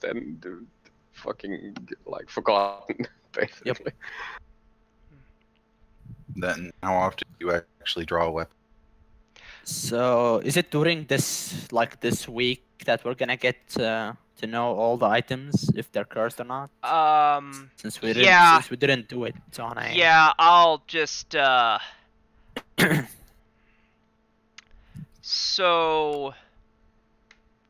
and fucking like forgotten, basically. Yep. Then how often do you actually draw a weapon? So is it during this week that we're gonna get to know all the items if they're cursed or not? Since we didn't do it on a. Yeah, I'll just So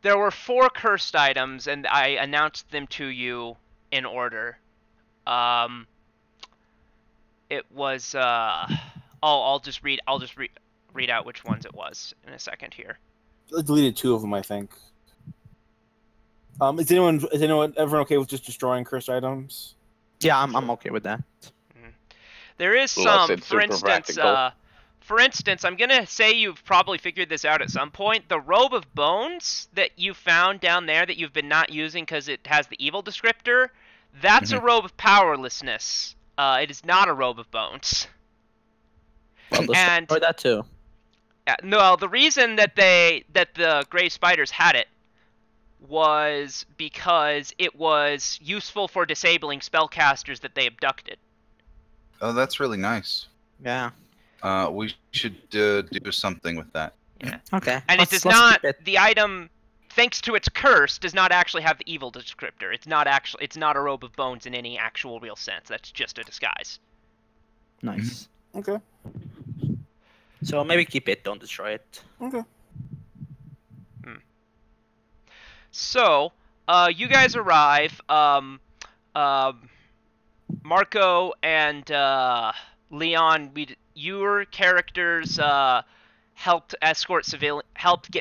there were 4 cursed items, and I announced them to you in order. It was I'll just read out which ones it was in a second here. I deleted 2 of them, I think. Is everyone okay with just destroying cursed items? Yeah, I'm okay with that. There is some, for instance, I'm gonna say you've probably figured this out at some point. The robe of bones that you found down there that you've been not using because it has the evil descriptor, that's a robe of powerlessness. It is not a robe of bones. Well, let's destroy that too. No, the reason that the Grey Spiders had it was because it was useful for disabling spellcasters that they abducted. Oh, that's really nice. Yeah. We should do something with that. Yeah. Okay. And it does not. The item, thanks to its curse, does not actually have the evil descriptor. It's not a robe of bones in any actual real sense. That's just a disguise. Nice. Okay. So maybe keep it. Don't destroy it. Okay. So, you guys arrive. Marco and Leon, your characters helped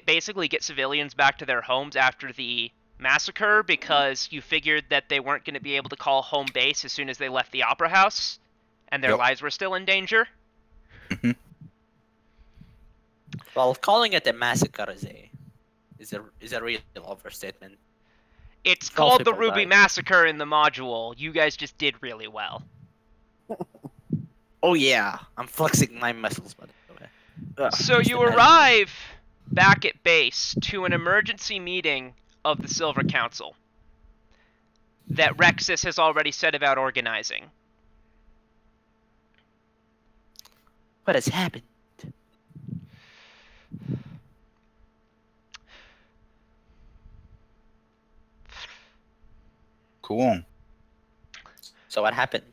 basically get civilians back to their homes after the massacre because you figured that they weren't going to be able to call home base as soon as they left the opera house, and their lives were still in danger. Well, calling it a massacre is a real overstatement. It's called the Ruby Massacre in the module. You guys just did really well. Oh yeah, I'm flexing my muscles, by the way. So you arrive back at base to an emergency meeting of the Silver Council that Rexus has already set about organizing. What has happened? Cool. So what happened?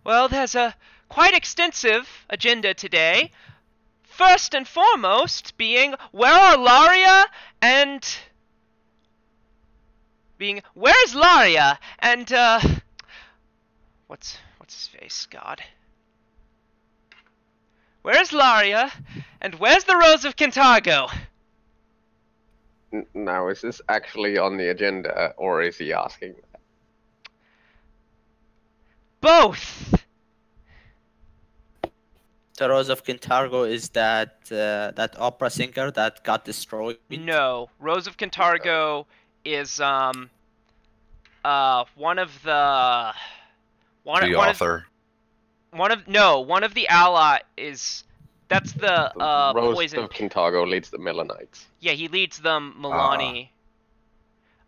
Well, there's a quite extensive agenda today. First and foremost being, where's Laria? And what's his face? God. Where's Laria? And where's the Rose of Cantargo? Now, is this actually on the agenda, or is he asking that? Both! The Rose of Cantargo is that opera singer that got destroyed? No. Rose of Cantargo is one of the... One of the ally is... That's the Rose poison... of Cantargo leads the Melanites. Yeah, he leads them, Milani.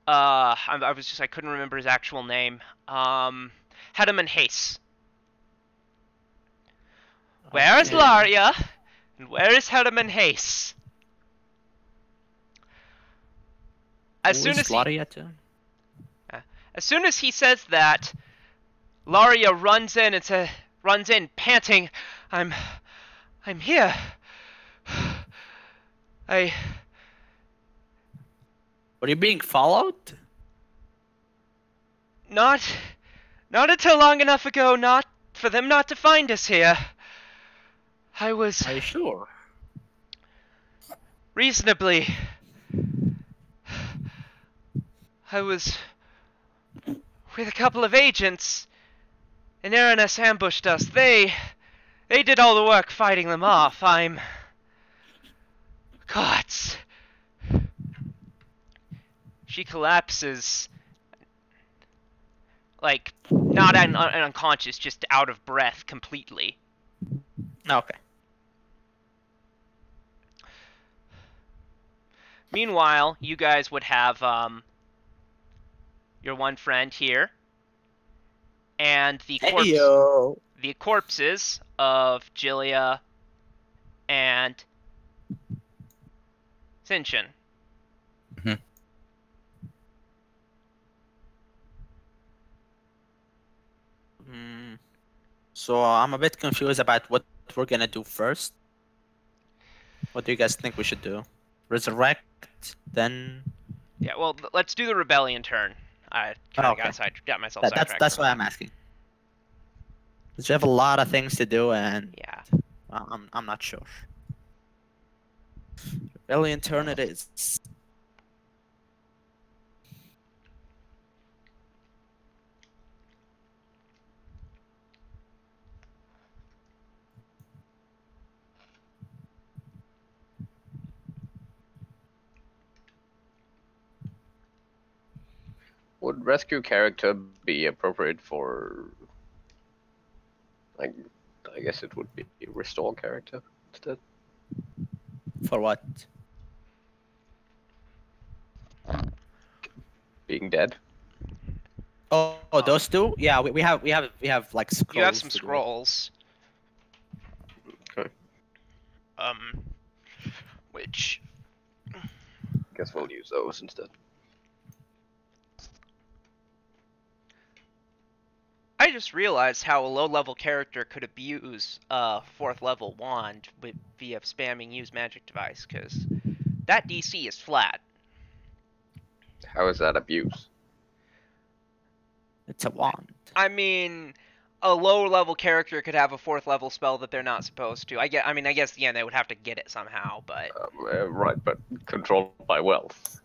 I couldn't remember his actual name. Hedeman Hayes. Where is Laria? And where is Hedeman Hayes? As soon as he says that, Laria runs in panting, I'm here. Were you being followed? Not until long enough ago, not for them not to find us here. Are you sure? Reasonably. I was with a couple of agents, and Aranis ambushed us. They did all the work fighting them off. Gods. She collapses, like, not unconscious, just out of breath completely. Okay. Meanwhile, you guys would have your one friend here, and the corpses of Jillia and Sinshin. Mhm. So I'm a bit confused about what we're gonna do first. What do you guys think we should do? Resurrect, then... Yeah, well, let's do the rebellion turn. I kind of got myself sidetracked. That's why I'm asking. Because you have a lot of things to do, and yeah, I'm not sure. Rebellion turn it is. Would rescue character be appropriate for, like, I guess it would be restore character instead? For what? Being dead? Oh, those two? Yeah, we have like scrolls. you have some scrolls. Okay. Which... Guess we'll use those instead. I just realized how a low-level character could abuse a 4th level wand via spamming use magic device, because that DC is flat. How is that abuse? It's a wand. I mean, a lower-level character could have a 4th level spell that they're not supposed to. I guess yeah, they would have to get it somehow, but Right, but controlled by wealth.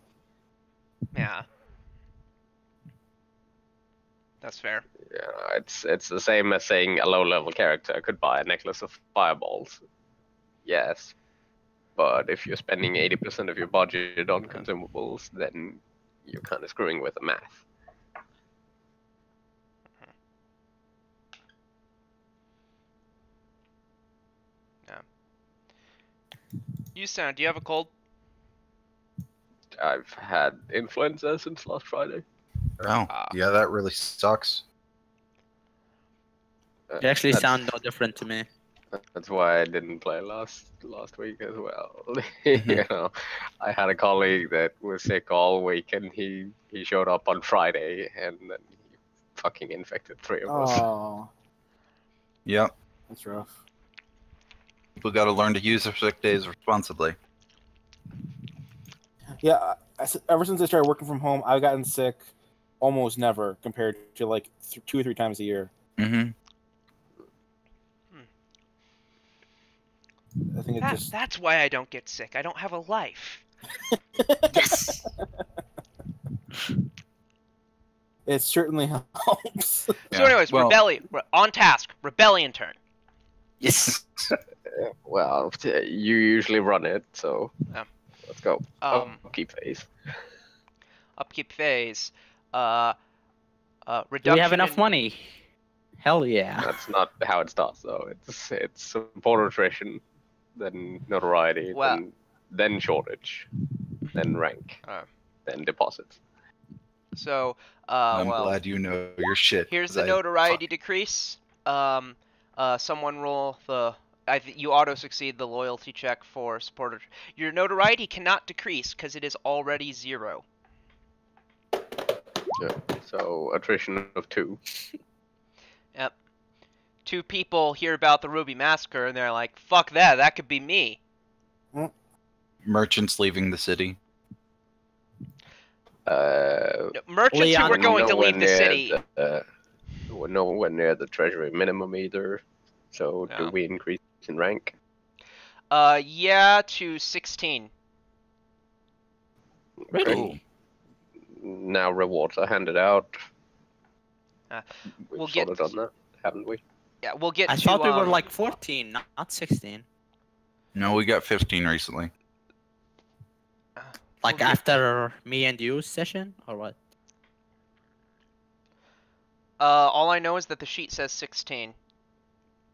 yeah, that's fair. Yeah, it's the same as saying a low-level character could buy a necklace of fireballs. Yes, but if you're spending 80% of your budget on consumables, then you're kind of screwing with the math. Yeah. Yusan, do you have a cold? I've had influenza since last Friday. Oh, yeah, that really sucks. You actually sound no different to me. That's why I didn't play last week as well. You know, I had a colleague that was sick all week, and he showed up on Friday, and then he fucking infected 3 of us. Oh, Yep. that's rough. People got to learn to use their sick days responsibly. Yeah, ever since I started working from home, I've gotten sick almost never compared to like 2 or 3 times a year. Mm-hmm. I think That's why I don't get sick. I don't have a life. Yes. It certainly helps. So anyways, rebellion. On task. Rebellion turn. Yes. Well, you usually run it, so let's go. Upkeep phase. Upkeep phase. Reduction. Do we have enough money? Hell yeah. That's not how it starts, though. It's support attrition, then notoriety, then shortage, then rank, then deposits. So, I'm glad you know your shit. Here's the notoriety decrease. Someone roll the... you auto-succeed the loyalty check for supporter. Your notoriety cannot decrease because it is already 0. Yeah, so attrition of 2. Yep. 2 people hear about the Ruby Massacre, and they're like, fuck that, that could be me. Merchants leaving the city. Merchants who were going to leave the city. We're nowhere near the treasury minimum either. So do we increase in rank? Yeah, to 16. Really? Okay. Now rewards are handed out. We've sort of done that, haven't we? Yeah, we'll get I thought we were like 14, not 16. No, we got 15 recently. Like after me and you session, or what? All I know is that the sheet says 16.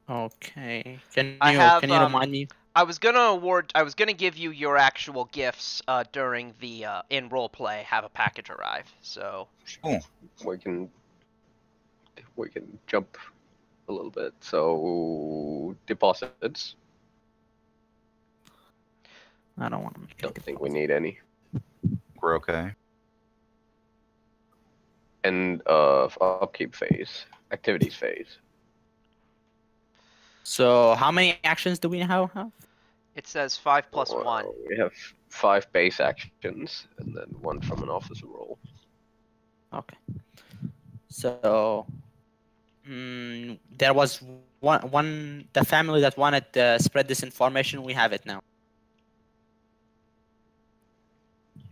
Okay. Can you remind me? I was gonna give you your actual gifts during the in role play. Have a package arrive. So Cool. We can jump a little bit. So deposits. I don't want to. Don't think we need any. We're okay. End of upkeep phase. Activities phase. So how many actions do we now have? it says 5 plus Well, 1. We have 5 base actions and then 1 from an officer roll. Okay. So there was one the family that wanted to spread this information. We have it now.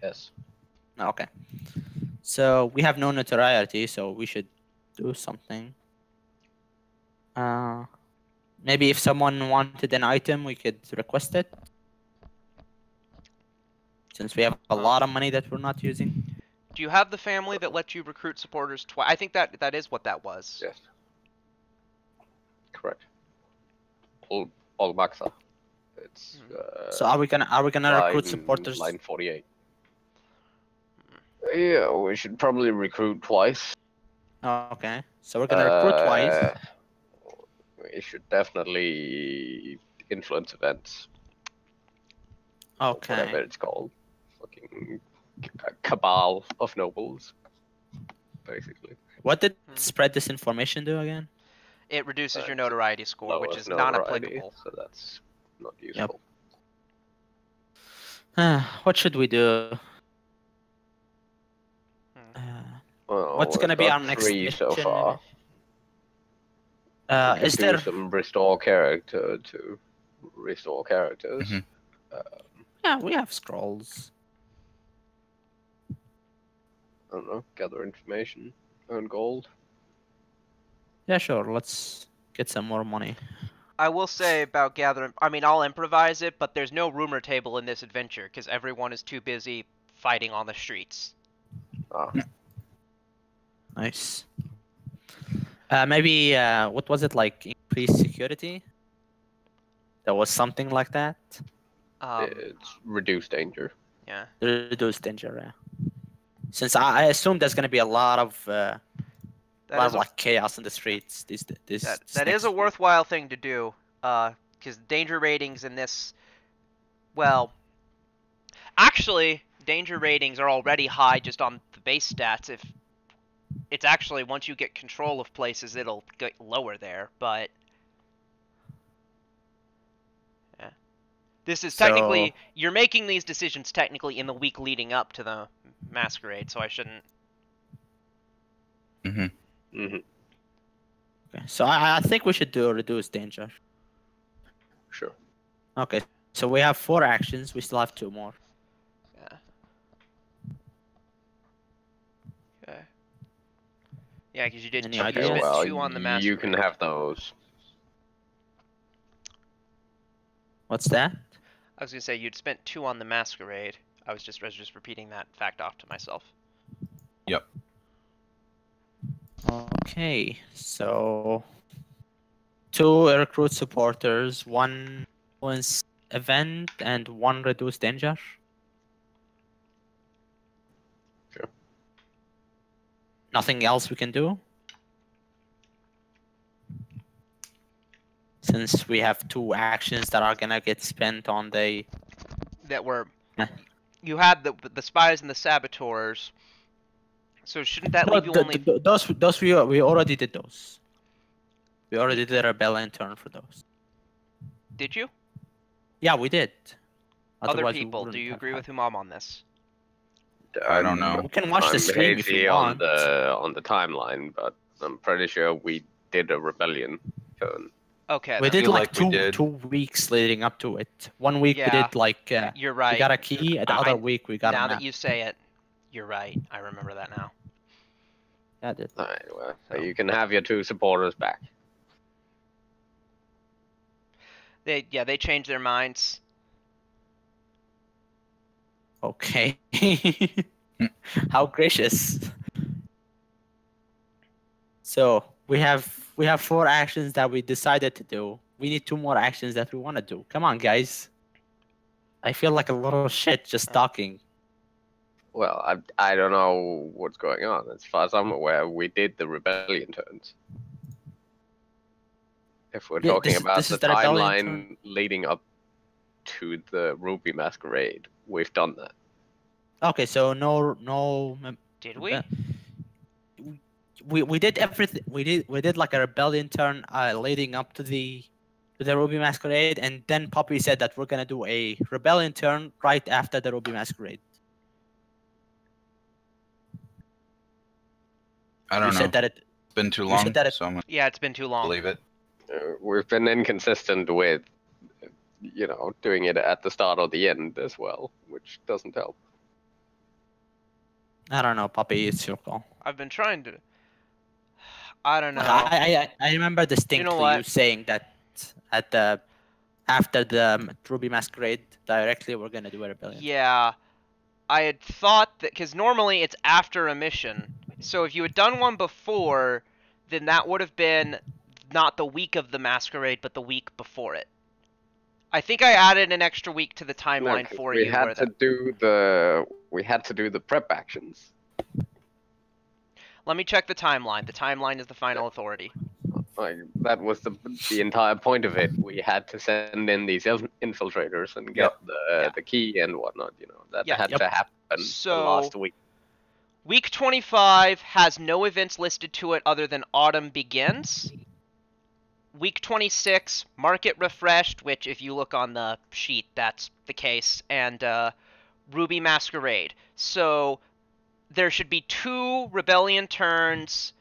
Yes. Okay. So we have no notoriety, so we should do something. Maybe if someone wanted an item, we could request it. Since we have a lot of money that we're not using. Do you have the family that lets you recruit supporters twice? I think that is what that was. Yes. Correct. All Maxa. It's So are we gonna recruit supporters? Line 48. Yeah, we should probably recruit twice. Oh, okay. So we're gonna recruit twice. We should definitely influence events. Okay. Whatever it's called. Fucking cabal of nobles. Basically. What did spread this information do again? It reduces your notoriety score, which is Lowers not notoriety, applicable. So that's not useful. What should we do? Well, What's gonna we've be got our next 3 so mission, far. Is do there some restore character to restore characters? Mhm. Yeah, we have scrolls. I don't know. Gather information, earn gold. Yeah, sure. Let's get some more money. I will say about gathering. I mean, I'll improvise it, but there's no rumor table in this adventure because everyone is too busy fighting on the streets. Ah, Nice. Maybe what was it like? Increased security. There was something like that. it's reduced danger. Yeah. Reduced danger. Yeah. Since I assume there's gonna be a lot of like chaos in the streets. That is a worthwhile thing to do, because danger ratings in this, well, actually, danger ratings are already high just on the base stats. If it's actually, once you get control of places, it'll get lower there, but yeah. This is technically, you're making these decisions technically in the week leading up to the masquerade, so I shouldn't. Mm-hmm. Mm-hmm. Okay. So I think we should do reduce danger. Sure. Okay. So we have 4 actions. We still have 2 more. Yeah. Okay. Yeah, because you did Any you ideas? spent Well, 2 on the masquerade. you can have those. What's that? I was gonna say you'd spent 2 on the masquerade. I was just repeating that fact off to myself. Yep. Okay. So 2 recruit supporters, 1 wins event, and 1 reduce danger. Sure. Nothing else we can do? Since we have 2 actions that are gonna get spent on the... That were... Yeah. You had the spies and the saboteurs. So shouldn't that leave you only... Those we already did those. We already did a rebellion turn for those. Did you? Yeah, we did. Other Otherwise, we people, wouldn't do you have agree had- with Humam on this? I don't know. We can watch the stream if hazy you want. on the timeline, but I'm pretty sure we did a rebellion turn. Okay. We then. did feel like like we did. 2 weeks leading up to it. 1 week we Yeah, did like You're we right. got a key, and the other week we got Now a map. that you say it, you're right. I remember that now. Yeah, I did. Alright, well, so you can have your 2 supporters back. They changed their minds. Okay. How gracious. So we have 4 actions that we decided to do. we need 2 more actions that we want to do. Come on, guys. I feel like a little shit just talking. Well, I don't know what's going on. As far as I'm aware, we did the rebellion turns. If we're talking about the timeline leading up to the Ruby Masquerade, we've done that. Okay, so no. Did we? We did everything. We did like a rebellion turn leading up to the Ruby Masquerade, and then Poppy said that we're gonna do a rebellion turn right after the Ruby Masquerade. I don't know. Said that it's been too long, so I'm gonna yeah, it's been too long. believe it. We've been inconsistent with, doing it at the start or the end as well, which doesn't help. I don't know, Poppy. It's your call. I've been trying to. I don't know. I remember distinctly you saying that after the Ruby Masquerade directly we're gonna do a rebellion. Yeah, I had thought that because normally it's after a mission. So if you had done one before, then that would have been not the week of the Masquerade, but the week before it. I think I added an extra week to the timeline for you. We had to do the prep actions. Let me check the timeline. The timeline is the final authority. Like, that was the entire point of it. We had to send in these infiltrators and get the key and whatnot. That had to happen last week. Week 25 has no events listed to it other than Autumn Begins. Week 26, Market Refreshed, which if you look on the sheet, that's the case, and Ruby Masquerade. So there should be 2 rebellion turns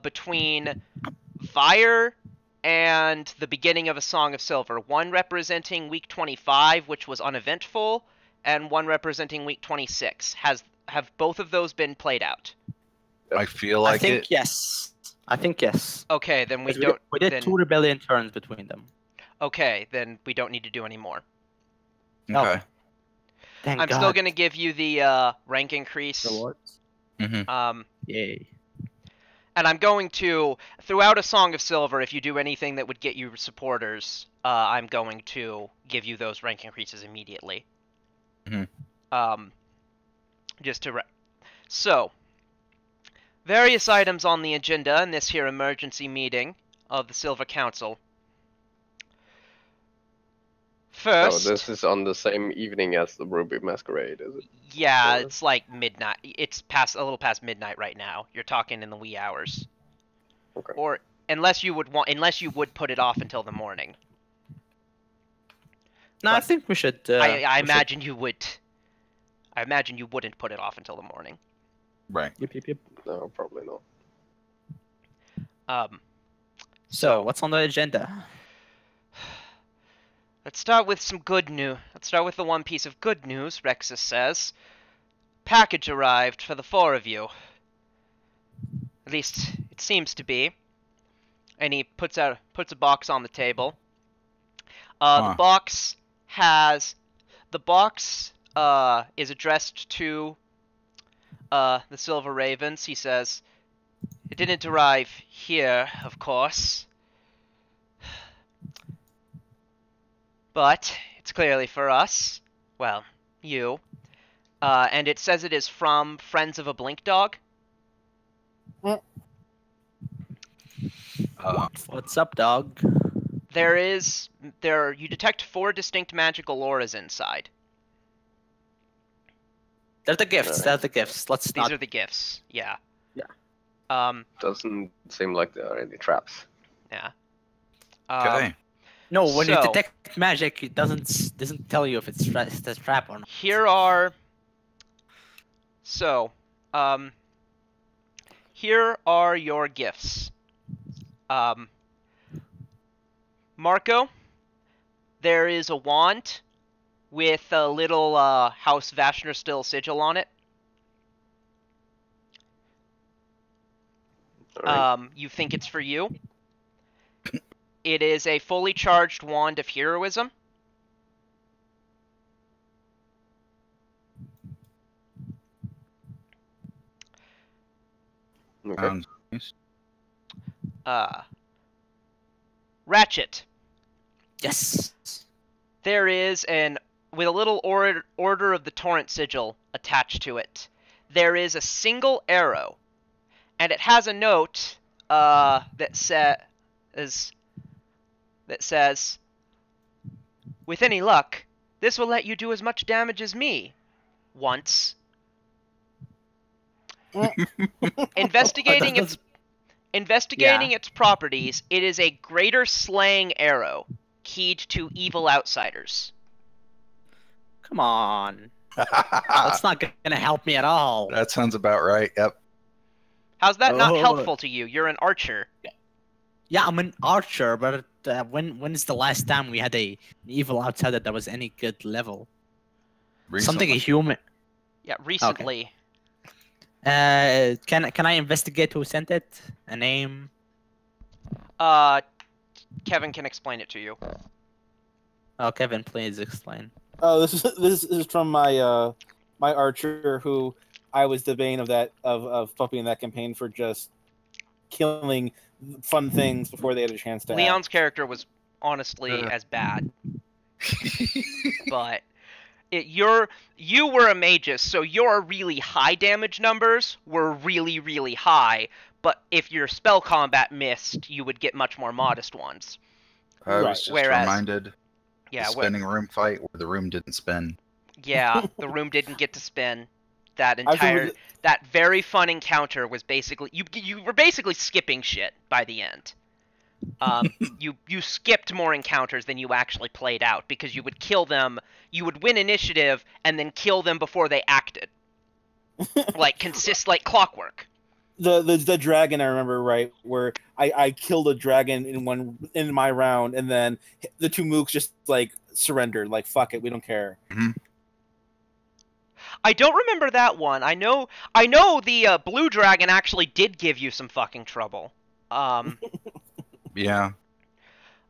between Fire and the beginning of A Song of Silver. One representing week 25, which was uneventful, and one representing week 26. Have both of those been played out? I feel like I think yes. I think yes. Okay, then we did 2 rebellion turns between them. Okay, then we don't need to do any more. Okay. Thank I'm God. still gonna give you the rank increase. Rewards. Yay. And I'm going to, throughout A Song of Silver, if you do anything that would get you supporters, I'm going to give you those rank increases immediately. Just to so, various items on the agenda in this here emergency meeting of the Silver Council. First, So this is on the same evening as the Ruby Masquerade, is it? Yeah, it's like midnight. It's a little past midnight right now. You're talking in the wee hours. Okay. Or unless you would put it off until the morning. No, I think we should. I imagine you would. I imagine you wouldn't put it off until the morning. Right. Yep. No, probably not. So what's on the agenda? Let's start with some good news. Let's start with the one piece of good news, Rexus says. Package arrived for the 4 of you. At least, it seems to be. And he puts a box on the table. The box is addressed to the Silver Ravens. He says, "It didn't arrive here, of course. But it's clearly for us. Well, you. And it says it is from Friends of a Blink Dog." What's up, dog? You detect 4 distinct magical auras inside. They're the gifts. They're the gifts. These are the gifts. Yeah. Yeah. Doesn't seem like there are any traps. Yeah. Okay. No, when you detect magic, it doesn't tell you if it's a trap or not. Here are your gifts. Marco, there is a wand with a little House Vashner-Still sigil on it. Right. You think it's for you. It is a fully charged wand of heroism. Okay. Nice. Ratchet, Yes. There is with a little order of the torrent sigil attached to it. There is a single arrow, and it has a note that says, "With any luck, this will let you do as much damage as me. Once." Investigating its properties, it is a greater slaying arrow, keyed to evil outsiders. Come on. That's not gonna help me at all. That sounds about right. Yep. How's that not helpful to you? You're an archer. Yeah, I'm an archer, but when is the last time we had an evil outsider that was any good level? Recently. Something a human. Yeah, recently. Okay. Can I investigate who sent it? A name? Kevin can explain it to you. Oh, Kevin, please explain. Oh, this is from my my archer, who I was the bane of Puppy in that campaign for just killing fun things before they had a chance to Leon's act. character was honestly as bad. But you were a magus, so your really high damage numbers were really, really high, but if your spell combat missed, you would get much more modest ones. I was just reminded the spinning room fight where the room didn't spin. Yeah, the room didn't get to spin. That very fun encounter was basically you were basically skipping shit by the end. You skipped more encounters than you actually played out because you would kill them, you would win initiative and then kill them before they acted. like clockwork. The dragon, I remember right, where I killed a dragon in my round, and then the two mooks just like surrendered, like fuck it, we don't care. Mm-hmm. I don't remember that one. I know the blue dragon actually did give you some fucking trouble. Yeah.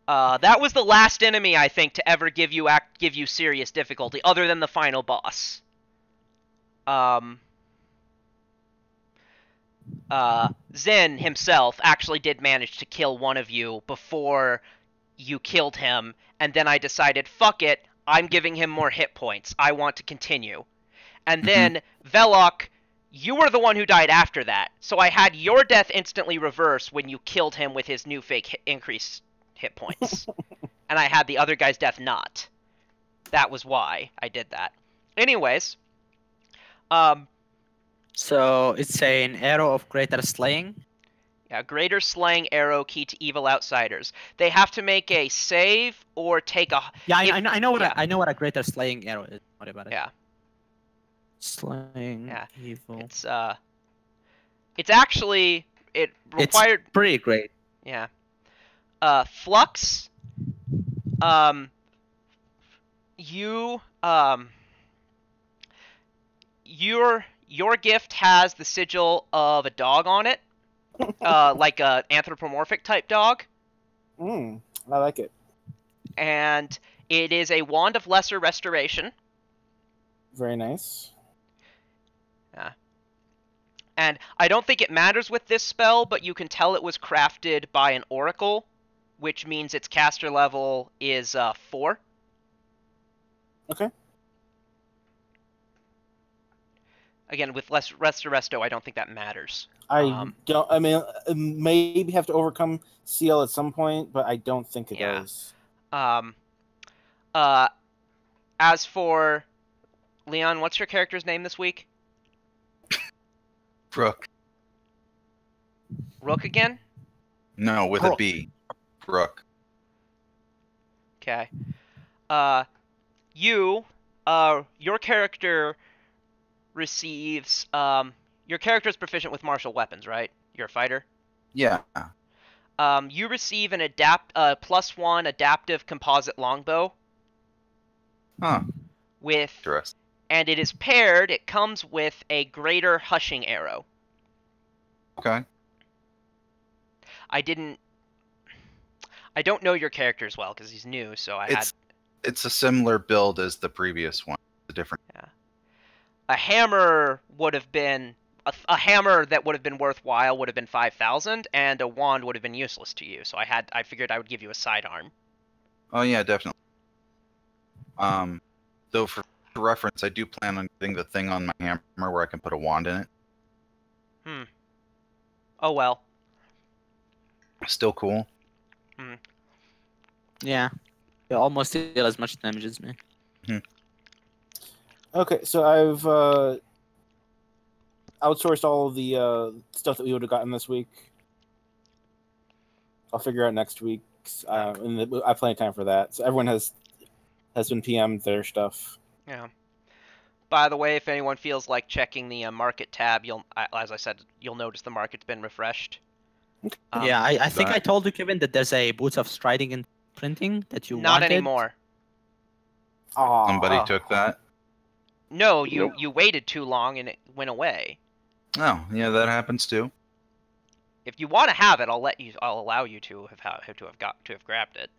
That was the last enemy I think to ever give you serious difficulty, other than the final boss. Zen himself actually did manage to kill one of you before you killed him, and then I decided, fuck it, I'm giving him more hit points. I want to continue. And then, Velok, you were the one who died after that, so I had your death instantly reverse when you killed him with his new fake increased hit points. And I had the other guy's death not. That was why I did that. Anyways, so it's an arrow of greater slaying? Yeah, greater slaying arrow key to evil outsiders. They have to make a save or take a... Yeah, I know what a greater slaying arrow is. What about it? Yeah. Slaying evil. It's actually... It required... It's pretty great. Yeah. Flux... Your gift has the sigil of a dog on it. Like a anthropomorphic type dog. I like it. And it is a wand of lesser restoration. Very nice. Yeah. And I don't think it matters with this spell, but you can tell it was crafted by an oracle, which means its caster level is 4. Okay. Again, with less resto, I don't think that matters. I don't. I mean, maybe have to overcome CL at some point, but I don't think it does. As for Leon, what's your character's name this week? Rook. Rook again? No, with a B. Rook. Okay. Your character receives your character is proficient with martial weapons, right? You're a fighter? Yeah. You receive an +1 adaptive composite longbow. Huh. And it is paired, it comes with a greater hushing arrow. Okay. I don't know your character as well because he's new, so It's a similar build as the previous one. A different. Yeah. A hammer would have been a hammer that would have been worthwhile would have been 5,000, and a wand would have been useless to you. So I figured I would give you a sidearm. Oh yeah, definitely. Though for reference, I do plan on getting the thing on my hammer where I can put a wand in it. Oh well. Still cool. Yeah. You almost deal as much damage as me. Okay, so I've outsourced all of the stuff that we would have gotten this week. I'll figure out next week. And I have plenty of time for that. So everyone has been PM'd their stuff. Yeah. By the way, if anyone feels like checking the market tab, as I said, you'll notice the market's been refreshed. Yeah, I think I told you, Kevin, that there's a Boots of Striding and Printing that you wanted. Not anymore. Aww. Somebody took that? No, you waited too long and it went away. Oh, yeah, that happens too. If you want to have it, I'll allow you to have grabbed it.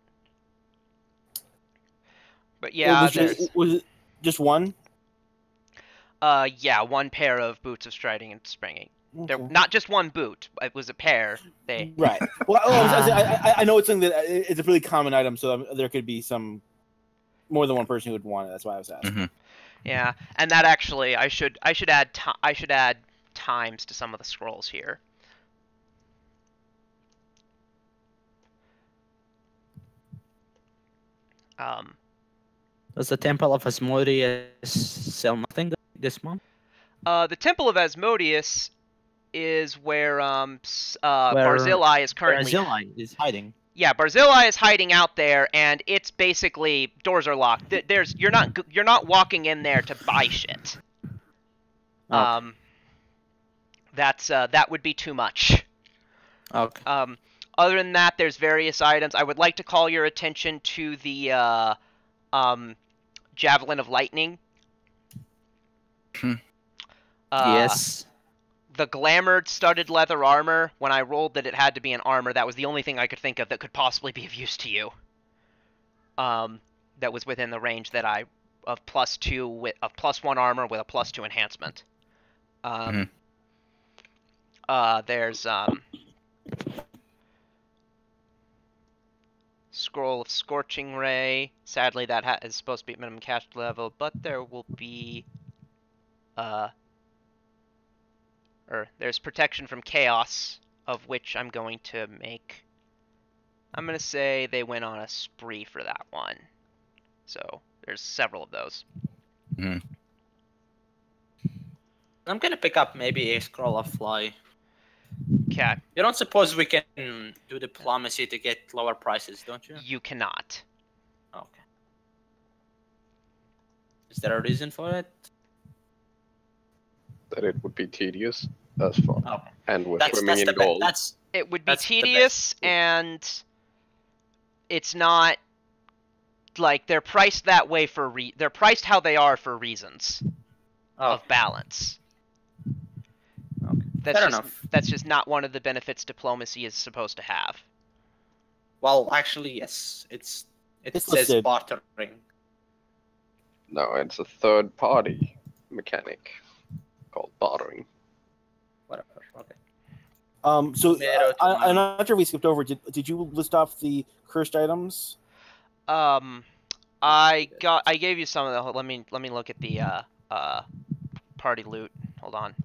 But yeah, was it just one? Yeah, one pair of Boots of Striding and Springing. Okay. They're not just one boot. It was a pair. Right. Well, I know it's something that it's a really common item, so there could be more than one person who would want it. That's why I was asking. Yeah, and that actually, I should add times to some of the scrolls here. Does the Temple of Asmodeus sell nothing this month? The Temple of Asmodeus is where Barzillai is currently. Barzillai is hiding. Yeah, Barzillai is hiding out there, and it's basically doors are locked. You're not walking in there to buy shit. Okay. That would be too much. Okay. Other than that, there's various items. I would like to call your attention to the Javelin of Lightning. Yes. The glamored studded leather armor, when I rolled that it had to be an armor, that was the only thing I could think of that could possibly be of use to you. That was within the range that of +2 of +1 armor with a +2 enhancement. There's Scroll of Scorching Ray. Sadly, that is supposed to be at minimum cast level, but there will be there's Protection from Chaos, of which I'm going to say they went on a spree for that one. So there's several of those. I'm gonna pick up maybe a Scroll of Fly. Okay. You don't suppose we can do diplomacy to get lower prices, don't you? You cannot. Okay. Is there a reason for it? That it would be tedious. That's fine. Okay. And with swimming in gold. It would be tedious, and it's not like they're priced that way they're priced how they are for reasons of balance. Okay. Fair enough. That's just not one of the benefits diplomacy is supposed to have. Well, actually, yes. It says bartering. No, it's a third-party mechanic called bartering. Whatever. Okay. So I'm not sure if we skipped over. Did you list off the cursed items? I gave you some of the. Let me look at the party loot. Hold on.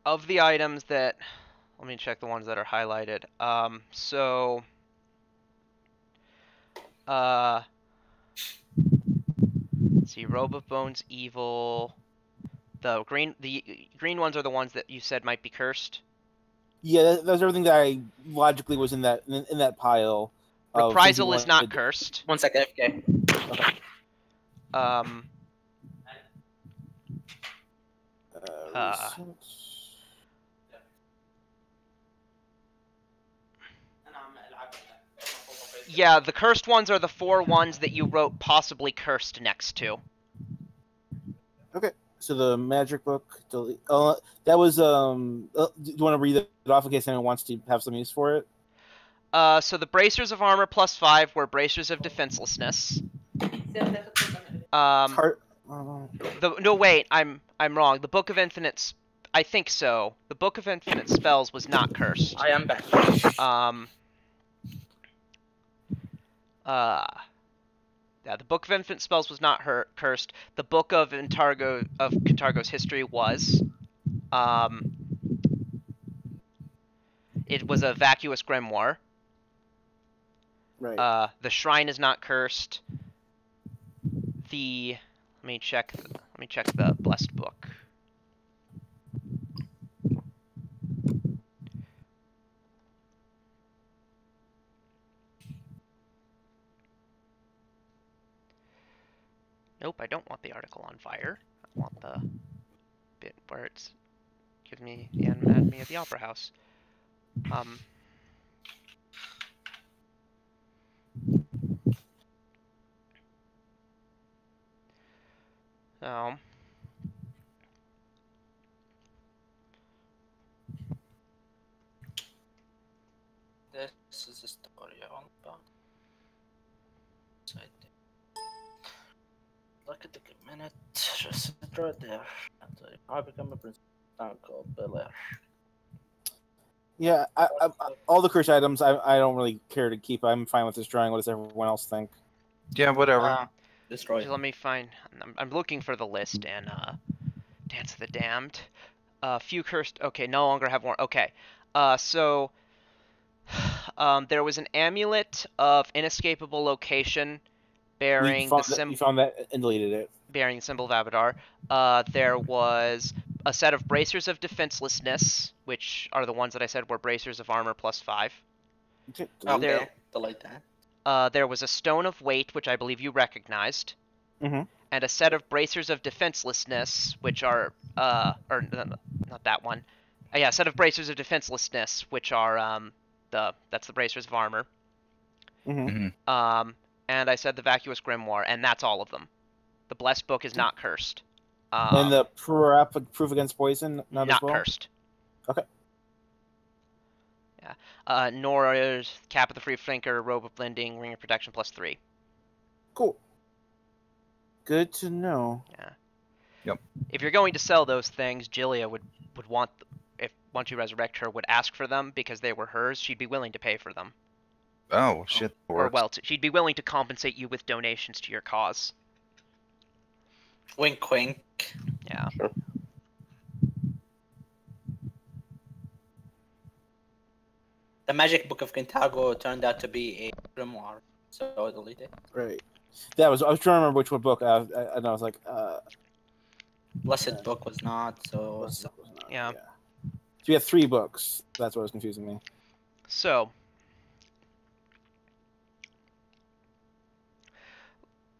Of the items that, let me check the ones that are highlighted. Let's see, Robe of Bones, evil. The green ones are the ones that you said might be cursed. Yeah, that's everything that I logically was in that pile. Reprisal is not cursed. 1 second, okay. Yeah, the cursed ones are the 4 ones that you wrote possibly cursed next to. Okay, so the magic book. That was. Do you want to read it off in case anyone wants to have some use for it? So the bracers of armor +5 were bracers of defenselessness. No, wait, I'm wrong. The Book of Infinite. I think so. The Book of Infinite Spells was not cursed. I am back. Yeah, the Book of Infinite Spells was not cursed. The Book of Cantargo's history was. It was a vacuous grimoire. Right. The shrine is not cursed. Let me check the blessed book. Nope, I don't want the article on fire. I want the bit where it's gives me the anatomy of the opera house. So this is the story all about. Look at the minute, just sit right there. I become a prince. Called Bel-Air. Yeah, all the curse items I don't really care to keep. I'm fine with destroying. What does everyone else think? Yeah, whatever. Destroy. Let me find. I'm looking for the list and Dance of the Damned. Few cursed. Okay, no longer have one. Okay. So there was an amulet of inescapable location bearing the symbol. You found that and deleted it. Bearing the symbol of Abadar. There was a set of bracers of defenselessness, which are the ones that I said were bracers of armor +5. Okay, delete that. There was a stone of weight, which I believe you recognized. Mm-hmm. And a set of bracers of defenselessness, which are, or not that one. Yeah, a set of bracers of defenselessness, which are, that's the bracers of armor. Mm-hmm. And I said the vacuous grimoire, and that's all of them. The blessed book is not cursed. And the proof against poison, not as well? Cursed. Okay. Yeah. Nor is cap of the free flanker, robe of blending, ring of protection +3. Cool. Good to know. Yeah. Yep. If you're going to sell those things, Jillia would want, if once you resurrect her, would ask for them because they were hers. She'd be willing to pay for them. Oh shit. Or well, she'd be willing to compensate you with donations to your cause. Wink, wink. Yeah. Sure. The Magic Book of Cantargo turned out to be a grimoire, so I deleted it. Right. I was trying to remember which one book, and I was like, Blessed Book was not, so... Yeah. So we have 3 books. That's what was confusing me. So...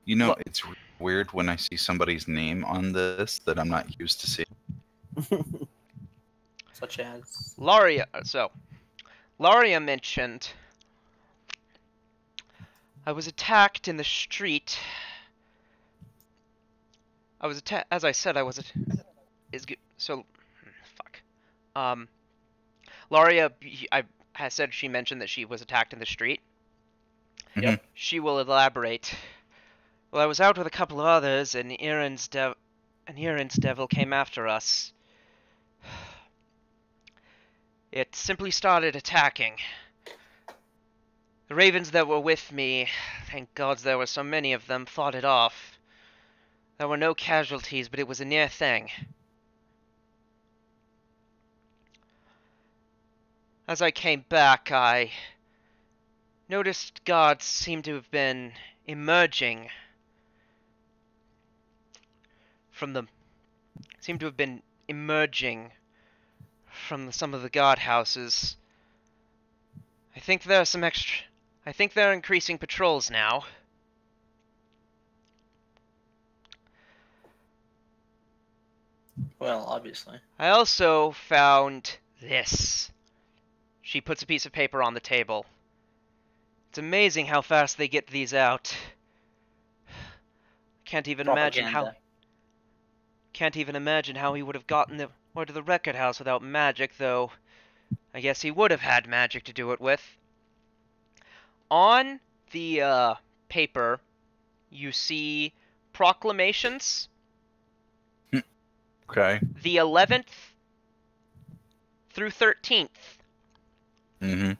You know, it's weird when I see somebody's name on this that I'm not used to seeing. Such as... Laria. So, Laria mentioned... I was attacked in the street. As I said, I was... So... Fuck. Laria, I said she mentioned that she was attacked in the street. Yep. She will elaborate. Well, I was out with a couple of others, and Erin's devil came after us. It simply started attacking. The ravens that were with me, thank gods there were so many of them, fought it off. There were no casualties, but it was a near thing. As I came back, I noticed gods seemed to have been emerging from some of the guard houses. I think they're increasing patrols now. Well, obviously. I also found this. She puts a piece of paper on the table. It's amazing how fast they get these out. Can't even imagine how he would have gotten the to the record house without magic, though. I guess he would have had magic to do it with. On the paper, you see proclamations. Okay. The 11th through 13th. Mm-hmm.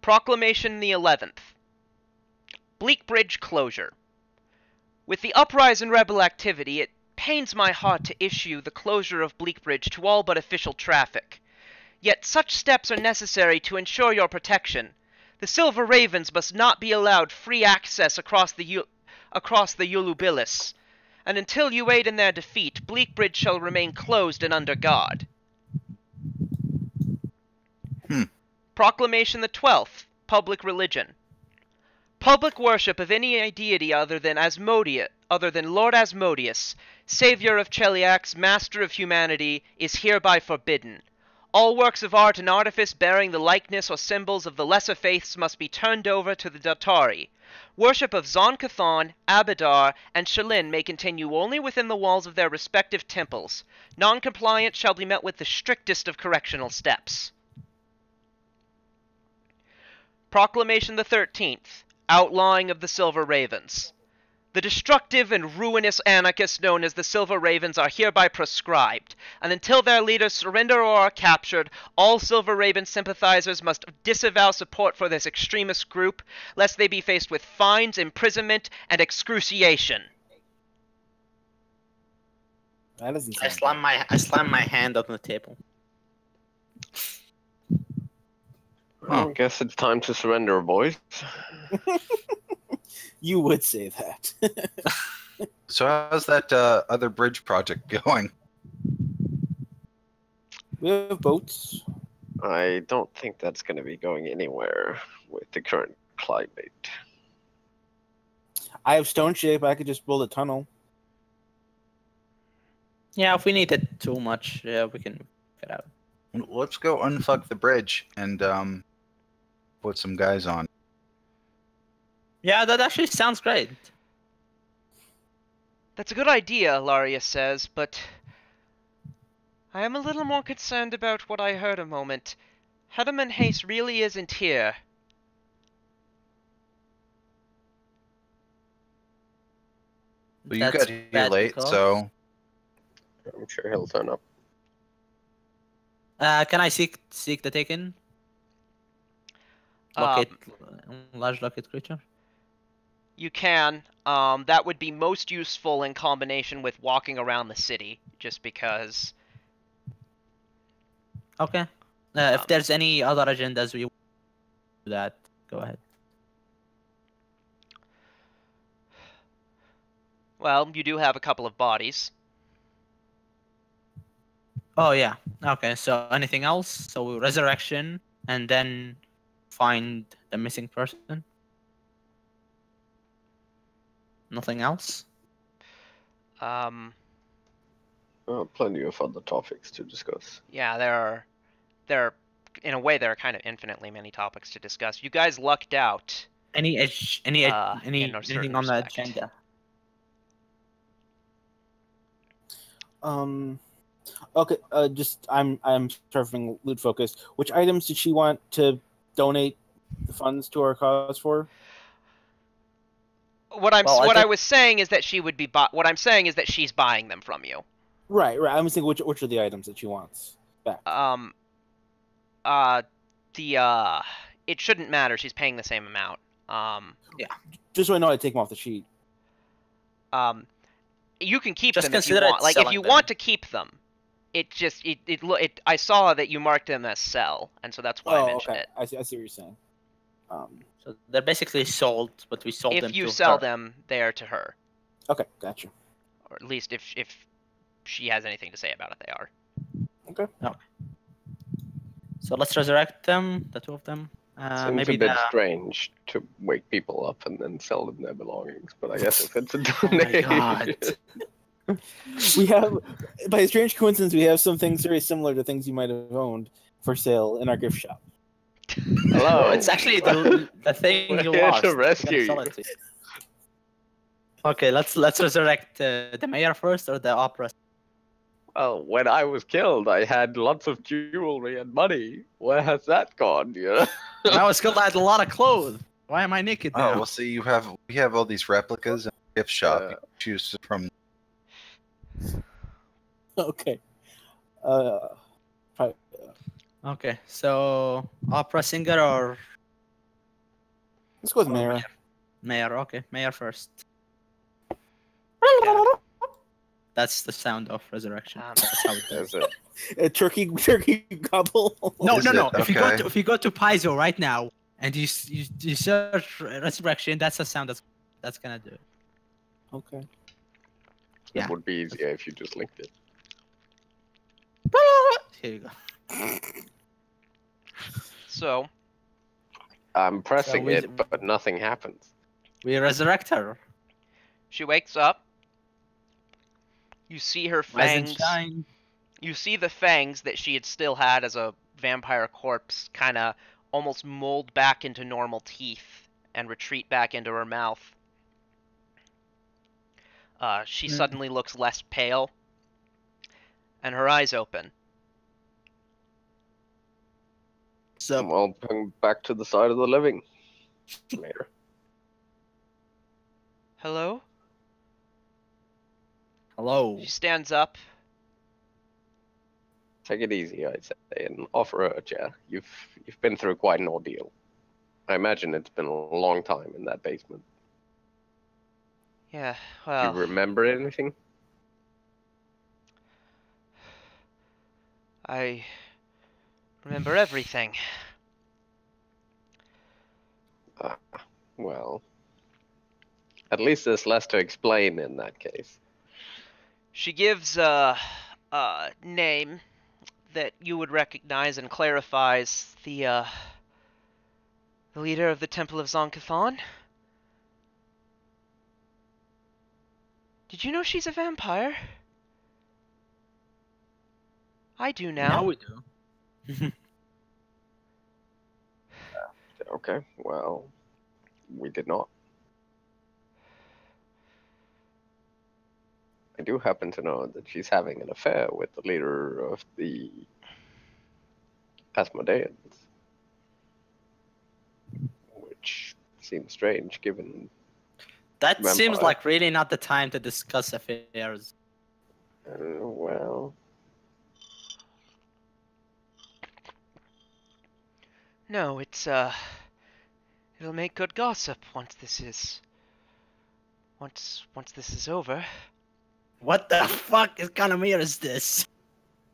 Proclamation the 11th. Bleak Bridge closure. With the uprise in rebel activity, it pains my heart to issue the closure of Bleak Bridge to all but official traffic. Yet such steps are necessary to ensure your protection. The Silver Ravens must not be allowed free access across the Ulubilis, and until you aid in their defeat, Bleak Bridge shall remain closed and under guard. Proclamation the 12th. Public religion. Public worship of any deity other than Lord Asmodeus, Savior of Cheliax, Master of Humanity, is hereby forbidden. All works of art and artifice bearing the likeness or symbols of the lesser faiths must be turned over to the Dautari. Worship of Zon-Cathon, Abadar, and Shalin may continue only within the walls of their respective temples. Non-compliance shall be met with the strictest of correctional steps. Proclamation the 13th. Outlawing of the Silver Ravens. The destructive and ruinous anarchists known as the Silver Ravens are hereby proscribed, and until their leaders surrender or are captured, all Silver Raven sympathizers must disavow support for this extremist group, lest they be faced with fines, imprisonment, and excruciation. That doesn't I sound slam my hand on the table. I guess it's time to surrender, boys. You would say that. So how's that other bridge project going? We have boats. I don't think that's going to be going anywhere with the current climate. I have stone shape. I could just build a tunnel. Yeah, if we need it too much, yeah, we can get out. Let's go unfuck the bridge and put some guys on. Yeah, that actually sounds great. That's a good idea, Larius says, but I am a little more concerned about what I heard a moment. Hedeman Hayes really isn't here. Well, you got here late, so I'm sure he'll turn up. Can I seek the taken? Large locket creature? You can. That would be most useful in combination with walking around the city, just because... Okay. If there's any other agendas we do that, go ahead. Well, you do have a couple of bodies. Oh, yeah. Okay, so anything else? So resurrection, and then find the missing person? Nothing else? Plenty of other topics to discuss. Yeah, there are, in a way, there are kind of infinitely many topics to discuss. You guys lucked out. Anything on the agenda? Okay. Just I'm surfing loot focused. Which items did she want to donate the funds to our cause for? What I was saying is that she would be. What I'm saying is that she's buying them from you. Right. I'm thinking which are the items that she wants back. It shouldn't matter. She's paying the same amount. Yeah. Just so I know, I take them off the sheet. You can keep just them if you want. Like if you want to keep them, I saw that you marked them as sell, and so that's why I mentioned it. I see what you're saying. So they're basically sold, but we sold them to her. If you sell them, they are to her. Okay, gotcha. Or at least if she has anything to say about it, they are. Okay. So let's resurrect them, the two of them. Seems maybe a bit strange to wake people up and then sell them their belongings, but I guess if it's a donation... We have, by a strange coincidence, we have some things very similar to things you might have owned for sale in our gift shop. Hello. It's actually the thing you lost. To rescue you. Okay, let's resurrect the mayor first or the opera. Well, when I was killed, I had lots of jewelry and money. Where has that gone? Yeah. When I was killed, I had a lot of clothes. Why am I naked now? Oh, well, see, we have all these replicas in the gift shop. You can choose from. Okay. Okay, so opera singer or Let's go with Mayor. Mayor, okay. Mayor first. Mayor, okay. Mayor first. Okay. That's the sound of resurrection. That's how it Is goes. it? A turkey gobble. No, Is no, no. it? If Okay. you go to Paizo right now and you search resurrection, that's the sound that's gonna do it. Okay. Yeah. It would be easier if you just linked it. Here you go. So, I'm pressing we- it, but nothing happens. We resurrect her. she wakes up. You see her Rise and fangs. shine. You see the fangs that she had still had as a vampire corpse kind of almost mold back into normal teeth and retreat back into her mouth. She suddenly looks less pale, and her eyes open. So Welcome back to the side of the living. Mayor. Hello? hello. She stands up. Take it easy, I'd say, and offer her a chair. You've been through quite an ordeal. I imagine it's been a long time in that basement. Yeah, Do well, you remember anything? I remember everything. Well, at least there's less to explain in that case. She gives a name that you would recognize and clarifies the leader of the Temple of Zonkathon. Did you know she's a vampire? I do now. Now we do. Okay, well, we did not. I do happen to know that she's having an affair with the leader of the Asmodeans. Which seems strange given. That Vampire. seems like really not the time to discuss affairs. Well, No, it's it'll make good gossip once this is over. What the fuck kind of mirror is this?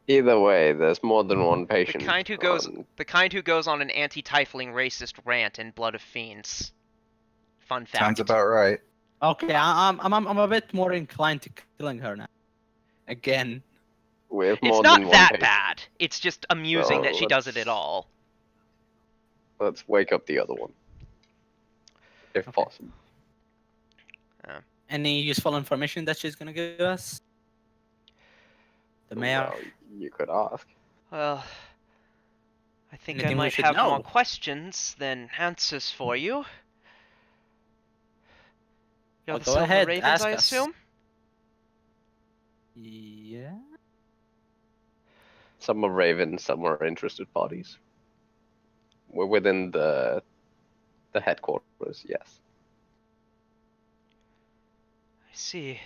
either way, there's more than one The patient. kind who goes on an anti-tiefling racist rant in Blood of Fiends. Fun fact. Sounds about right. Okay, I'm a bit more inclined to killing her now. Again. With It's more not than one that patient. bad. It's just amusing So that she does it let's- at all. Let's wake up the other one, if Okay. possible. Any useful information that she's gonna give us? The mayor. Well, you could ask. Well, I think I Anything we might should have know? more questions than answers for you. You're Well, the go Silver ahead, Ravens, ask I us. assume? Yeah. Some are ravens, some are interested parties. We're within the headquarters, yes. I see.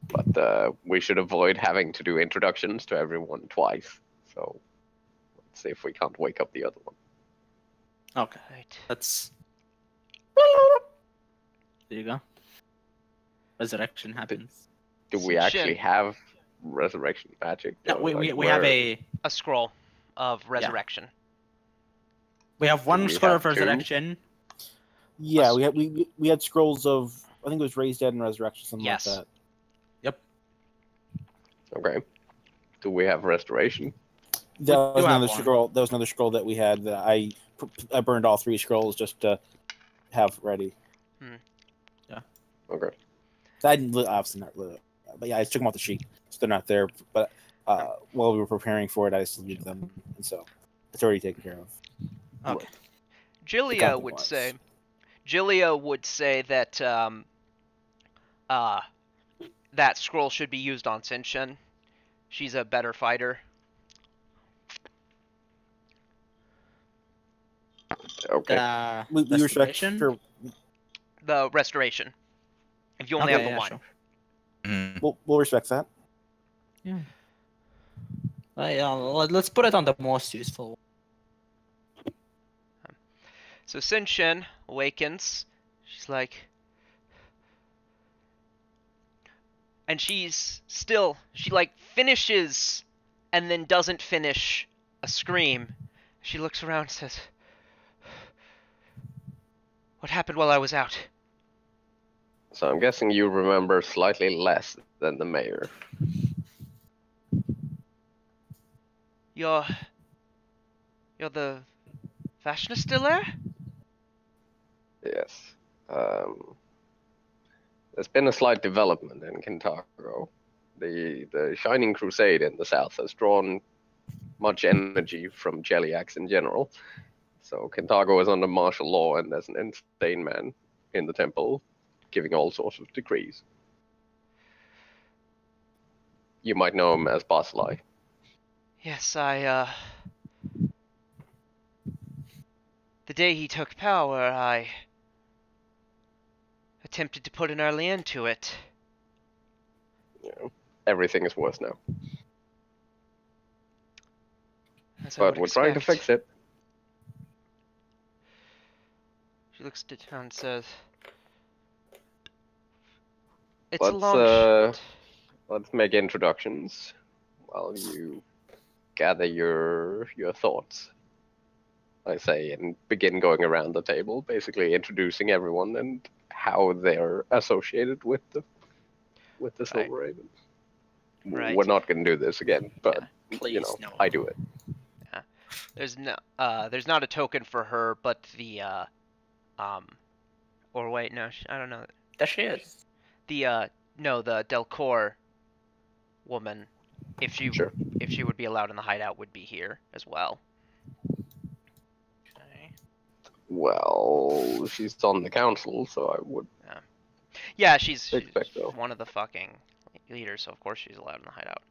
But we should avoid having to do introductions to everyone twice. So let's see if we can't wake up the other one. Okay. Right. That's. There you go. Resurrection happens. Do we Shit. actually have resurrection magic? No, though? we Like, have where- A scroll of resurrection. we have one we scroll have of two? resurrection. Yeah, we had scrolls of, I think it was Raised Dead and Resurrection, something Yes. like that. Yep. Okay. Do we have restoration? That was do have another one. scroll. That was another scroll that we had. That I burned all 3 scrolls just to have ready. Okay. I didn't obviously not lit it, but yeah, I took them off the sheet, so they're not there. But while we were preparing for it, I just deleted them, and so it's already taken care of. Okay. Jilia content would wise. say. Jilia would say that that scroll should be used on Sinshin. She's a better fighter. Okay. We respect restoration? her. The restoration. If you only Okay, have the yeah, one. sure. Mm. We'll respect that. Yeah. Yeah, let's put it on the most useful. So Sinshin awakens. She's like, and she's still, she like finishes and then doesn't finish a scream. She looks around and says, "What happened while I was out?" So I'm guessing you remember slightly less than the mayor. You're the fashionista still there? Yes. There's been a slight development in Kintago. The Shining Crusade in the south has drawn much energy from Jelliacs in general. So Kintago is under martial law, and there's an insane man in the temple giving all sorts of decrees. You might know him as Basilai. Yes, the day he took power, I attempted to put an early end to it. You know, everything is worse now. As I But would we're trying to expect. fix it. She looks down and says, "It's a long shot." Let's make introductions while you gather your thoughts. I say, and begin going around the table, basically introducing everyone and how they're associated with the Silver Raven. Right. We're not going to do this again, but Please, no. I do it. Yeah. There's not a token for her, but the or wait, no, I don't know. There she is. The Delcor woman, if she would be allowed in the hideout, would be here as well. Okay. Well, she's on the council, so I would. Yeah, she's so. one of the fucking leaders, so of course she's allowed in the hideout.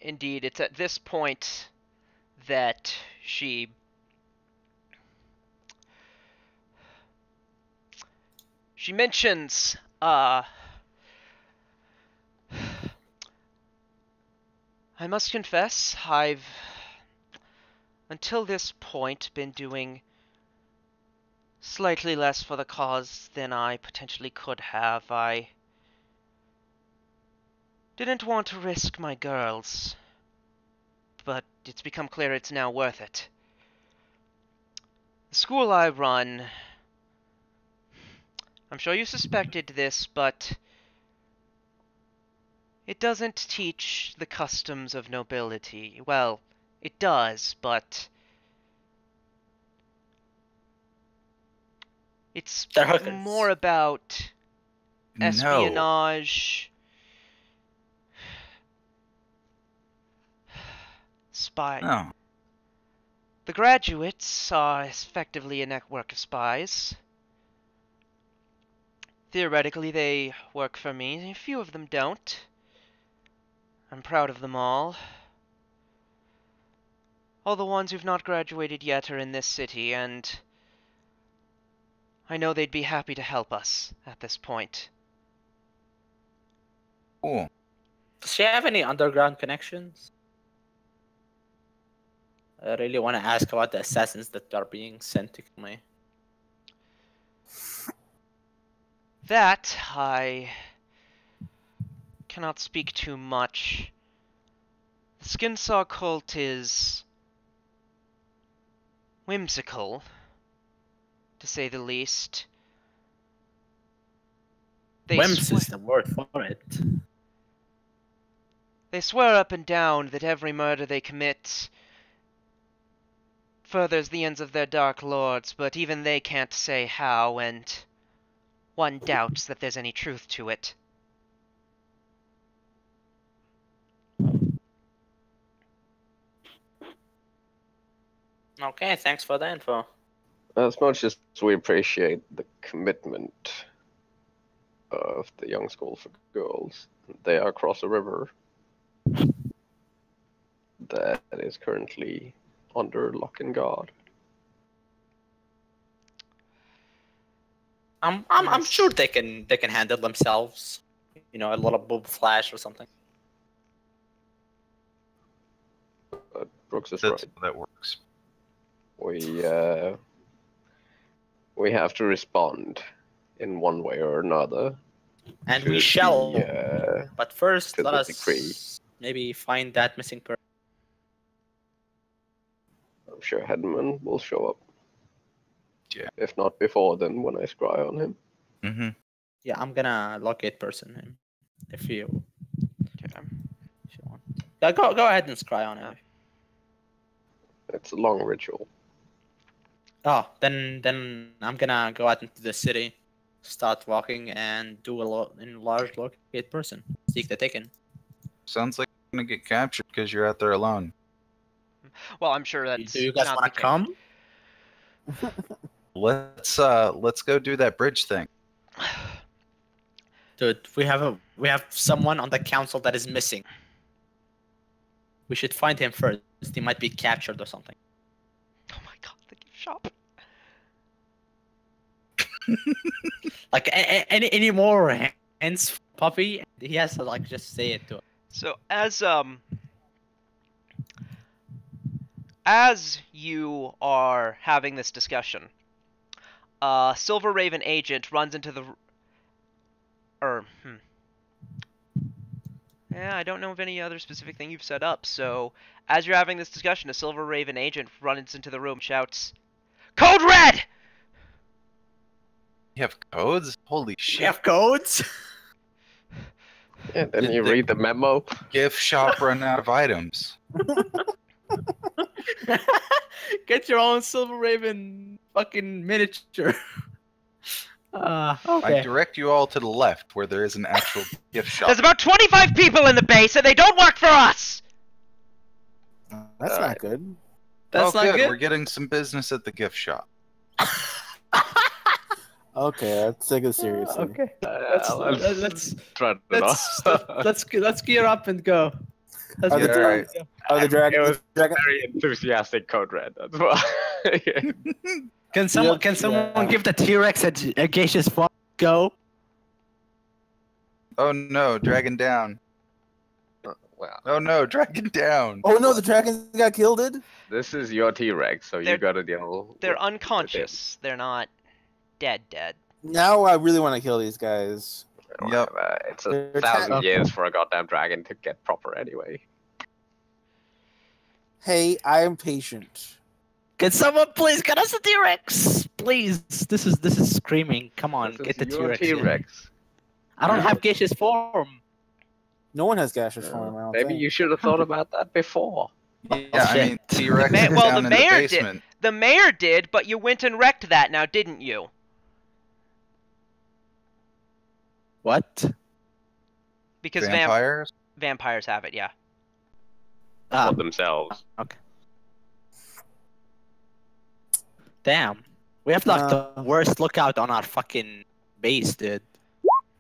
Indeed, it's at this point that she mentions I must confess, I've until this point been doing slightly less for the cause than I potentially could have. I didn't want to risk my girls, but it's become clear it's now worth it. The school I run, I'm sure you suspected this, but it doesn't teach the customs of nobility. Well, it does, but it's more about espionage, spy. No. The graduates are effectively a network of spies. Theoretically, they work for me. A few of them don't. I'm proud of them all. All the ones who've not graduated yet are in this city, and I know they'd be happy to help us at this point. Cool. Does she have any underground connections? I really want to ask about the assassins that are being sent to kill me. That, I cannot speak too much. The Skinsaw cult is whimsical, to say the least. Whims is the word for it. They swear up and down that every murder they commit furthers the ends of their dark lords, but even they can't say how, and one doubts that there's any truth to it. Okay, thanks for the info. As much as we appreciate the commitment of the young school for girls, they are across a river that is currently under lock and guard. I'm sure they can handle themselves. You know, a little boob flash or something. Brooks is That's right. how that works. We have to respond in one way or another. And to we shall. The, but first, to let the us decree. maybe find that missing person. I'm sure Hedman will show up. Yeah. If not before, then when I scry on him. Mm-hmm. Yeah, I'm gonna locate person him. If you want. Yeah, go ahead and scry on him. It's a long ritual. Oh, then I'm gonna go out into the city, start walking, and do a large locate person. Seek the taken. Sounds like you're gonna get captured because you're out there alone. Well, I'm sure that's Do you guys not want the to come? Let's go do that bridge thing. Dude, we have someone on the council that is missing. We should find him first. He might be captured or something. Oh my god, the gift shop. Like any more hints, Puppy? He has to like just say it to him. So as you are having this discussion, Silver Raven agent runs into the Yeah, I don't know of any other specific thing you've set up, so as you're having this discussion, a Silver Raven agent runs into the room and shouts, "Code Red!" You have codes? Holy shit. We have codes? And then Did you the- read the memo. Gift shop run out of items. Get your own Silver Raven fucking miniature. I Okay. direct you all to the left where there is an actual gift shop. There's about 25 people in the base and they don't work for us! That's not good. That's not good. We're getting some business at the gift shop. Okay, let's take it seriously. Okay. Let's try to Let's gear up and go. Let's Are get the, going. are the dragon? It was dragon very enthusiastic Code Red. That's why. Can someone give the T-Rex a gaseous form? Go. Oh no, dragon down. Wow. Oh no, dragon down. Oh no, the dragon got killed. This is your T-Rex, so you gotta deal. They're with unconscious. They're not dead. Now I really want to kill these guys. it. Yep. It's a They're 1,000 attack- years for a goddamn dragon to get proper anyway. Hey, I am patient. Can someone please get us a T-Rex? Please. This is screaming. Come on, This get the is your T-Rex. here. T-Rex. I don't have gaseous form. No one has gaseous form. I don't Maybe think. you should have thought about that before. Yeah, I shit. mean T-Rex The is ma- well, down the in the mayor did. basement. The mayor did, but you went and wrecked that now, didn't you? What? Because Vampires? vampires have it, yeah. For themselves. Okay. Damn. We have like the worst lookout on our fucking base, dude.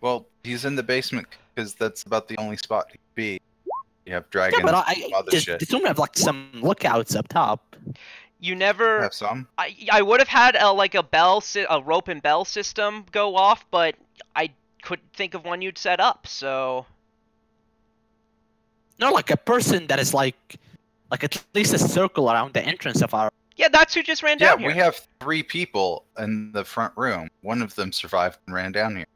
Well, he's in the basement because that's about the only spot he'd be. You have dragons. Yeah, but other just shit. assume we have like some lookouts up top. You never. Have some. I would have had a rope and bell system go off, but I couldn't think of one you'd set up. So No, like a person that is like at least a circle around the entrance of our. yeah, that's who just ran Yeah, down here. we have 3 people in the front room. One of them survived and ran down here.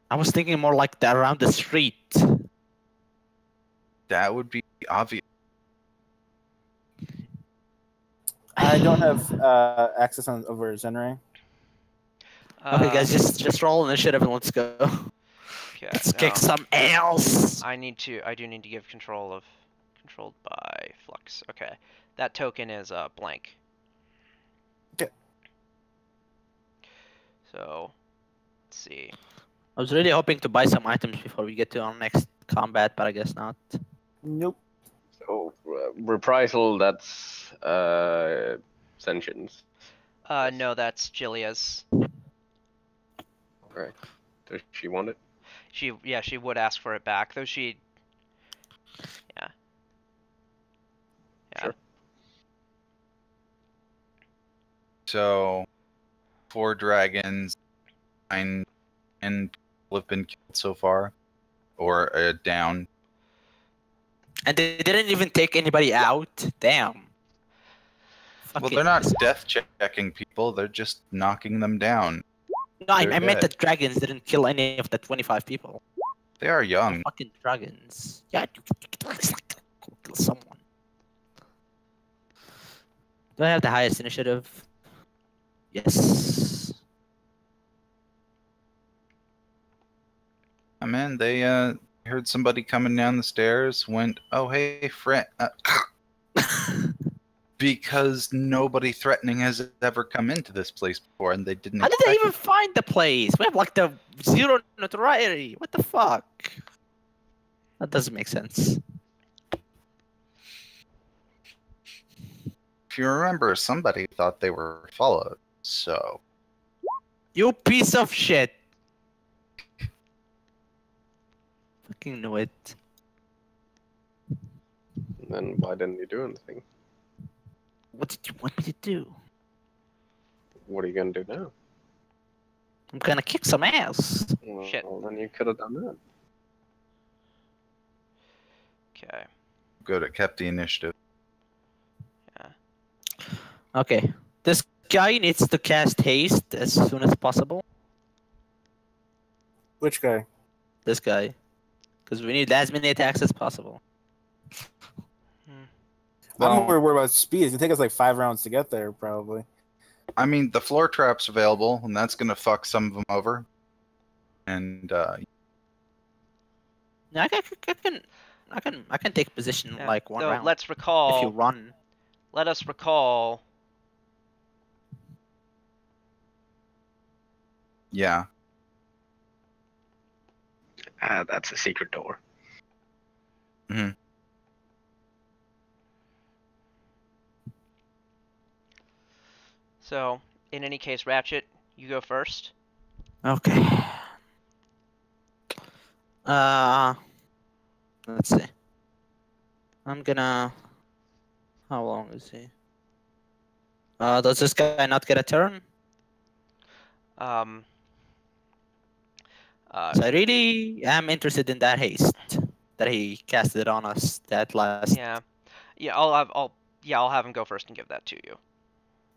I was thinking more like around the street. That would be obvious. I don't have access on over Zenray. Okay, guys, just roll initiative and let's go. Okay, Let's kick some ass. I do need to give controlled by Flux. Okay, that token is blank. Okay. So, let's see. I was really hoping to buy some items before we get to our next combat, but I guess not. Nope. So, reprisal, that's sentience. No, that's Jilia's. Right. Does she want it? She would ask for it back, though she. Yeah. Sure. So, 4 dragons, 9 and have been killed so far, or down. And they didn't even take anybody out. Damn. Well, they're not death checking people; they're just knocking them down. No, I meant that dragons didn't kill any of the 25 people. They are young. They're fucking dragons. Yeah, you can kill someone. Do I have the highest initiative? Yes. I mean, they heard somebody coming down the stairs. Went, oh hey, friend. Because nobody threatening has ever come into this place before, and they didn't. How did they even find the place? We have like the 0 notoriety. What the fuck? That doesn't make sense. If you remember, somebody thought they were followed, so... You piece of shit! Fucking knew it. Then why didn't you do anything? What did you want me to do? What are you gonna do now? I'm gonna kick some ass. Well, Shit. then you could have done that. Okay. Good, it kept the initiative. Yeah. Okay. This guy needs to cast haste as soon as possible. Which guy? This guy. Because we need as many attacks as possible. I'm more worried about speed. It's gonna take us like 5 rounds to get there, probably. I mean, the floor trap's available, and that's gonna fuck some of them over. And I can take position Yeah. like one So round. let's recall. If you run. Let us recall. yeah, That's a secret door. So, in any case, Ratchet, you go first. Okay. Let's see. I'm gonna. How long is he? Does this guy not get a turn? So I really am interested in that haste that he casted on us that last. Yeah, I'll have him go first and give that to you.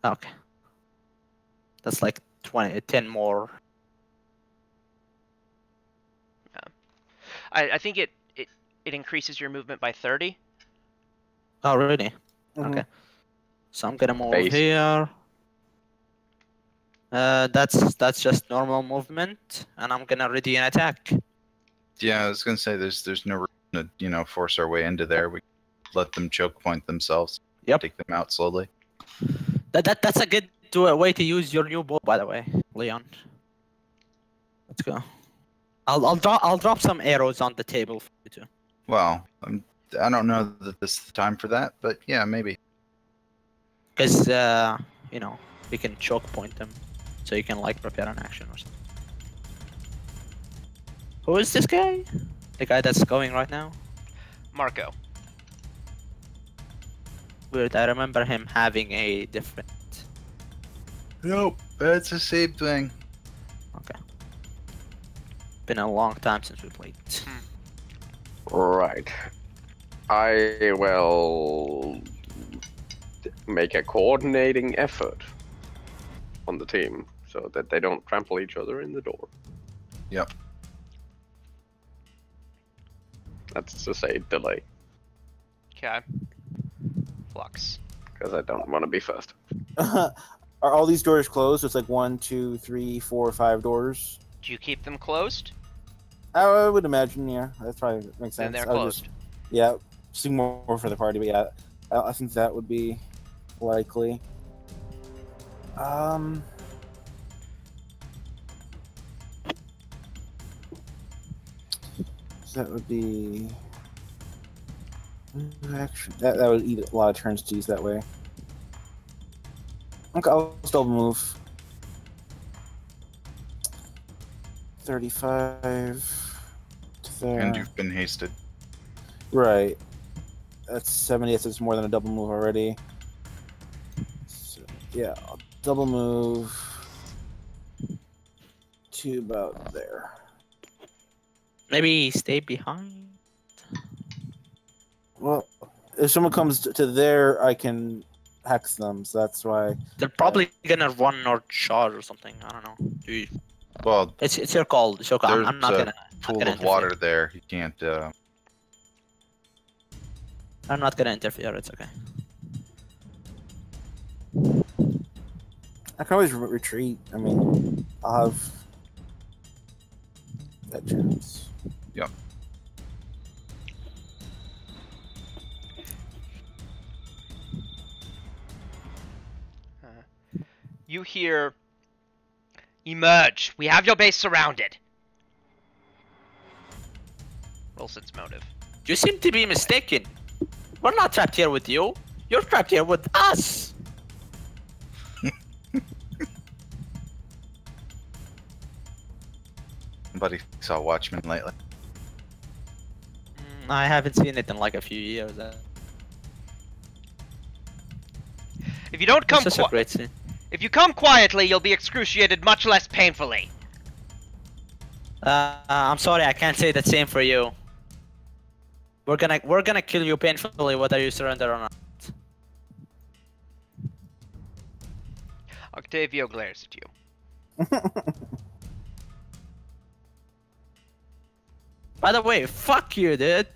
Okay. That's like 10 more. I think it increases your movement by 30. Oh really? Mhm. Okay. So I'm gonna move Base. here. That's just normal movement, and I'm gonna ready an attack. yeah. I was gonna say there's no reason to force our way into there. We let them choke point themselves. Yep. Take them out slowly. That's a good way to use your new bow, by the way, Leon. Let's go. I'll drop some arrows on the table for you too. Well, I don't know that this is the time for that, but yeah, maybe. Because we can choke point them, so you can like prepare an action or something. Who is this guy? The guy that's going right now? Marco. Weird. I remember him having a different. Nope, that's the same thing. Okay. Been a long time since we played. Right. I will make a coordinating effort on the team so that they don't trample each other in the door. Yep. That's to say delay, Okay. Flux. because I don't want to be first. Are all these doors closed? It's like 1, 2, 3, 4, 5 doors. Do you keep them closed? I would imagine, yeah. That probably makes sense. Then they're I would closed. Yeah, seeing more for the party, but yeah, I think that would be likely. So that would be action. That would eat a lot of turns to use that way. Okay, I'll still move. 35 to there. And you've been hasted. Right. That's 70. It's more than a double move already. So, yeah, I'll double move. to about there. Maybe stay behind. Well, if someone comes to there, I can hex them. So that's why They're probably gonna run or charge or something. I don't know. Well, It's your call. It's your call. there's I'm not gonna. pool gonna of water there. You can't. I'm not gonna interfere. It's okay. I can always retreat. I mean, I'll have that chance. Yep. You hear, emerge. We have your base surrounded. Roll sense motive. You seem to be mistaken. We're not trapped here with you. You're trapped here with us. Somebody saw Watchmen lately. I haven't seen it in like a few years. If you don't come, It's such a great scene. if you come quietly, you'll be excruciated much less painfully. I'm sorry, I can't say the same for you. We're gonna kill you painfully whether you surrender or not. Octavio glares at you. By the way, fuck you, dude.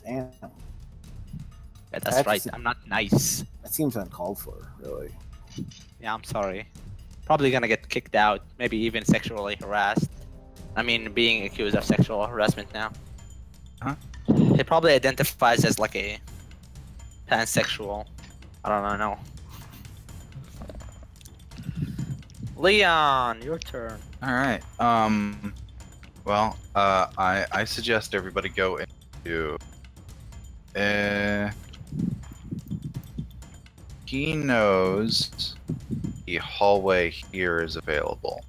Damn, Yeah, that's right. I'm not nice. that seems uncalled for, really. Yeah, I'm sorry. Probably gonna get kicked out. Maybe even sexually harassed. I mean, being accused of sexual harassment now. Huh? He probably identifies as like a pansexual. I don't know. Leon, your turn. All right. Well, I suggest everybody go into. He knows the hallway here is available,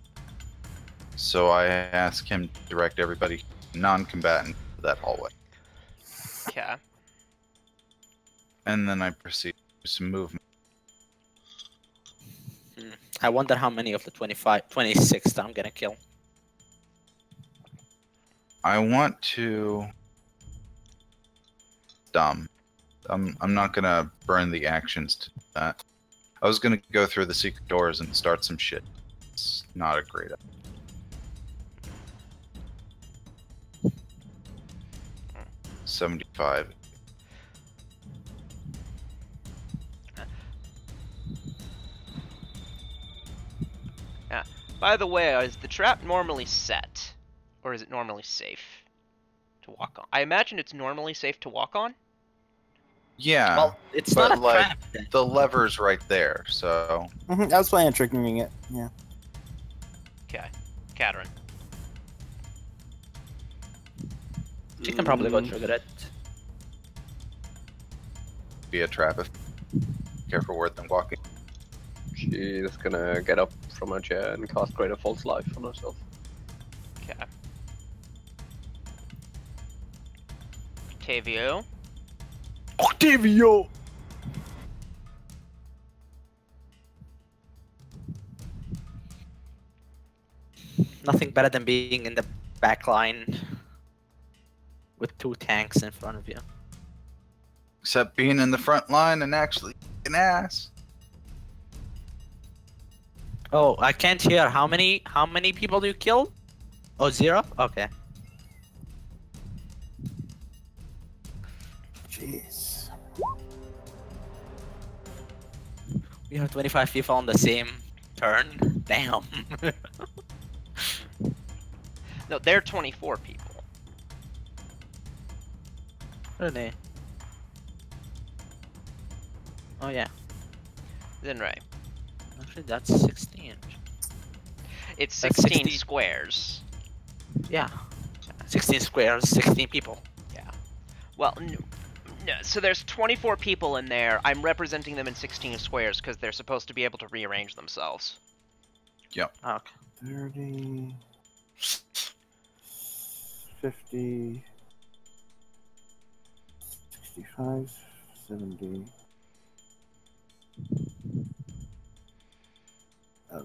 so I ask him to direct everybody non-combatant to that hallway, Okay. and then I proceed to some movement. I wonder how many of the 26 that I'm gonna kill. I want to. Dumb. I'm not gonna burn the actions to do that. I was gonna go through the secret doors and start some shit. It's not a great idea. 75. By the way, is the trap normally set? Or is it normally safe to walk on? I imagine it's normally safe to walk on? Yeah, Well, it's but not a like trap. Then. the lever's right there, so I was planning on tricking it. Yeah. Okay. Katerin. She can probably go trigger it. be a trap if careful worth than walking. She's gonna get up from her chair and cast Greater False Life on herself. Okay. Octavio. Octavio! Nothing better than being in the back line with 2 tanks in front of you. Except being in the front line and actually an ass. Oh, I can't hear. How many people do you kill? Oh, 0? Okay. Jeez. We have 25 people on the same turn. Damn. No, they're 24 people. Really? Oh yeah. Then right. Actually, that's 16. It's That's 16 16. squares. Yeah. 16 squares, 16 people. Well, no, so there's 24 people in there. I'm representing them in 16 squares because they're supposed to be able to rearrange themselves. Yep. Okay. 30, 50, 65, 70.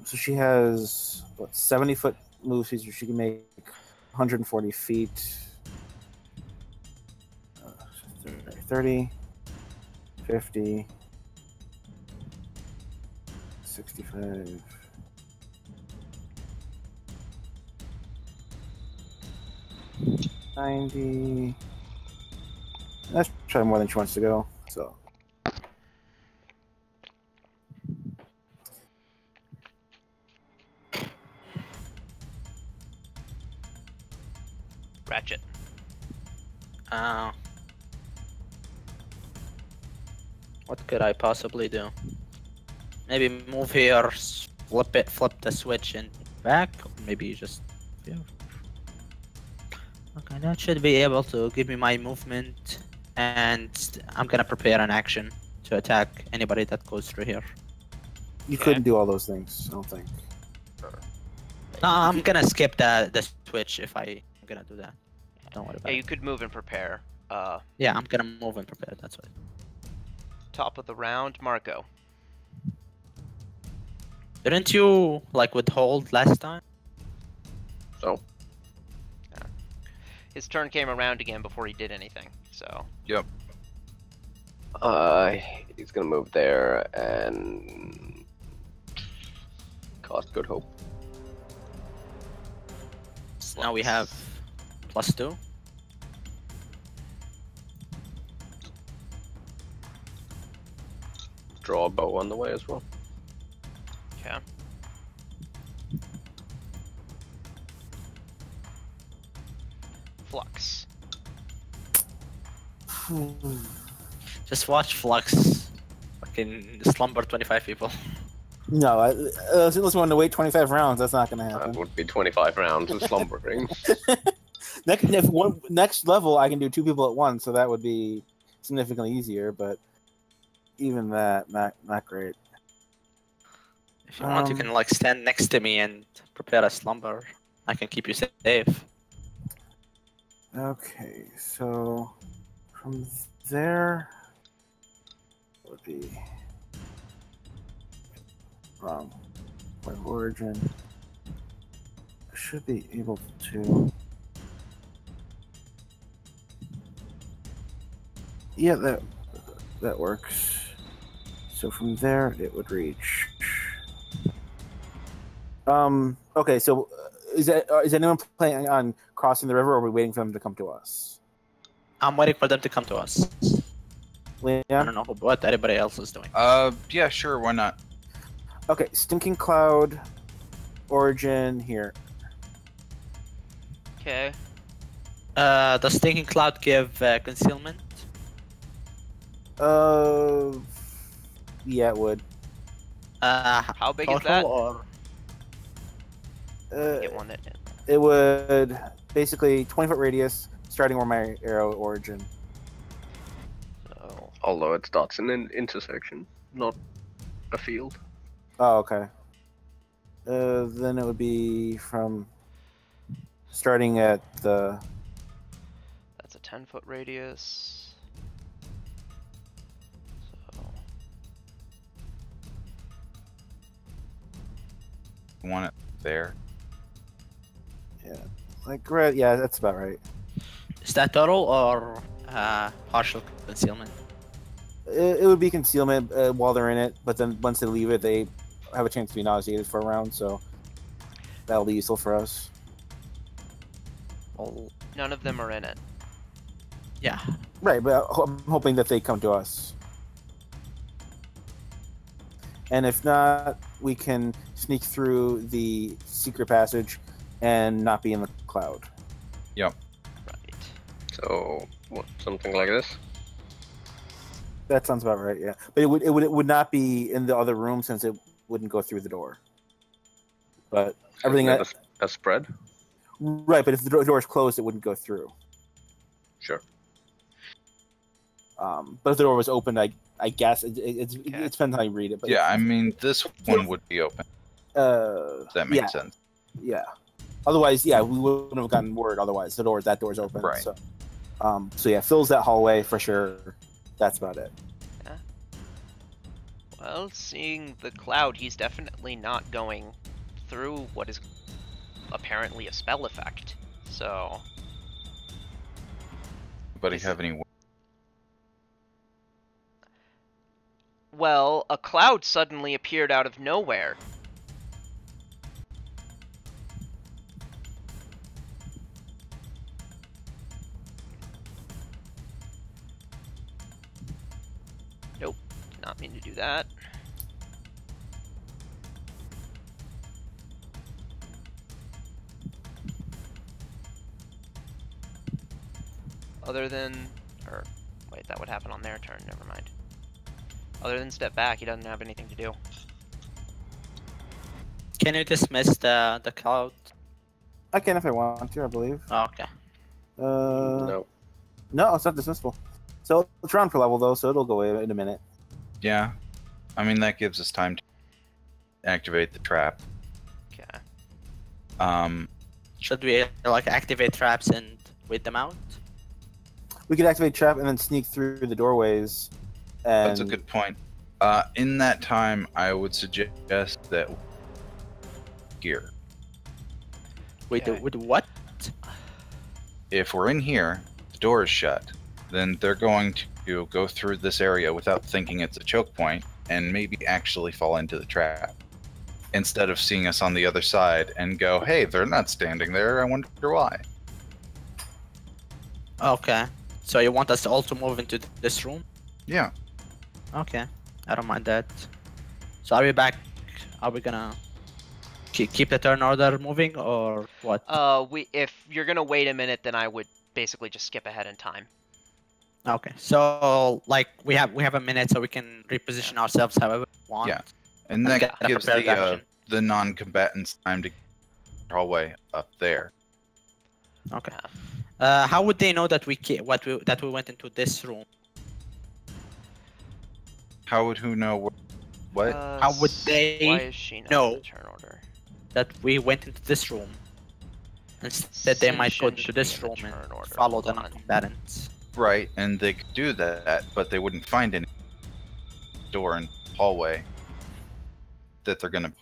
So she has what 70-foot move speed, so she can make 140 feet. 30, 50, 65. $90. That's probably more than she wants to go. So. Ratchet. What could I possibly do? Maybe move here, flip the switch and back. Or maybe just yeah. Okay, that should be able to give me my movement, and I'm gonna prepare an action to attack anybody that goes through here. You couldn't do all those things, I don't think. No, I'm gonna skip the switch if I'm gonna do that. Don't worry about Yeah, it. you could move and prepare. Yeah, I'm gonna move and prepare, that's right. Top of the round, Marco. Didn't you, like, withhold last time? So. His turn came around again before he did anything, so... Yep. He's gonna move there and... cast Good Hope. So now we have +2. Draw a bow on the way as well. Okay. Flux. Just watch Flux fucking slumber 25 people. No, unless you want to wait 25 rounds, that's not going to happen. That would be 25 rounds of slumbering. Next level, I can do 2 people at once, so that would be significantly easier. But even that, not great. If you want, you can like stand next to me and prepare a slumber. I can keep you safe. Okay, so from there would be wrong. My origin. I should be able to. Yeah, that works. So from there, it would reach. Okay, so is anyone planning on crossing the river, or are we waiting for them to come to us? I'm waiting for them to come to us. Leon? I don't know what everybody else is doing. Yeah, sure, why not? Okay, Stinking Cloud, Origin here. Okay. Does Stinking Cloud give concealment? Yeah, it would. How big is total that? Or... Get one that. It would basically 20-foot radius, starting where my arrow origin. So, Although it starts in an intersection, not a field. Oh, okay. Then it would be from starting at the. that's a 10-foot radius. So, Want it there? Yeah, like right. Yeah, that's about right. Is that total or partial concealment? It would be concealment while they're in it, but then once they leave it, they have a chance to be nauseated for a round, so that'll be useful for us. Well, none of them are in it. yeah. Right, but I'm hoping that they come to us. And if not, we can sneak through the secret passage and not be in the cloud. Yep. Right. So, what, something like this? That sounds about right, yeah. But it would not be in the other room since it wouldn't go through the door. But everything a spread? Right, but if the door is closed, it wouldn't go through. Sure. But if the door was open, I guess it depends on how you read it. But Yeah, I mean, this one would be open. If that makes sense. Yeah. Otherwise, yeah, we wouldn't have gotten word. Otherwise, that door's open. Right. So yeah, fills that hallway for sure. That's about it. Yeah. Well, seeing the cloud, he's definitely not going through what is apparently a spell effect. So... Anybody have any... Well, a cloud suddenly appeared out of nowhere. Nope, did not mean to do that. Other than... or, wait, that would happen on their turn, never mind. Other than step back, he doesn't have anything to do. Can you dismiss the cloud? I can if I want to, I believe. Oh, okay. No. No, it's not dismissible. So it's round per level though, so it'll go away in a minute. Yeah. I mean, that gives us time to activate the trap. Okay. Should we like activate traps and wait them out? We could activate trap and then sneak through the doorways. And... That's a good point. In that time, I would suggest that here. Wait, Okay. with what? If we're in here, the door is shut, then they're going to go through this area without thinking it's a choke point and maybe actually fall into the trap. Instead of seeing us on the other side and go, hey, they're not standing there, I wonder why. Okay. So you want us to also move into this room? Yeah. Okay. I don't mind that. So are we back? Are we gonna keep the turn order moving or what? If you're gonna wait a minute, then I would basically just skip ahead in time. Okay. So like we have a minute, so we can reposition ourselves however we want. Yeah. And that Get a gives prepared action. the non-combatants time to get the hallway up there. Okay. How would they know that we went into this room? How would who know what? How would they Why is she not know? in the turn order? That we went into this room. Instead, they might go Ascension into should this be in room the and turn order. follow the Hold on. non-combatants. Right, and they could do that, but they wouldn't find any door and hallway that they're gonna...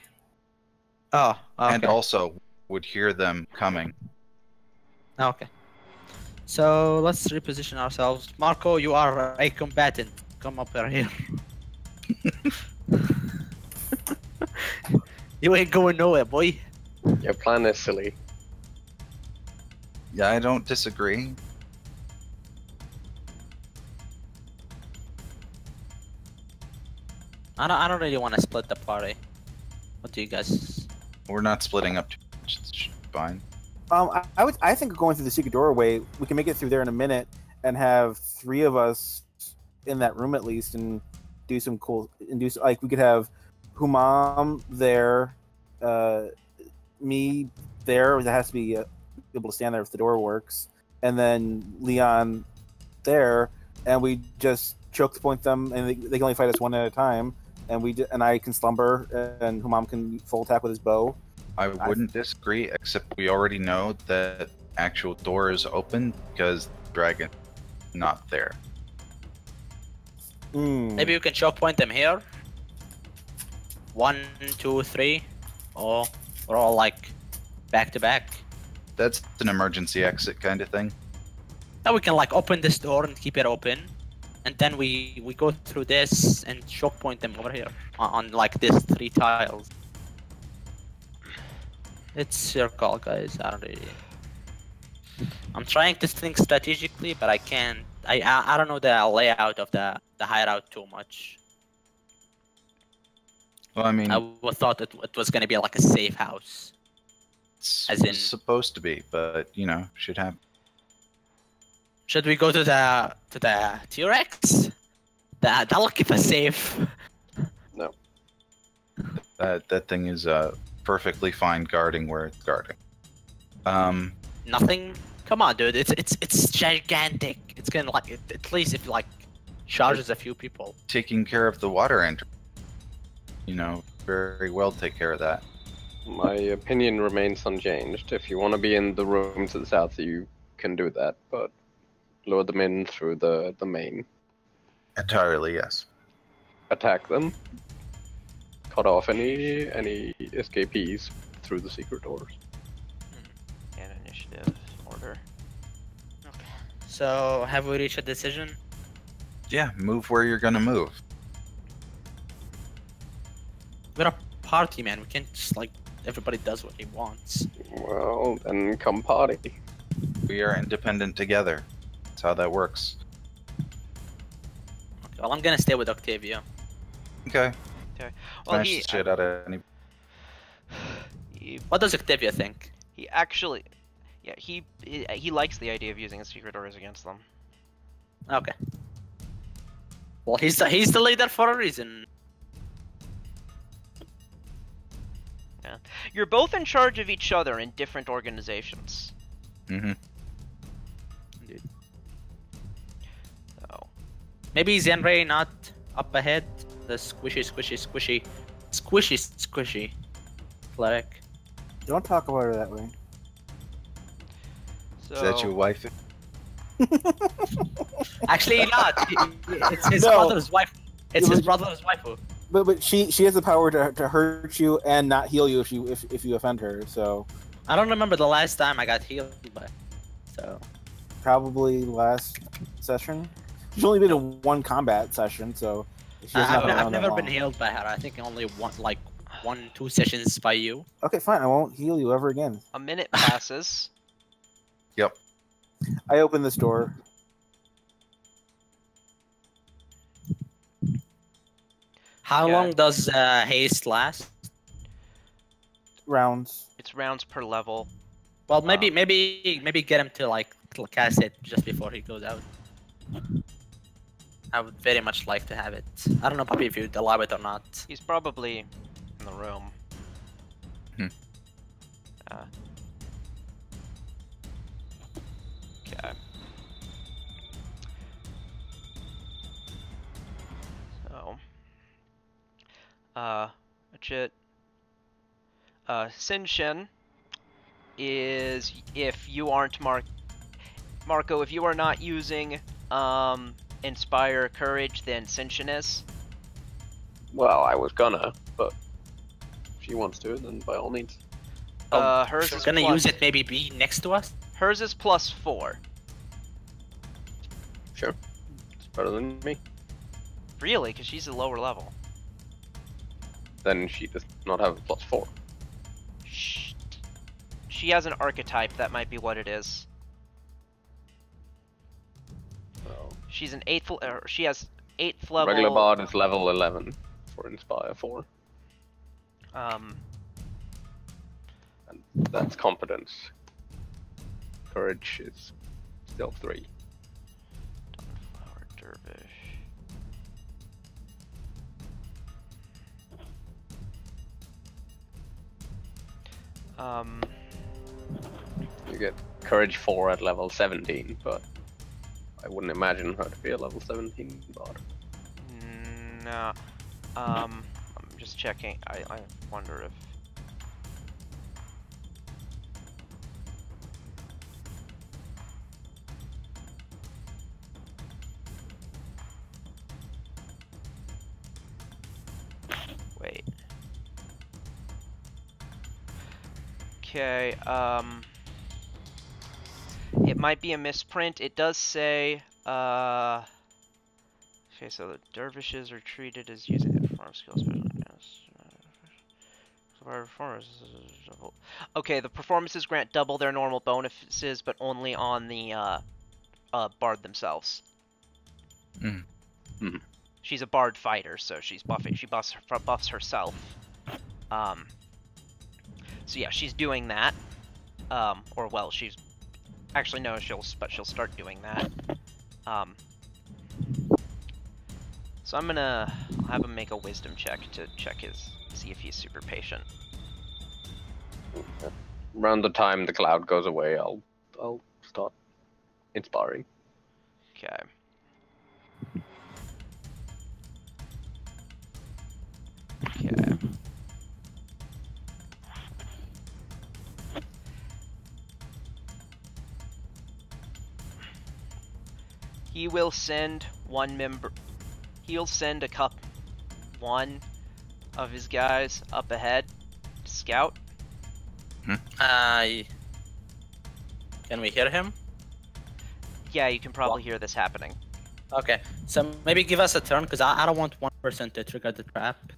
Oh, okay. And also would hear them coming. Okay. So let's reposition ourselves. Marco, you are a combatant. Come up here. You ain't going nowhere, boy. Your plan is silly. Yeah, I don't disagree. I don't really want to split the party. What do you guys? We're not splitting up too much. It's fine. I think going through the secret doorway, we can make it through there in a minute and have 3 of us in that room at least and do some cool like we could have Humam there, me there. That has to be able to stand there if the door works, and then Leon there, and we just choke point them, and they can only fight us one at a time. And I can slumber, and Humam can full attack with his bow. I wouldn't disagree, except we already know that actual door is open because dragon not there. Maybe you can choke point them here. 1, 2, 3, or we're all like back to back. That's an emergency exit kind of thing. Now we can like open this door and keep it open, and then we go through this and choke point them over here on like this 3 tiles. It's your call, guys. I don't really. I'm trying to think strategically, but I can't. I don't know the layout of the hideout too much. Well, I mean, I thought it was gonna be like a safe house. it's as in- supposed to be, but you know, should have. Should we go to the T-Rex? That'll keep us safe. No. That thing is perfectly fine guarding where it's guarding. Nothing. Come on, dude. It's gigantic. It's gonna like at least if like charges a few people. Taking care of the water entry. You know, very well take care of that. My opinion remains unchanged. If you want to be in the room to the south, you can do that, but lure them in through the main. Entirely, yes. Attack them, cut off any escapees through the secret doors. And initiative order. Okay. So have we reached a decision? Yeah, move where you're gonna move. We're a party, man. We can't just like everybody does what he wants. Well, then come party. We are independent together. That's how that works. Okay, well, I'm gonna stay with Octavia. Okay. Okay. Well, Smash the shit out of any. What does Octavia think? He actually, yeah, he likes the idea of using his secret doors against them. Okay. Well, he's the leader for a reason. Yeah. You're both in charge of each other in different organizations. Mm-hmm. Indeed. So. Maybe Zenray not up ahead. The squishy cleric. Don't talk about her that way. So. Is that your wife? Actually, not. It's his No. brother's wife. It's his brother's wife. But she has the power to hurt you and not heal you if you offend her. So I don't remember the last time I got healed by. So probably last session. She's only been in one combat session, so she has not been I've around that never long. been healed by her. I think only one, 2 sessions by you. Okay, fine. I won't heal you ever again. A minute passes. Yep. I open this door. How Okay. long does haste last? Rounds. It's rounds per level. Well, maybe get him to like cast it just before he goes out. I would very much like to have it. I don't know, Puppy, if you'd allow it or not. He's probably in the room. Okay. So, legit. Sinshin is if you aren't Marco, if you are not using Inspire Courage, then Sinshin is. Well, I was gonna, but if she wants to, then by all means. Hers We're is gonna plus, use it maybe be next to us? Hers is +4. Sure. It's better than me. Really? Because she's a lower level. Then she does not have a +4. She has an archetype, that might be what it is. So, She's an 8th, she has 8th level. regular bard is level 11 for Inspire 4. Um, And that's competence. Courage is still 3. Flower Dervish. You get Courage 4 at level 17, but I wouldn't imagine her to be a level 17 bard. No. I'm just checking. I wonder if. Wait. Okay, it might be a misprint. It does say, okay, so the dervishes are treated as using the performance skills. Okay, the performances grant double their normal bonuses, but only on the bard themselves. Mm. Mhm. She's a bard fighter, so she's buffing. She buffs herself. So yeah, she's doing that. Or well, she's actually no, she'll start doing that. So I'm gonna have him make a wisdom check to see if he's super patient. Around the time the cloud goes away, I'll start inspiring. Okay. Okay. He will send one member. He'll send one of his guys up ahead to scout. Can we hear him? Yeah, you can probably hear this happening. Okay, so maybe give us a turn, because I don't want one person to trigger the trap.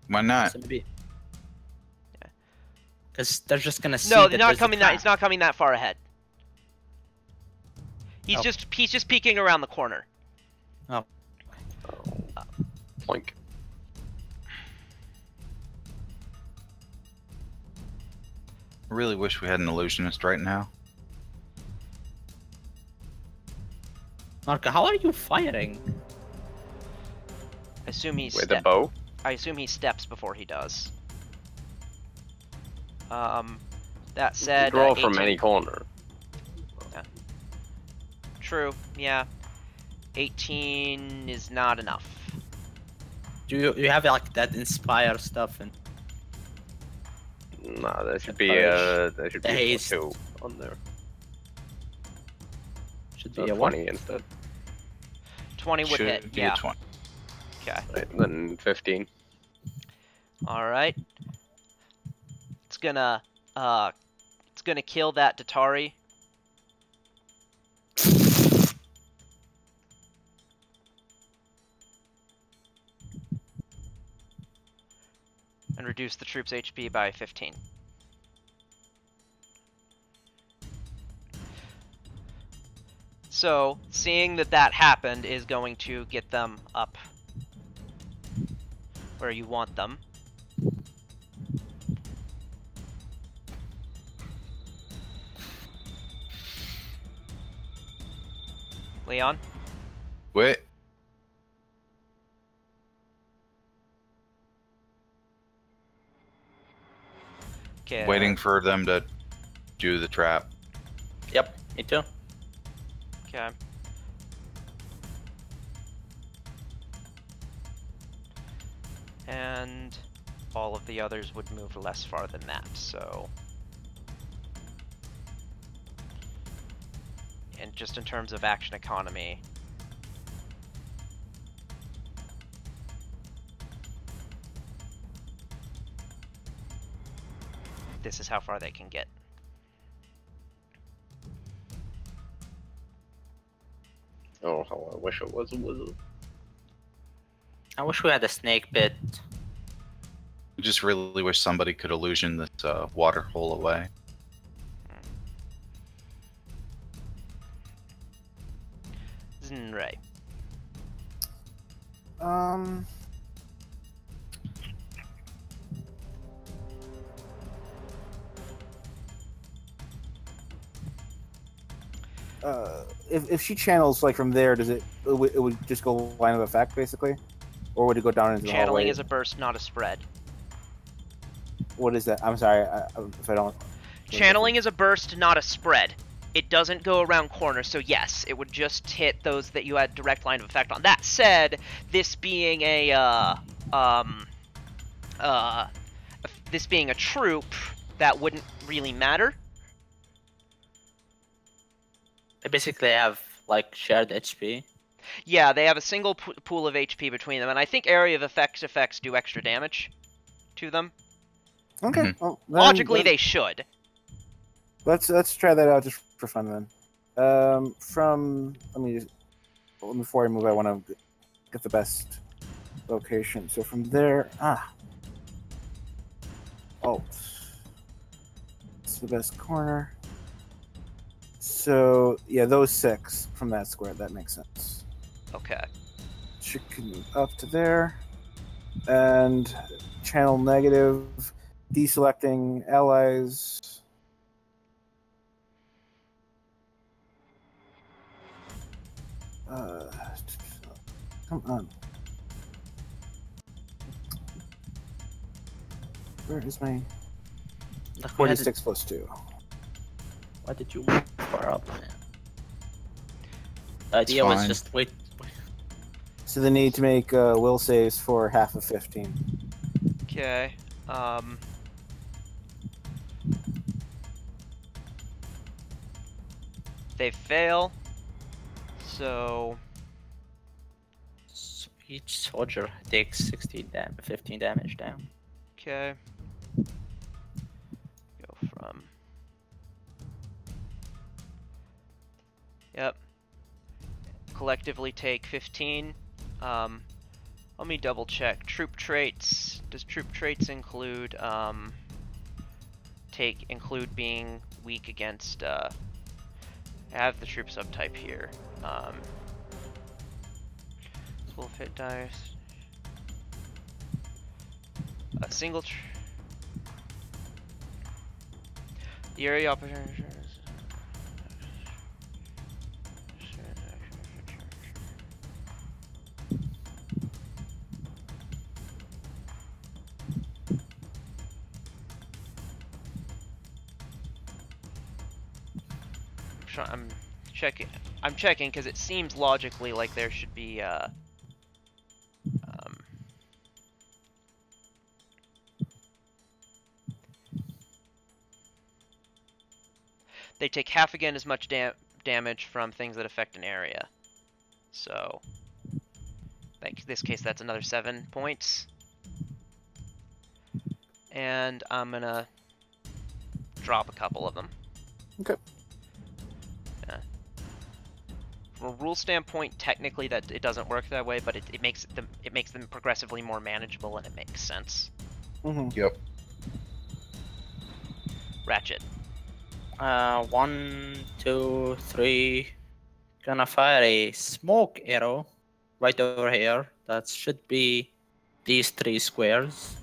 Why not? So maybe... Because they're just gonna see No, that they're not there's a coming that. trap. He's not coming that far ahead. He's just peeking around the corner. Oh. Plink. I really wish we had an illusionist right now. Marka, how are you firing? I assume he's With a bow? I assume he steps before he does. That said, Draw from 18. any corner. Yeah. True. Yeah. 18 is not enough. Do you have like that inspire stuff and No, there should be The a haste. 2 on there. should So be a 20 instead. 20 would Should hit. be Yeah. a 20. Okay. Right, then 15. All right. It's gonna kill that Datari. And reduce the troops' HP by 15. So, seeing that that happened is going to get them up where you want them. Leon? Wait. Okay. Waiting for them to do the trap. Yep, me too. Okay. And all of the others would move less far than that, so... And just in terms of action economy... This is how far they can get. Oh, how I wish it was a wizard. I wish we had a snake pit. I just really wish somebody could illusion this water hole away. Right. If she channels like from there, does it would just go line of effect basically, or would it go down into the Channeling hallway? is a burst, not a spread. What is that? I'm sorry, if I don't. Channeling is a burst, not a spread. It doesn't go around corners, so yes, it would just hit those that you had direct line of effect on. That said, this being a troop, that wouldn't really matter. They basically have like shared HP. Yeah, they have a single pool of HP between them, and I think area of effects do extra damage to them. Okay. Well, Logically, they should. Let's try that out just for fun then. Before I move, I want to get the best location. So from there, it's the best corner. So yeah, those 6 from that square. That makes sense. Okay. She can move up to there, and channel negative, deselecting allies. Come on. Where is my 46 plus 2? Why did you move far up, man? The idea was just wait. So they need to make will saves for half of 15. Okay. They fail. So Each soldier takes 15 damage down. Okay. Go from. Yep. Collectively take 15. Let me double check. Troop traits. Does troop traits include include being weak against I have the troop subtype here. Full fit dice. A single the area opportunity. I'm checking because it seems logically like there should be they take half again as much damage from things that affect an area. So, in this case, that's another 7 points. And I'm gonna drop a couple of them. Okay. Yeah. From a rule standpoint, technically that it doesn't work that way, but it makes them progressively more manageable, and it makes sense. Mm-hmm. Yep. Ratchet. 1, 2, 3. Gonna fire a smoke arrow right over here. That should be these 3 squares.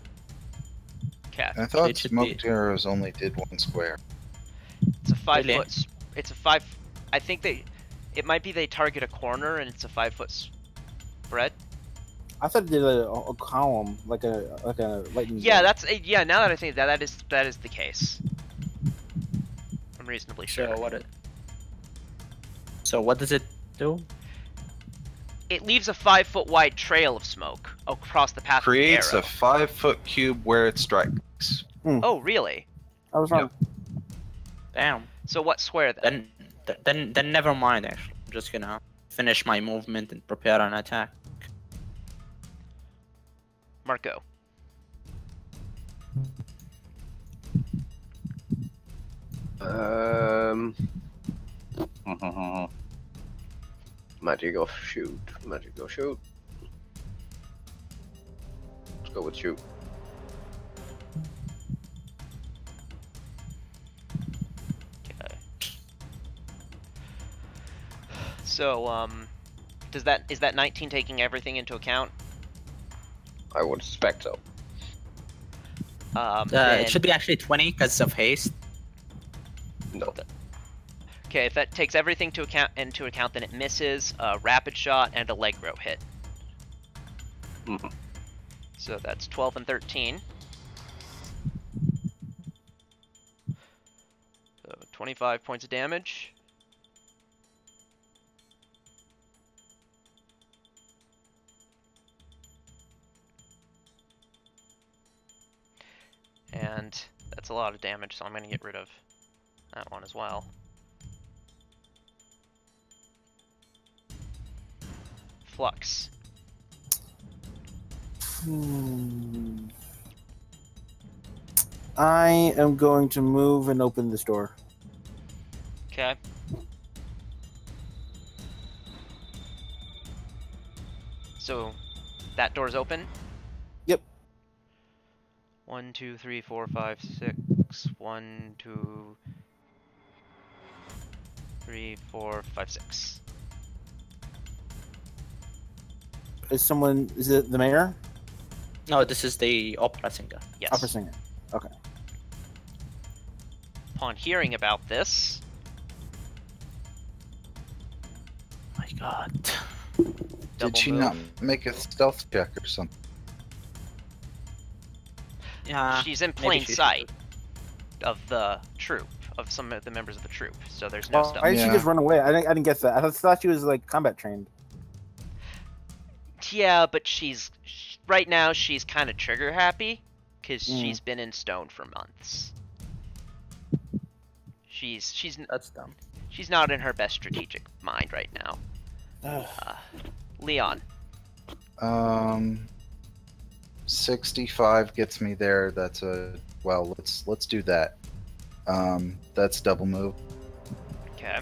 Okay. I thought It should smoked be- arrows only did 1 square. It's a 5 Really? foot. It's a 5. I think it might be they target a corner and it's a 5 foot spread. I thought it did a column, like a lightning. Yeah, bolt. that's yeah. Now that I think that is the case. I'm reasonably sure. So what does it do? It leaves a 5 foot wide trail of smoke across the path Creates of a the arrow. 5-foot cube where it strikes. Oh, really? I was wrong. Damn. So what square then? Then never mind. Actually, I'm just gonna finish my movement and prepare an attack. Marco. Magic of shoot. Magic of shoot. Let's go with shoot. Okay. So is that 19 taking everything into account? I would suspect so. It should be actually 20 because of haste. No. Okay, if that takes everything into account, then it misses a rapid shot and a leg row hit. Mm-hmm. So that's 12 and 13. So 25 points of damage. And that's a lot of damage, so I'm going to get rid of that one as well. Flux. I am going to move and open this door. Okay. So that door's open? Yep. 1, 2, 3, 4, 5, 6. 1, 2, 3, 4, 5, 6. Is it the mayor? No, this is the opera singer. Yes. Upper singer. Okay. Upon hearing about this, My God. Did she move. not make a stealth check or something? Yeah. She's in maybe plain she should. sight of the troop, of some of the members of the troop, so there's no stealth. Why did she Yeah. just run away? I didn't get that. I thought she was like combat trained. Yeah, but right now she's kind of trigger happy because she's been in stone for months. That's dumb. She's not in her best strategic mind right now. Leon. 65 gets me there. That's a well. Let's do that. That's double move. Okay.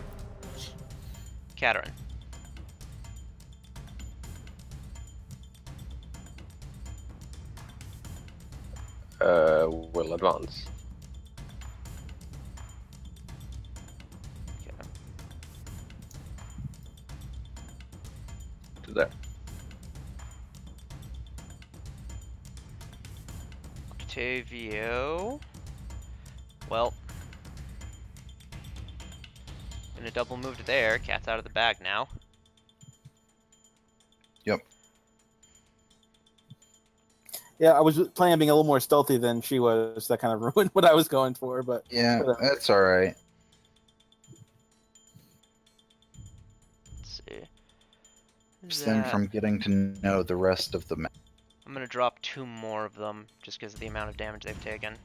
Katerin. Will advance. Okay. To there. Octavio. Well, gonna double move to there. Cat's out of the bag now. Yep. Yeah, I was planning on being a little more stealthy than she was. That kind of ruined what I was going for, but Yeah, whatever. that's all right. Let's see. Keeps them from getting to know the rest of the map. I'm gonna drop 2 more of them just because of the amount of damage they've taken.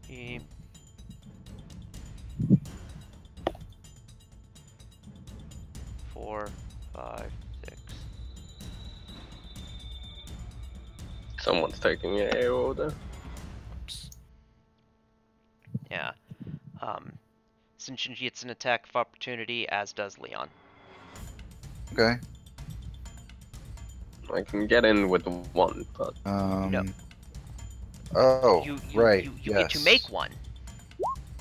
He... Four, 5, 6. Someone's taking an AO there. Oops. Yeah. Shinji gets an attack of opportunity, as does Leon. Okay. I can get in with one, but No. Oh, right. You yes. get to make one.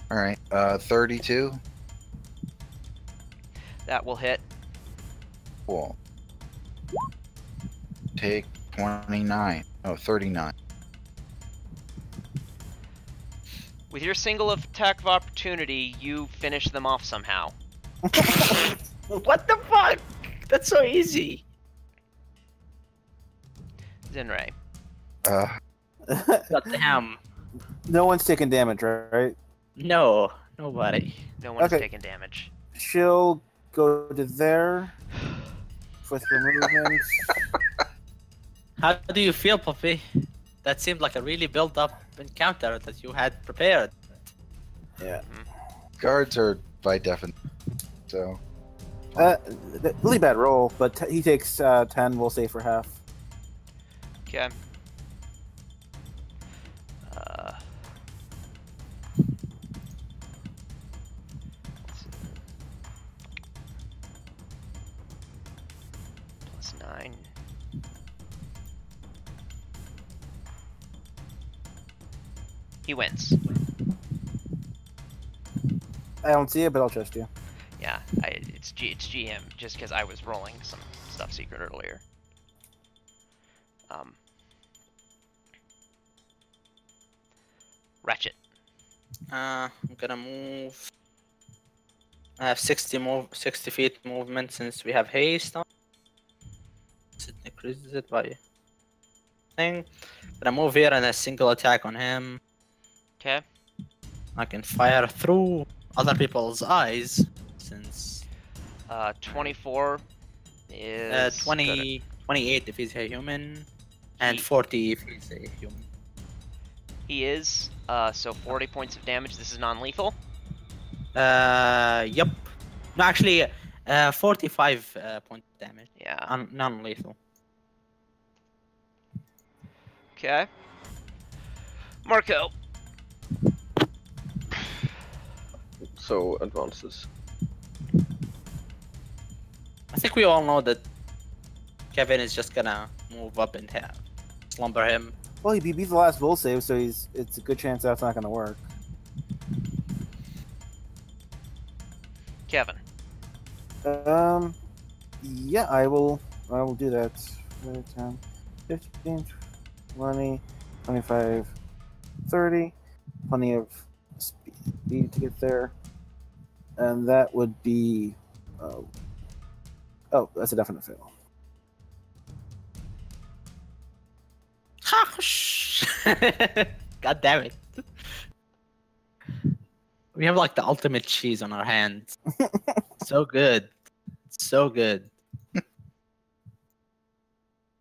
All right. 32. That will hit. Cool. Take 29. Oh, 39. With your single attack of opportunity, you finish them off somehow. What the fuck? That's so easy. Zenrai. Goddamn. No one's taking damage, right? No, nobody. No one is Okay. taking damage. She'll go to there with her movement. How do you feel, Puffy? That seemed like a really built-up encounter that you had prepared. Yeah. Guards are by definition. So. Really bad roll, but he takes 10. We'll say for half. Okay. Plus 9. He wins. I don't see it, but I'll trust you. Yeah, it's GM, just because I was rolling some stuff secret earlier. Ratchet. I'm gonna move. I have 60 feet movement since we have haste on. It increases it by thing. Gonna move here and a single attack on him. Okay. I can fire through other people's eyes since 24 is 28 if he's a human, and 40 if he's a human. He is. So 40 points of damage. This is non-lethal. Yep. No, actually, 45 point damage. Yeah. Non-lethal. Okay. Marco. so advances. I think we all know that Kevin is just gonna move up and slumber him. Well, he beat the last bull save, so it's a good chance that's not gonna work. Kevin. Yeah, I will do that. 10, 15, 20, 25, 30. Plenty of speed to get there. And that would be... oh, that's a definite fail. God damn it. We have like the ultimate cheese on our hands. So good. So good. Yeah,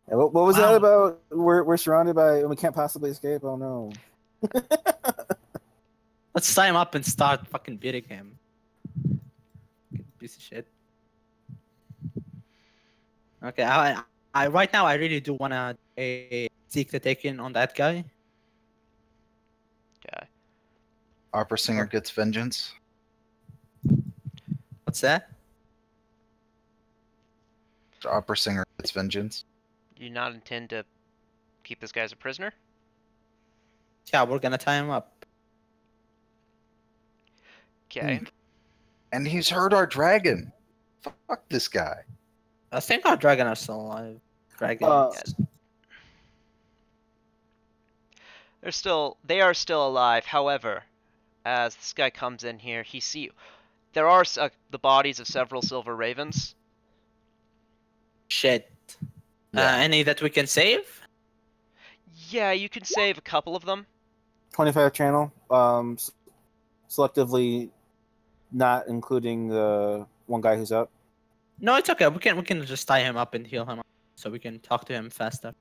what was that about? We're surrounded by... We can't possibly escape? Oh, no. Let's tie him up and start fucking beating him. Piece of shit. Okay, I right now I really do wanna seek the taking on that guy. Okay. Opera singer gets vengeance. What's that? The opera singer gets vengeance. Do you not intend to keep this guy as a prisoner? Yeah, we're gonna tie him up. Okay. And he's hurt our dragon. Fuck this guy. I think our dragon are still alive. Dragon. Yes. They are still alive. However, as this guy comes in here, there are the bodies of several silver ravens. Shit. Yeah. Any that we can save? Yeah, you can save a couple of them. 25 channel. Selectively, not including the one guy who's up. No, it's okay. We can just tie him up and heal him up, so we can talk to him faster.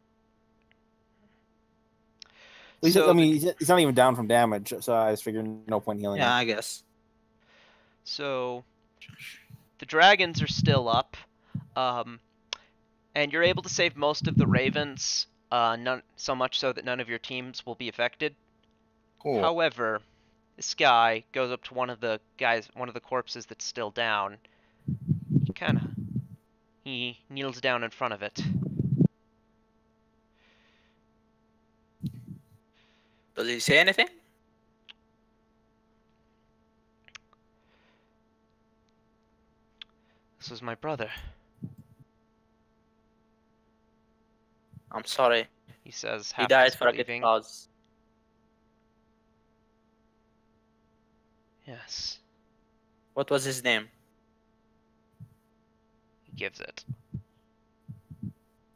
He's not even down from damage, so I just figured no point healing him. Yeah, I guess. So the dragons are still up, and you're able to save most of the ravens. None so much so that none of your teams will be affected. Cool. However, this guy goes up to one of the corpses that's still down. He kneels down in front of it. Does he say anything? This was my brother. I'm sorry. He says, He died for a good disbelieving. cause. Yes, What was his name? he gives it.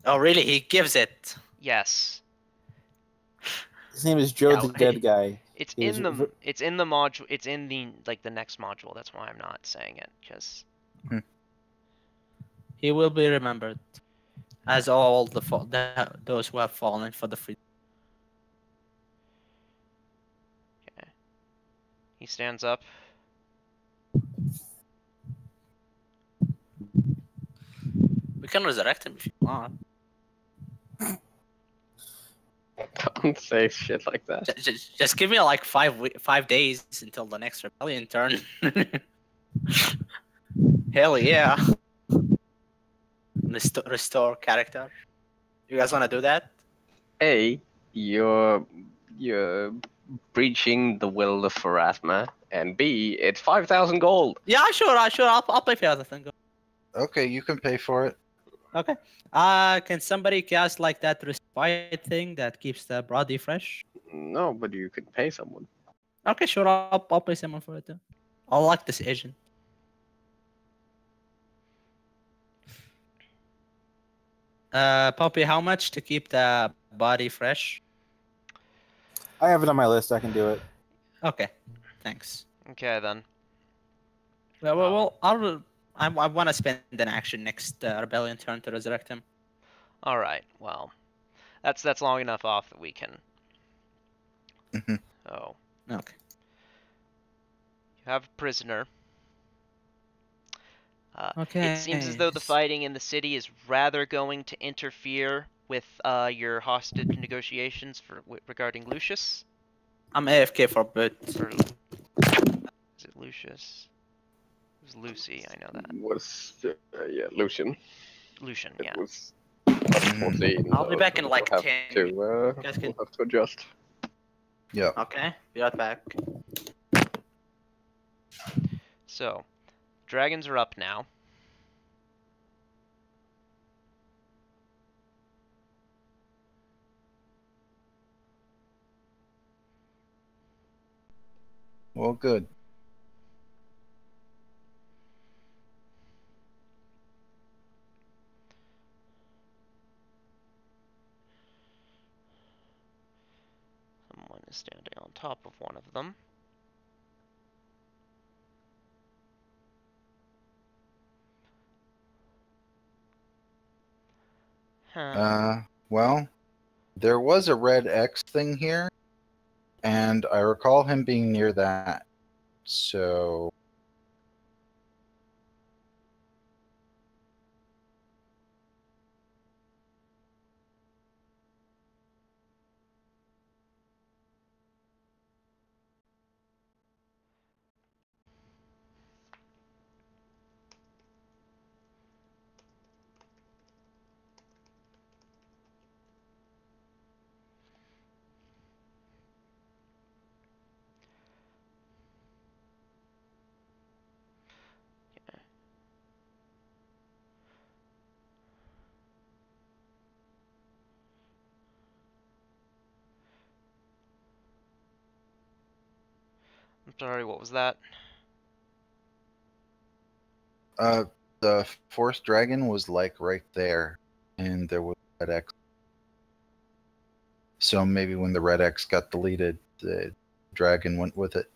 Oh, really? He gives it. Yes. His name is Joe Yeah, the Dead Guy. It's He was in the module. It's in the next module. That's why I'm not saying it, because He will be remembered as all those who have fallen for the freedom. he stands up. We can resurrect him if you want. Don't say shit like that. Just give me like 5 days until the next rebellion turn. Hell yeah. Restore character. You guys want to do that? A, you're breaching the will of Pharasma, and B, it's 5,000 gold. Yeah, sure. I'll pay for everything. Okay, you can pay for it. Okay. Can somebody cast like that respite thing that keeps the body fresh? No, but you could pay someone. Okay, sure. I'll pay someone for it too. I like this agent. Poppy, how much to keep the body fresh? I have it on my list. I can do it. Okay, thanks. Okay then. Well, I want to spend an action next rebellion turn to resurrect him. All right. Well, that's long enough off that we can. Mhm. Oh. Okay. You have a prisoner. Okay. It seems as though the fighting in the city is rather going to interfere with your hostage negotiations regarding Lucius. I'm AFK for a bit. Is it Lucius? It was Lucy, I know that. Lucian. Lucian, It yeah. was 14. I'll be back in like we'll 10. We'll guys can- have to adjust. Yeah. Okay, be right back. So, dragons are up now. Well, good. Someone is standing on top of one of them. Well, there was a red X thing here, and I recall him being near that. So Sorry, what was that? The fourth dragon was like right there, and there was red X. So maybe when the red X got deleted, the dragon went with it.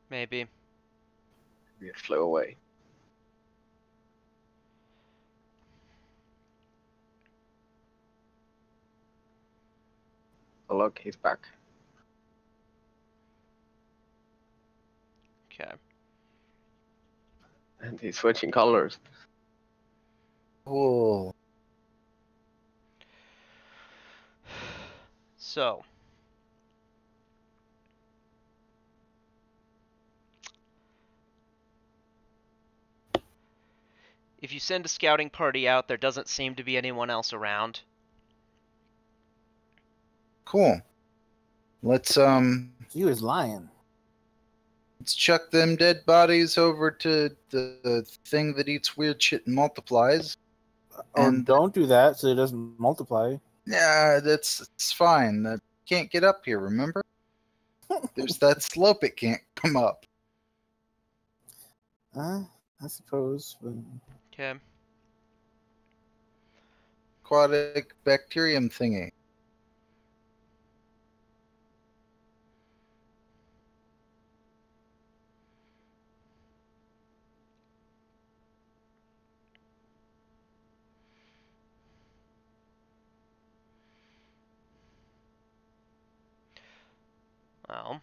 Maybe. It flew away. Oh look, he's back. Okay. And he's switching colors. Cool. So. If you send a scouting party out, there doesn't seem to be anyone else around. Cool. Let's He was lying. let's chuck them dead bodies over to the thing that eats weird shit and multiplies. Or And don't do that so it doesn't multiply. yeah, it's fine. That can't get up here, remember? There's that slope it can't come up. I suppose. But... Okay. Aquatic bacterium thingy. Well.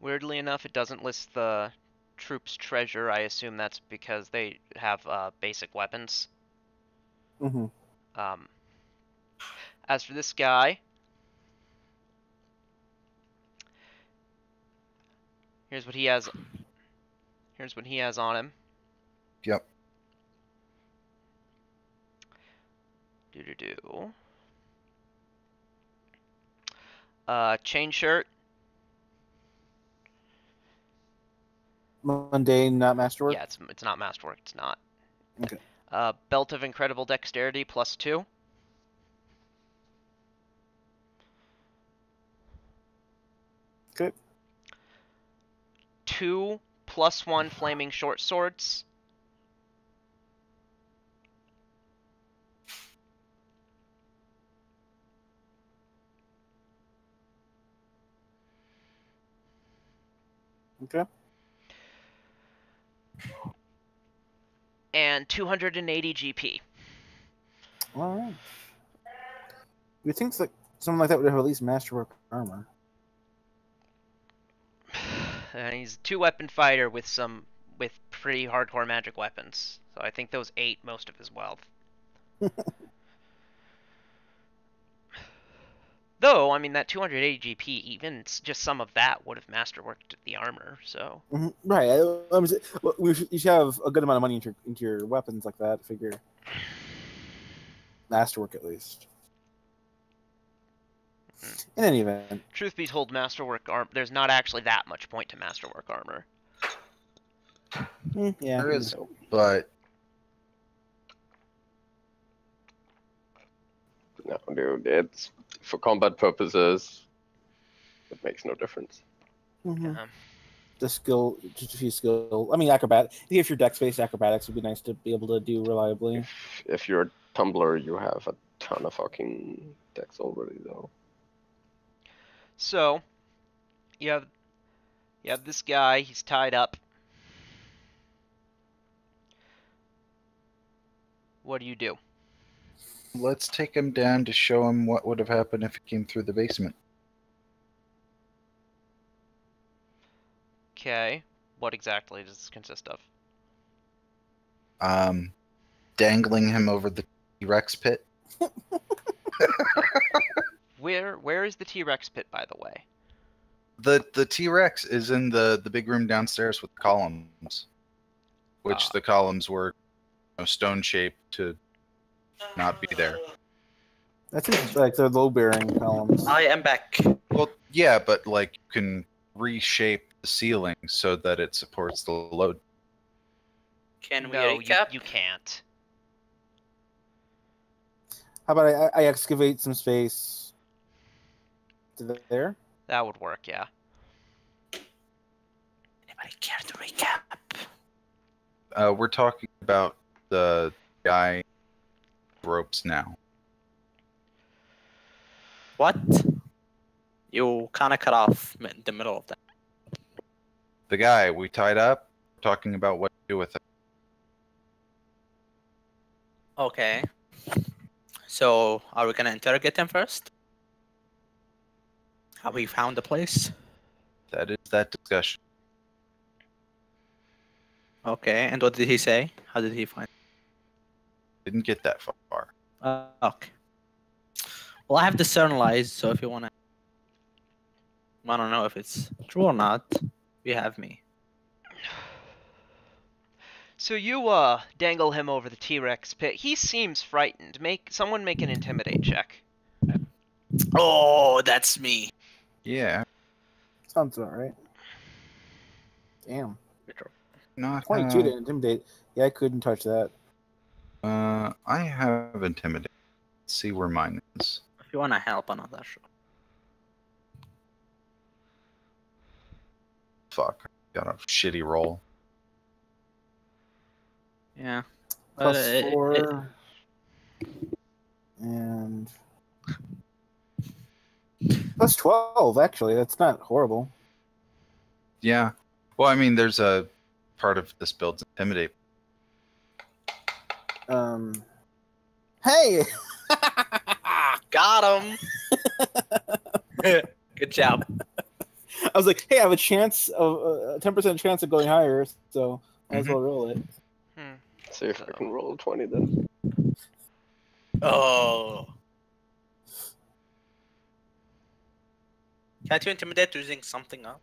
Weirdly enough, it doesn't list the troops' treasure. I assume that's because they have basic weapons. Mm-hmm. As for this guy, here's what he has. Here's what he has on him. Yep. Do. Chain shirt. Mundane, not masterwork? Yeah, it's not masterwork. It's not. Okay. Belt of incredible dexterity +2. Okay. 2 +1 flaming short swords. Okay. And 280 GP. All right. You think that someone like that would have at least masterwork armor? And he's a 2-weapon fighter with pretty hardcore magic weapons. So I think those ate most of his wealth. Though, I mean, that 280 GP, even just some of that would have masterworked the armor, so... Mm-hmm. Right. You should have a good amount of money into your weapons like that, figure. Masterwork, at least. In any event. Truth be told, masterwork armor, there's not actually that much point to masterwork armor. Yeah. There is, but... No, dude, it's... For combat purposes, it makes no difference. Mm-hmm. The skill, just a few skill. I mean, if you're dex-based, acrobatics would be nice to be able to do reliably. If you're a tumbler, you have a ton of fucking dex already, though. So, you have this guy, he's tied up. What do you do? Let's take him down to show him what would have happened if he came through the basement. Okay. What exactly does this consist of? Dangling him over the T-Rex pit. Where is the T-Rex pit, by the way? The T-Rex is in the big room downstairs with the columns, which the columns were stone shaped to not be there. That seems like they're low-bearing columns. I am back. Well, yeah, but like you can reshape the ceiling so that it supports the load. Can we No, recap? you can't. How about I excavate some space to there? That would work, yeah. Anybody care to recap? We're talking about the guy ropes now. What? You kind of cut off in the middle of that. The guy we tied up, talking about what to do with it. Okay. So, are we gonna interrogate him first? Have we found the place? That is that discussion. Okay, and what did he say? How did he find Didn't get that far. Okay. Well, I have discernalized, so if you wanna... I don't know if it's true or not. You have me. So you dangle him over the T-Rex pit. He seems frightened. Someone make an intimidate check. Oh, that's me. Yeah. Sounds about right. Damn. Not 22 to intimidate. Yeah, I couldn't touch that. I have intimidate. Let's see where mine is. If you wanna help, another show. Fuck. Got a shitty roll. Yeah. Plus 4. And... Plus 12, actually. That's not horrible. Yeah. Well, I mean, there's a part of this build's intimidate. Hey! Got him! Good job. I was like, hey, I have a chance of a 10% chance of going higher, so might as well roll it. See if I can roll a 20 then. Oh. Can't you intimidate using something else?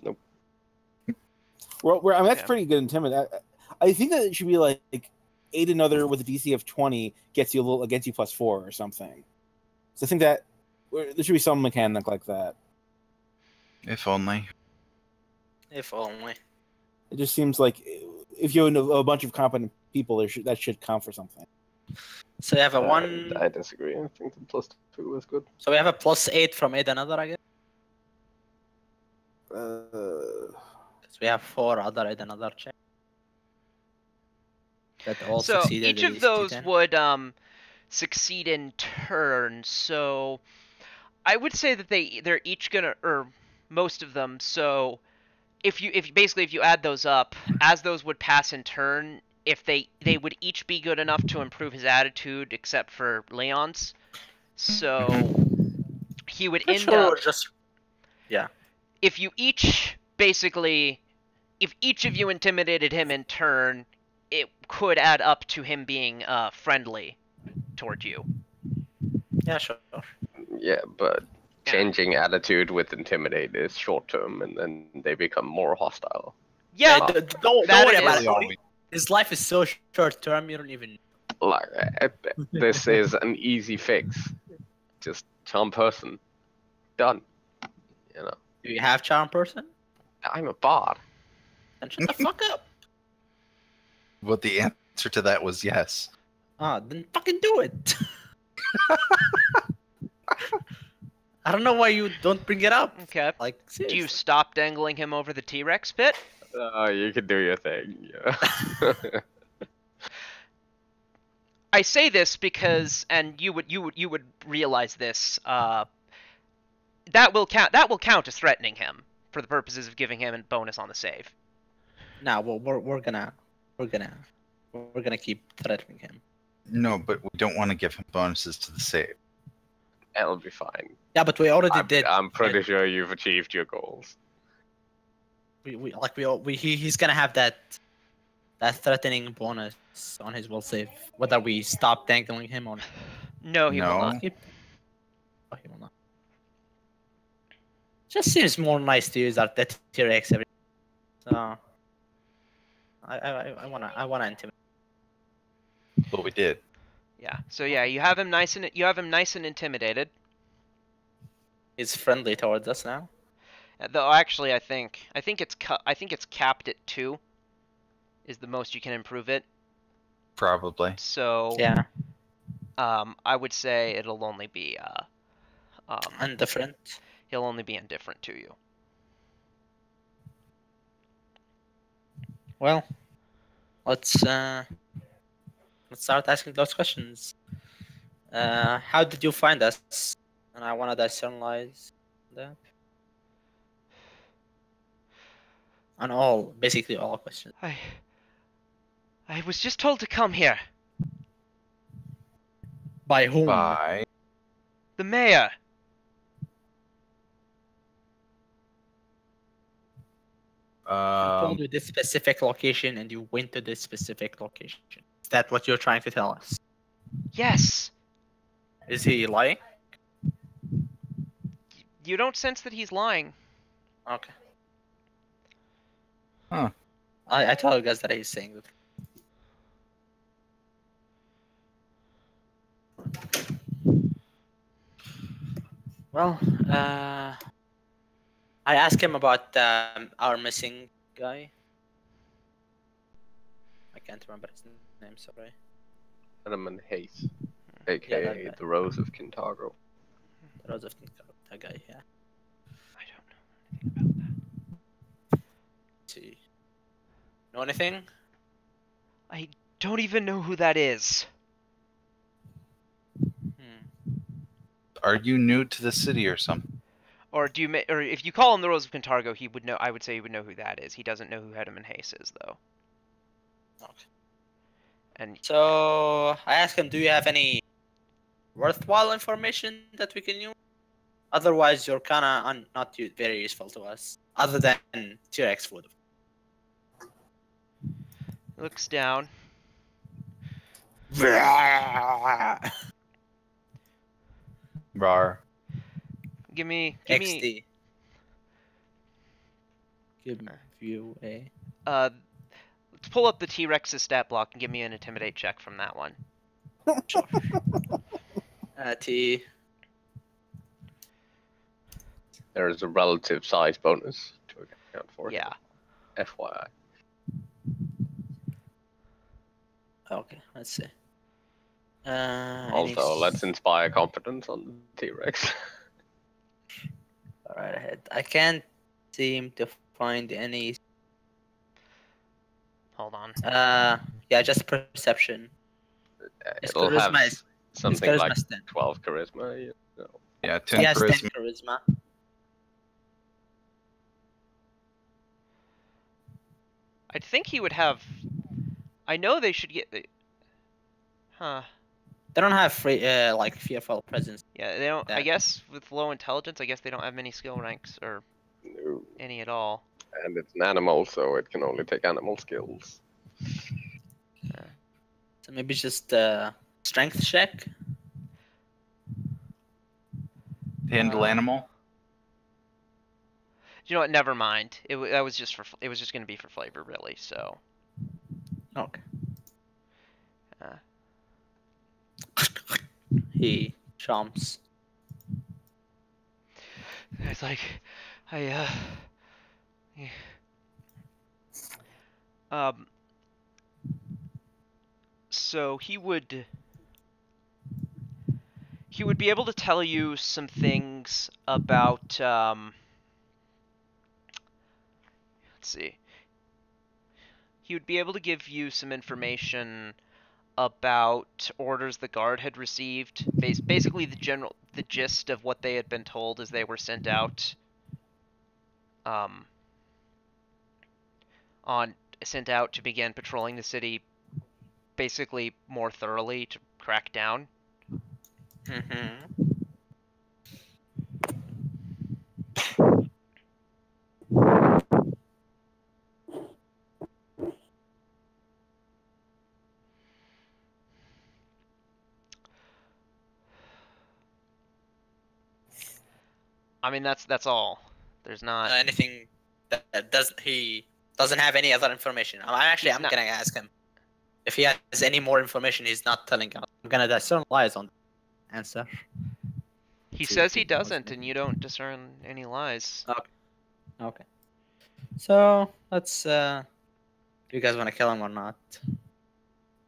Nope. Well, I mean, that's pretty good intimidate. I think that it should be like aid another with a DC of 20 gets you plus 4 or something. So I think that there should be some mechanic like that. If only. If only. It just seems like if you have a bunch of competent people, that should count for something. So you have a 1... I disagree. I think the plus 2 is good. So we have a plus 8 from aid another, I guess? Uh... So we have 4 other aid another check. That all so succeeded. Each of those would succeed in turn. So I would say that they're each gonna, or most of them. So if you add those up, as those would pass in turn, if they would each be good enough to improve his attitude, except for Leon's. So he would end up if each of you intimidated him in turn, it could add up to him being friendly toward you. Yeah, sure. Yeah, but changing attitude with intimidate is short term, and then they become more hostile. Yeah, don't worry about it. His life is so short term, you don't even... Like, this is an easy fix. Just charm person. Done. You know. Do you have charm person? I'm a bard. Then shut the fuck up. But the answer to that was yes. Then fucking do it. I don't know why you don't bring it up. Okay. Like, seriously. Do you stop dangling him over the T-Rex pit? You can do your thing. Yeah. I say this because, and you would realize this. That will count as threatening him for the purposes of giving him a bonus on the save. No, well, we're gonna keep threatening him. No, but we don't want to give him bonuses to the save. It'll be fine. Yeah, but we already did. I'm pretty sure you've achieved your goals. He's gonna have that threatening bonus on his will save, whether we stop dangling him or no, he will not. He will not. Just seems more nice to use that T-Rex every. So I wanna intimidate. But we did. Yeah. So yeah, you have him nice and intimidated. He's friendly towards us now. Though actually, I think it's capped at 2. Is the most you can improve it. Probably. So yeah. I would say it'll only be Indifferent. he'll only be indifferent to you. Well, let's start asking those questions. How did you find us? And I wanna discernize that. On all, basically all questions. I was just told to come here. By whom? By The mayor. Told you this specific location, and you went to this specific location. Is that what you're trying to tell us? Yes. Is he lying? You don't sense that he's lying. Okay. Huh. I tell you guys that he's saying the truth. Well, I asked him about our missing guy. I can't remember his name, sorry. Adam Hayes, aka guy. the Rose of Kintargo. The Rose of Kintargo, that guy, yeah. I don't know anything about that. Let's see. Know anything? I don't even know who that is. Are you new to the city or something? Or or if you call him the Rose of Kintargo, he would know. I would say he would know who that is. He doesn't know who Hedman Hayes is, though. Okay. And so I asked him, do you have any worthwhile information that we can use? Otherwise, you're kind of not very useful to us, other than T-Rex food. looks down. Rar. Give me XD. Give you a. Let's pull up the T-Rex's stat block and give me an intimidate check from that one. Sure. T. There is a relative size bonus to account for. Yeah. FYI. Okay, let's see. Also, let's inspire confidence on the T-Rex. All right ahead. I can't seem to find any. Hold on. Yeah, just perception. It'll have charisma something like 10. 12 charisma. You know. Yeah, 10 He has 10 charisma. charisma. I think he would have. I know they should get. Huh. They don't have free, like fearful presence. Yeah, they don't. I That- guess with low intelligence, I guess they don't have many skill ranks or No. any at all. And it's an animal, so it can only take animal skills. So maybe just strength check. Handle animal. You know what? Never mind. That was just for. It was just going to be for flavor, really. So. Okay. Uh, He chomps. It's like, yeah. So he would be able to tell you some things about let's see. He would be able to give you some information about orders the guard had received. Basically, the gist of what they had been told as they were sent out. Sent out to begin patrolling the city, basically more thoroughly to crack down. Mm-hmm. I mean, that's all. There's not Anything that he doesn't have any other information. I'm gonna ask him if he has any more information. He's not telling us. I'm gonna discern lies on the answer. He says he doesn't, and you don't discern any lies. Okay. So let's. Do you guys want to kill him or not?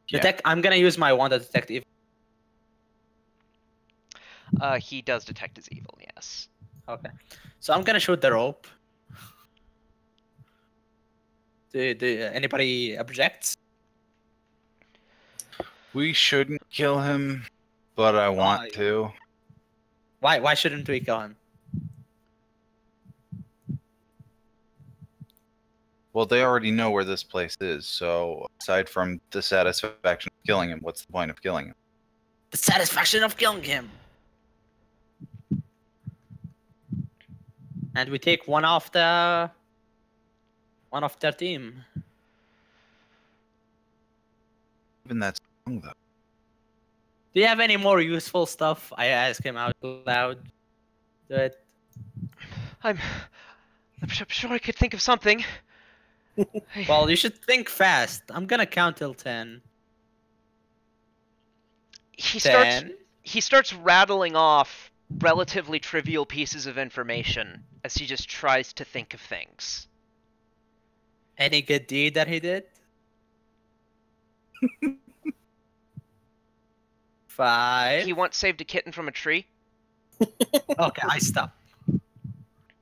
Yeah. I'm gonna use my wand to detect evil. He does detect as evil, yes. Okay. So I'm gonna shoot the rope. Do anybody objects? We shouldn't kill him, but I want Why? to. Why shouldn't we kill him? Well, they already know where this place is, so aside from the satisfaction of killing him, what's the point of killing him? The satisfaction of killing him. And we take one of their team. Even that's wrong, though. Do you have any more useful stuff? I ask him out loud. Do it. I'm sure I could think of something. Well, you should think fast. I'm gonna count till 10. He 10. starts rattling off relatively trivial pieces of information as he just tries to think of things. Any good deed that he did? 5. He once saved a kitten from a tree. Okay, I stop.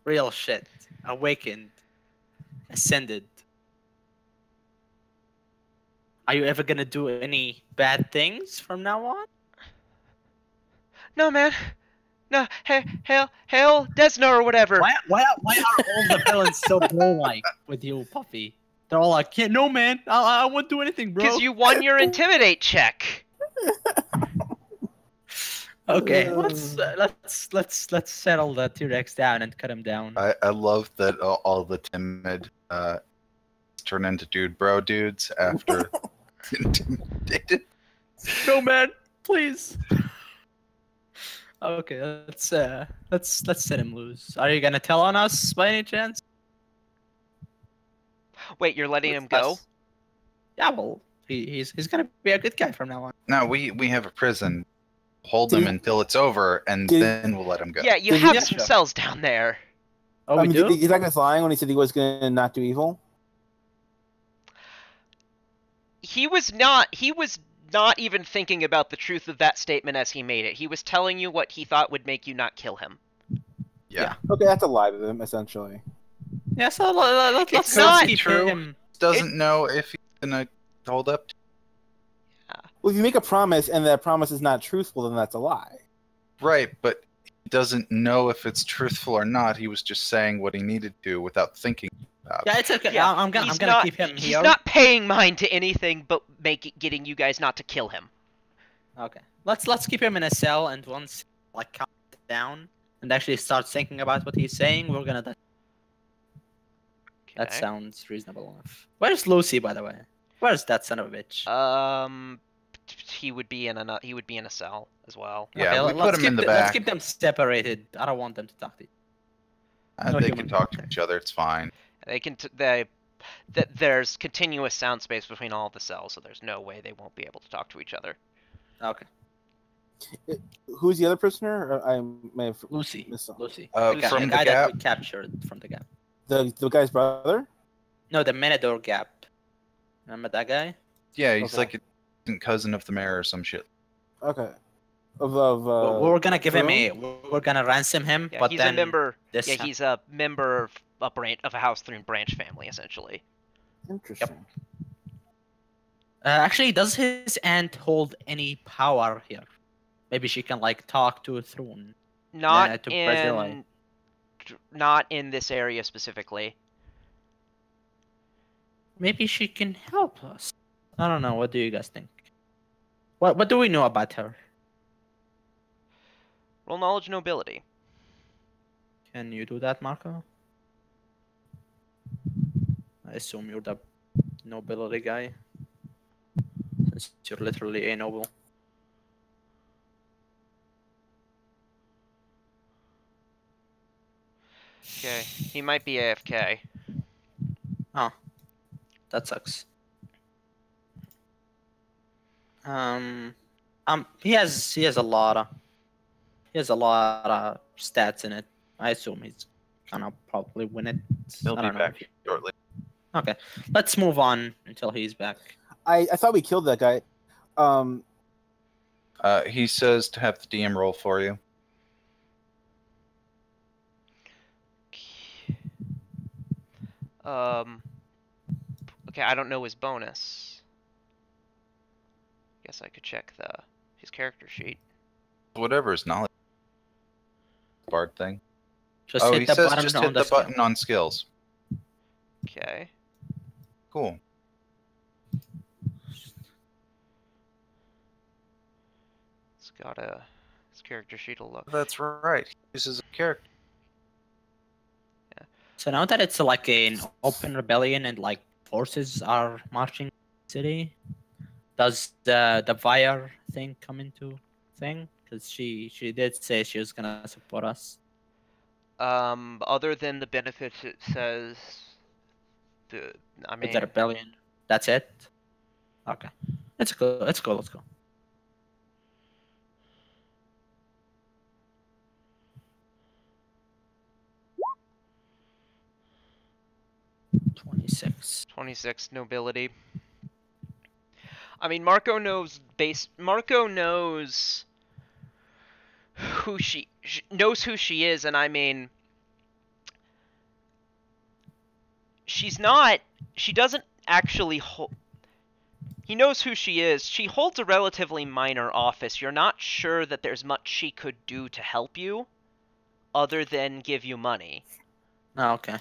Real shit. Awakened. Ascended. Are you ever gonna do any bad things from now on? No, man. No, hail, Desna or whatever. Why are all the villains so bro-like with you, Puffy? They're all like, yeah, no, man. I won't do anything, bro. Because you won your intimidate check. Okay, let's settle the T-Rex down and cut him down. I love that all the timid turn into dudes after intimidated. No, man, please. Okay, let's set him loose. Are you gonna tell on us by any chance? Wait, you're letting him go? Yeah, well, he's gonna be a good guy from now on. No, we have a prison. Hold him until it's over, and then we'll let him go. Yeah, you have some cells down there. Oh, we do? He's not just lying when he said he was gonna not do evil. He was not even thinking about the truth of that statement as he made it. He was telling you what he thought would make you not kill him. Yeah. Okay, that's a lie to them, essentially. Yeah, so let's not keep true. him. Doesn't know if he's gonna hold up. Well, if you make a promise and that promise is not truthful, then that's a lie. Right, but he doesn't know if it's truthful or not. He was just saying what he needed to without thinking about it. Yeah, it's okay. Yeah, I'm gonna keep him He's here. not paying mind to anything but getting you guys not to kill him. Okay, let's keep him in a cell, and once like calm down and actually start thinking about what he's saying, we're gonna. That Okay. sounds reasonable enough. Where's Lucy, by the way? Where's that son of a bitch? He would be in a cell as well. Yeah, Okay, we put him in the Let's back. keep them separated. I don't want them to talk to you. No They human can talk to contact. each other. It's fine. There's continuous sound space between all of the cells, so there's no way they won't be able to talk to each other. Okay. Who's the other prisoner? I may have Lucy. missed some. Lucy. From the the guy gap. that we captured from the gap. The guy's brother? No, the Menador gap. Remember that guy? Yeah, he's Okay. like a distant cousin of the mayor or some shit. Okay. We're gonna give him we're gonna ransom him, Yeah, but he's then a member. this Yeah, he's a member of a House 3 branch family, essentially. Interesting. actually, does his aunt hold any power here? Maybe she can like talk to a throne. Not to Brazil. not in this area specifically. Maybe she can help us. I don't know. What do you guys think? What do we know about her? Roll knowledge and ability. Can you do that, Marco? I assume you're the nobility guy. Since you're literally a noble. Okay, he might be AFK. Oh, that sucks. He has a lot of stats in it. I assume he's gonna probably win it. He'll I be don't know back if shortly. Okay, let's move on until he's back. I thought we killed that guy. He says to have the DM roll for you. Okay, I don't know his bonus. Guess I could check his character sheet. Whatever his knowledge. Bard thing. Just Oh, hit he the says button just on hit the the skill. button on skills. Okay. Cool. It's got his character sheet will look. That's right. He uses a character. So now that it's like an open rebellion and like forces are marching the city, does the fire thing come into thing? Because she did say she was gonna support us. Other than the benefits, it says I mean, With the rebellion. That's it? Okay. Let's go. Let's go. Let's go. $26. 26 nobility. I mean, Marco knows who she knows who she is, and I mean, she doesn't actually he knows who she is. She holds a relatively minor office. You're not sure that there's much she could do to help you, other than give you money. Oh, okay.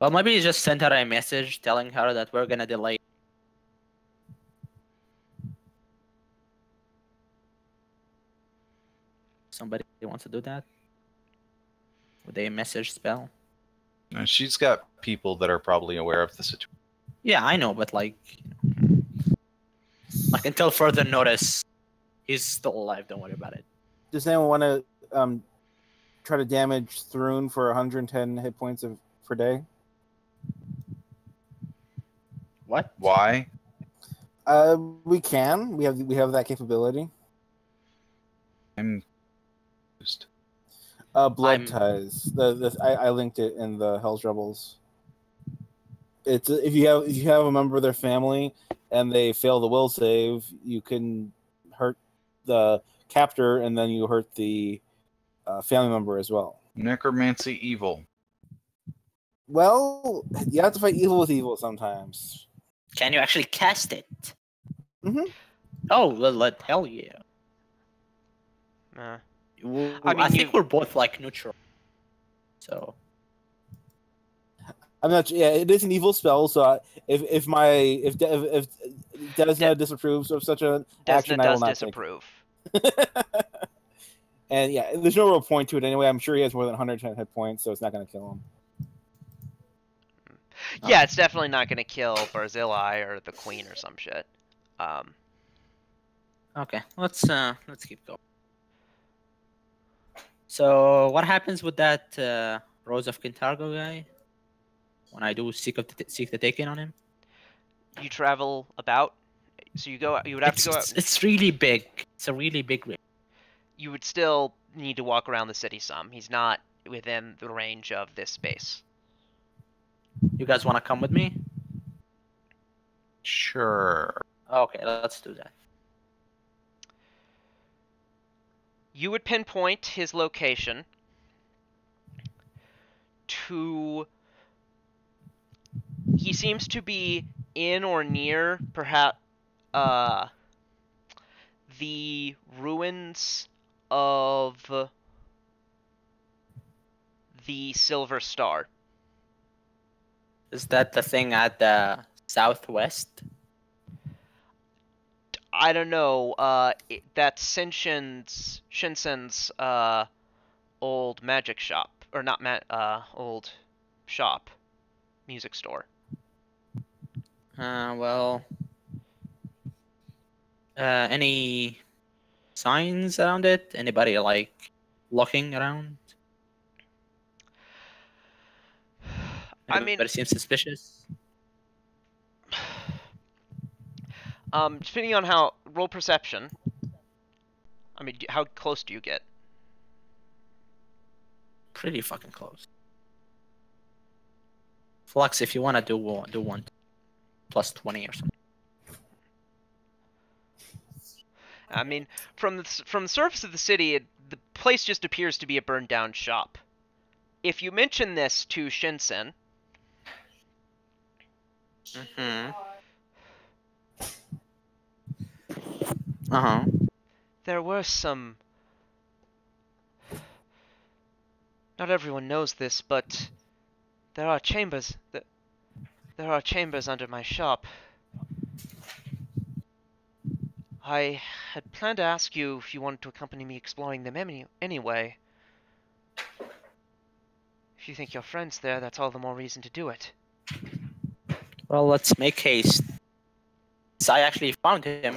Well, maybe you just send her a message telling her that we're gonna delay. Somebody wants to do that? With a message spell? And she's got people that are probably aware of the situation. Yeah, I know, but like until further notice, he's still alive. Don't worry about it. Does anyone want to try to damage Thrune for 110 hit points per day? What? Why? We can. We have that capability. I'm confused. Blood ties. I linked it in the Hell's Rebels. It's if you have a member of their family and they fail the will save, you can hurt the captor and then you hurt the family member as well. Necromancy evil. Well, you have to fight evil with evil sometimes. Can you actually cast it? Mm-hmm. Oh, well, hell yeah. I think we're both like neutral. So I'm not. Yeah, it is an evil spell. So if Desna disapproves of such an action, I will not disapprove. And yeah, there's no real point to it anyway. I'm sure he has more than 110 hit points, so it's not going to kill him. Yeah, it's definitely not going to kill Barzillai or the Queen or some shit. Okay, let's keep going. So what happens with that Rose of Kintargo guy when I do seek the taking on him? You travel about, so you would have to go out. It's really big. It's a really big ring. You would still need to walk around the city some. He's not within the range of this space. You guys want to come with me? Sure. Okay, let's do that. You would pinpoint his location he seems to be in or near perhaps the ruins of the Silver Star. Is that the thing at the southwest? I don't know. That's Shinsen's old magic shop, or not old shop, music store. Well, any signs around it? Anybody like looking around? Anybody seems suspicious. Depending on how roll perception. I mean, how close do you get? Pretty fucking close. Flux, if you want to do one plus 20 or something. I mean, from the surface of the city, the place just appears to be a burned down shop. If you mention this to Shinsen, Mm-hmm. Uh-huh. There were some... Not everyone knows this, but there are chambers... There are chambers under my shop. I had planned to ask you if you wanted to accompany me exploring them anyway. If you think your friend's there, that's all the more reason to do it. Well, let's make haste. I actually found him.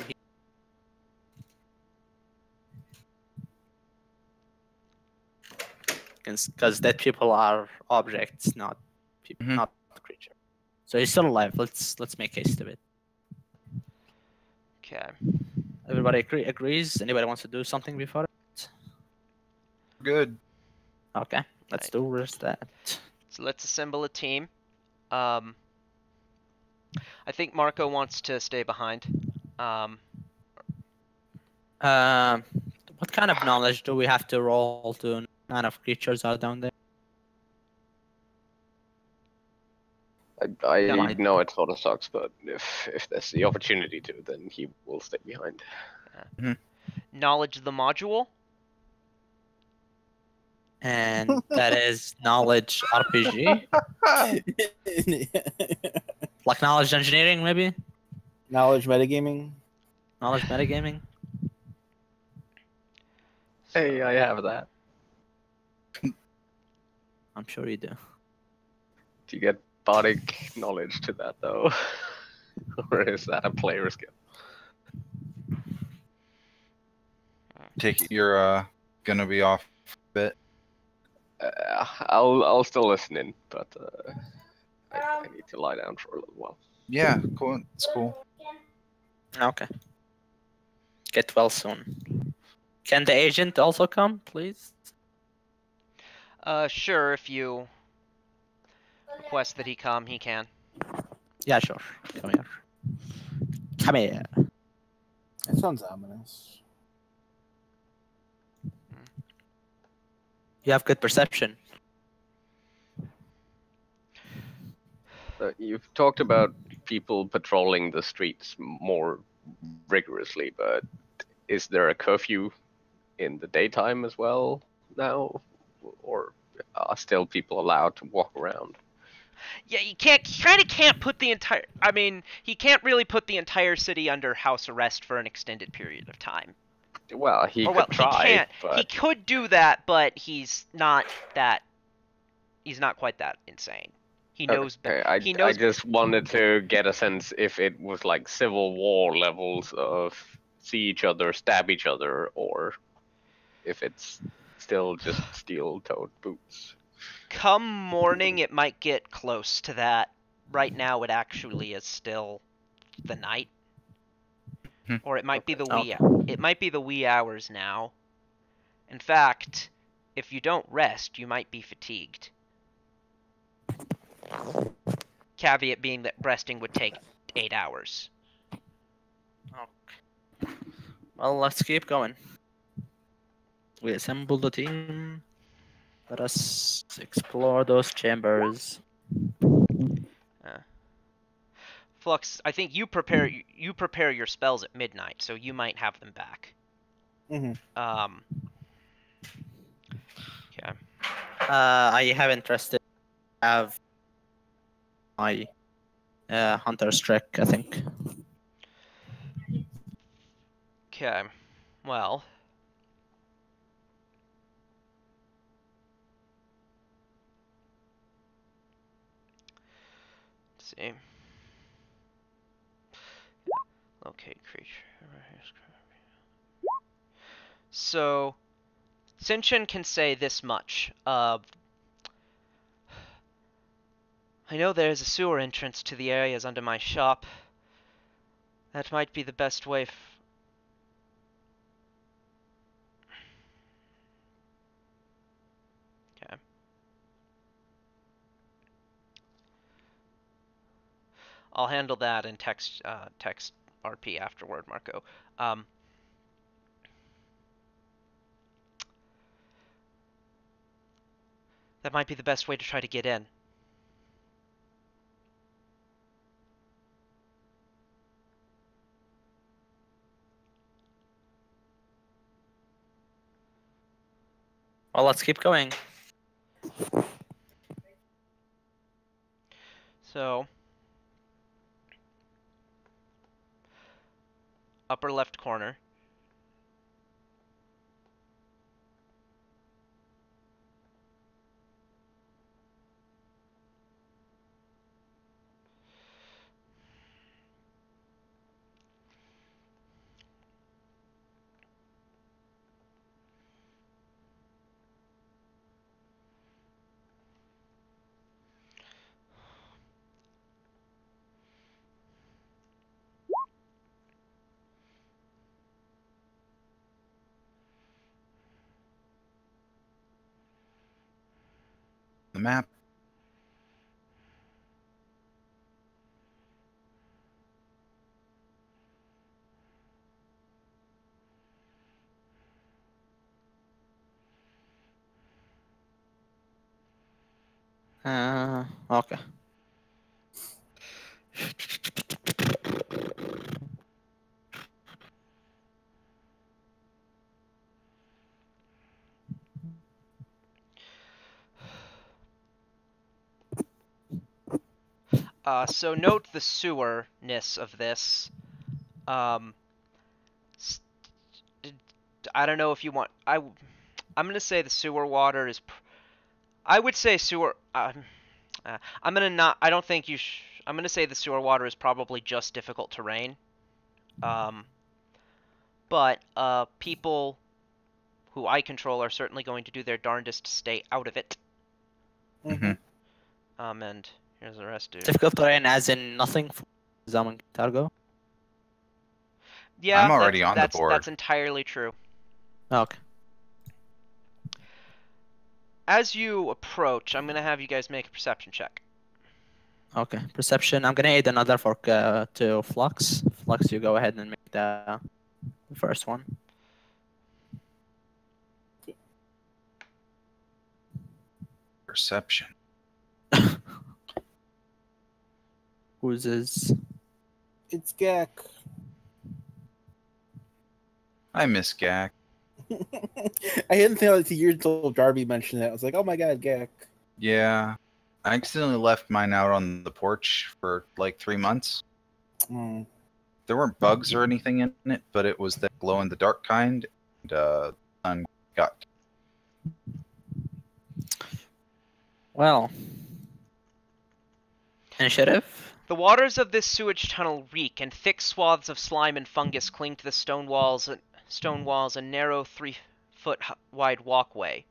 Because dead people are objects, not people, not creatures. So he's still alive. Let's make haste of it. Okay. Everybody agrees. Anybody wants to do something before it? Good. Okay, let's do that. So let's assemble a team. I think Marco wants to stay behind. What kind of knowledge do we have to roll to know what kind of creatures are down there? I know it sort of sucks, but if there's the opportunity to, then he will stay behind. Knowledge of the module? And that is knowledge RPG? Like knowledge engineering, maybe? Knowledge metagaming? Knowledge metagaming? Hey, I have that. I'm sure you do. Do you get bardic knowledge to that, though? Or is that a player skill? Take it you're gonna be off a bit. I'll still listen in, but I need to lie down for a little while. Yeah, cool. It's cool. Okay. Get well soon. Can the agent also come, please? Sure, if you request that he come, he can. Yeah, sure. Come here. Come here. That sounds ominous. You have good perception. You've talked about people patrolling the streets more rigorously, but is there a curfew in the daytime as well now? Or are still people allowed to walk around? Yeah, he kind of can't put the entire... I mean, he can't really put the entire city under house arrest for an extended period of time. Well, he could try. He can't. But... He could do that, but he's not quite that insane. He knows better. I just wanted to get a sense if it was like Civil War levels of see each other, stab each other, or if it's still just steel-toed boots. Come morning, it might get close to that. Right now, it actually is still the night, or it might be the wee. It might be the wee hours now. In fact, if you don't rest, you might be fatigued. Caveat being that resting would take 8 hours. Okay. Well, let's keep going. We assemble the team. Let us explore those chambers. Flux, I think you prepare your spells at midnight, so you might have them back. Mm-hmm. Okay. I haven't rested. I have my Hunter's Trick, I think. Okay. Well. Let's see. Locate creature. So, Sinchin can say this much. I know there's a sewer entrance to the areas under my shop. That might be the best way. Okay. I'll handle that and text RP afterward, Marco. That might be the best way to try to get in. Well, let's keep going. So, upper left corner. The map. Okay. So note the sewer-ness of this. I don't know if you want. I'm gonna say the sewer water is. I would say sewer. I'm gonna not. I don't think you. I'm gonna say the sewer water is probably just difficult terrain. But people who I control are certainly going to do their darndest to stay out of it. Mm-hmm. And here's the rest, dude. Difficult terrain as in nothing for Zaman Targo? Yeah, I'm already on the board. That's entirely true. Okay. As you approach, I'm gonna have you guys make a perception check. Okay. Perception. I'm gonna add another fork to Flux. Flux, you go ahead and make the first one. Perception. Whose is? It's Gak. I miss Gak. I hadn't thought it 2 years until Darby mentioned it. I was like, oh my god, Gak. Yeah. I accidentally left mine out on the porch for like 3 months. Mm. There weren't bugs or anything in it, but it was that glow in the dark kind. And the sun got. Well. Initiative? The waters of this sewage tunnel reek, and thick swaths of slime and fungus cling to the stone walls and narrow 3-foot wide walkway.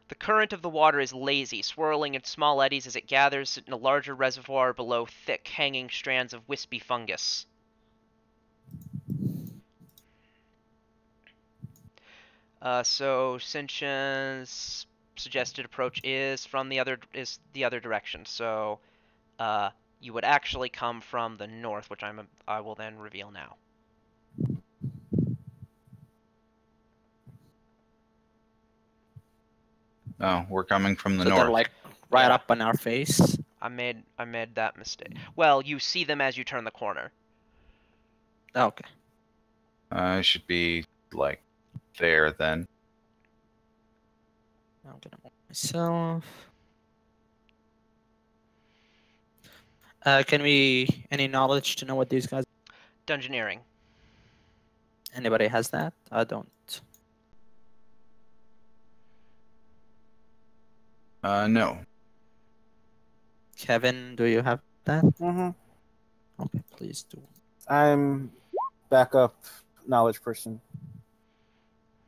The current of the water is lazy, swirling in small eddies as it gathers in a larger reservoir below thick, hanging strands of wispy fungus. So Sentient's suggested approach is from the other direction. So, you would actually come from the north, which I will then reveal now. Oh, we're coming from the So north. they're like right up on our face. I made that mistake. Well, you see them as you turn the corner. Okay. I should be like there then. I'm gonna move myself. Can we any knowledge to know what these guys? Dungeoneering. Anybody has that? I don't. No. Kevin, do you have that? Mm-hmm. Okay, please do. I'm backup knowledge person.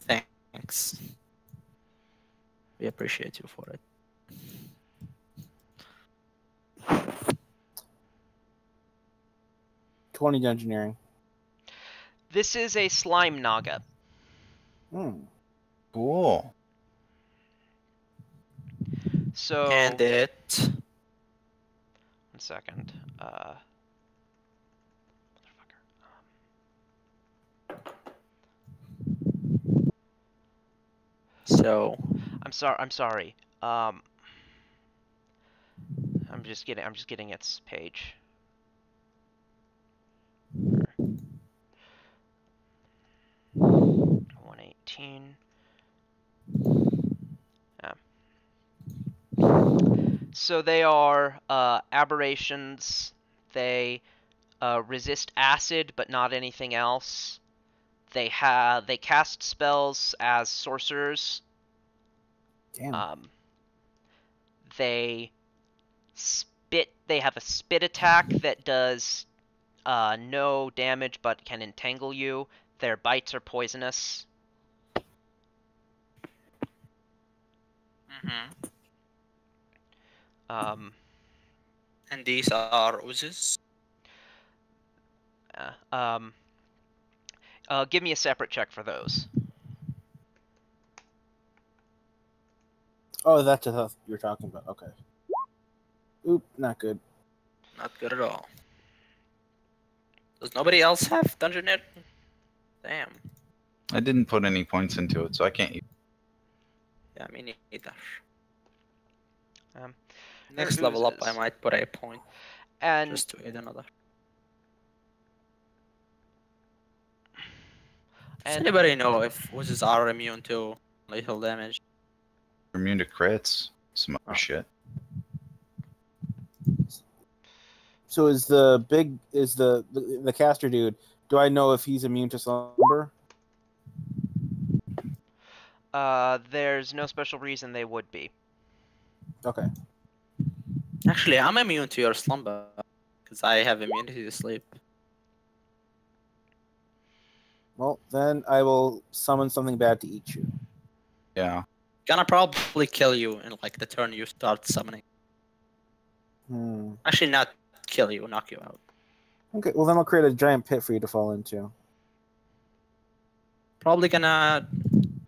Thanks. We appreciate you for it. $20 engineering. This is a slime naga. Cool. So. And it. 1 second. So. I'm sorry. I'm just getting its page. 118. So they are aberrations. They resist acid, but not anything else. They cast spells as sorcerers. Damn. They spit. They have a spit attack that does no damage but can entangle you. Their bites are poisonous. And these are oozes. Give me a separate check for those. Oh, that's what you're talking about. Okay. Oop, not good. Not good at all. Does nobody else have Dungeoneer? Damn. I didn't put any points into it, so I can't use. Yeah, me neither. Um, Next level up, I might put a point. And just to aid another. Does anybody know if oozes are immune to lethal damage? Immune to crits. Some other shit. So is the caster dude? Do I know if he's immune to slumber? There's no special reason they would be. Okay. Actually, I'm immune to your slumber because I have immunity to sleep. Well, then I will summon something bad to eat you. Yeah. Gonna probably kill you in like the turn you start summoning. Actually, not kill you, knock you out. Okay, well then I'll create a giant pit for you to fall into. Probably gonna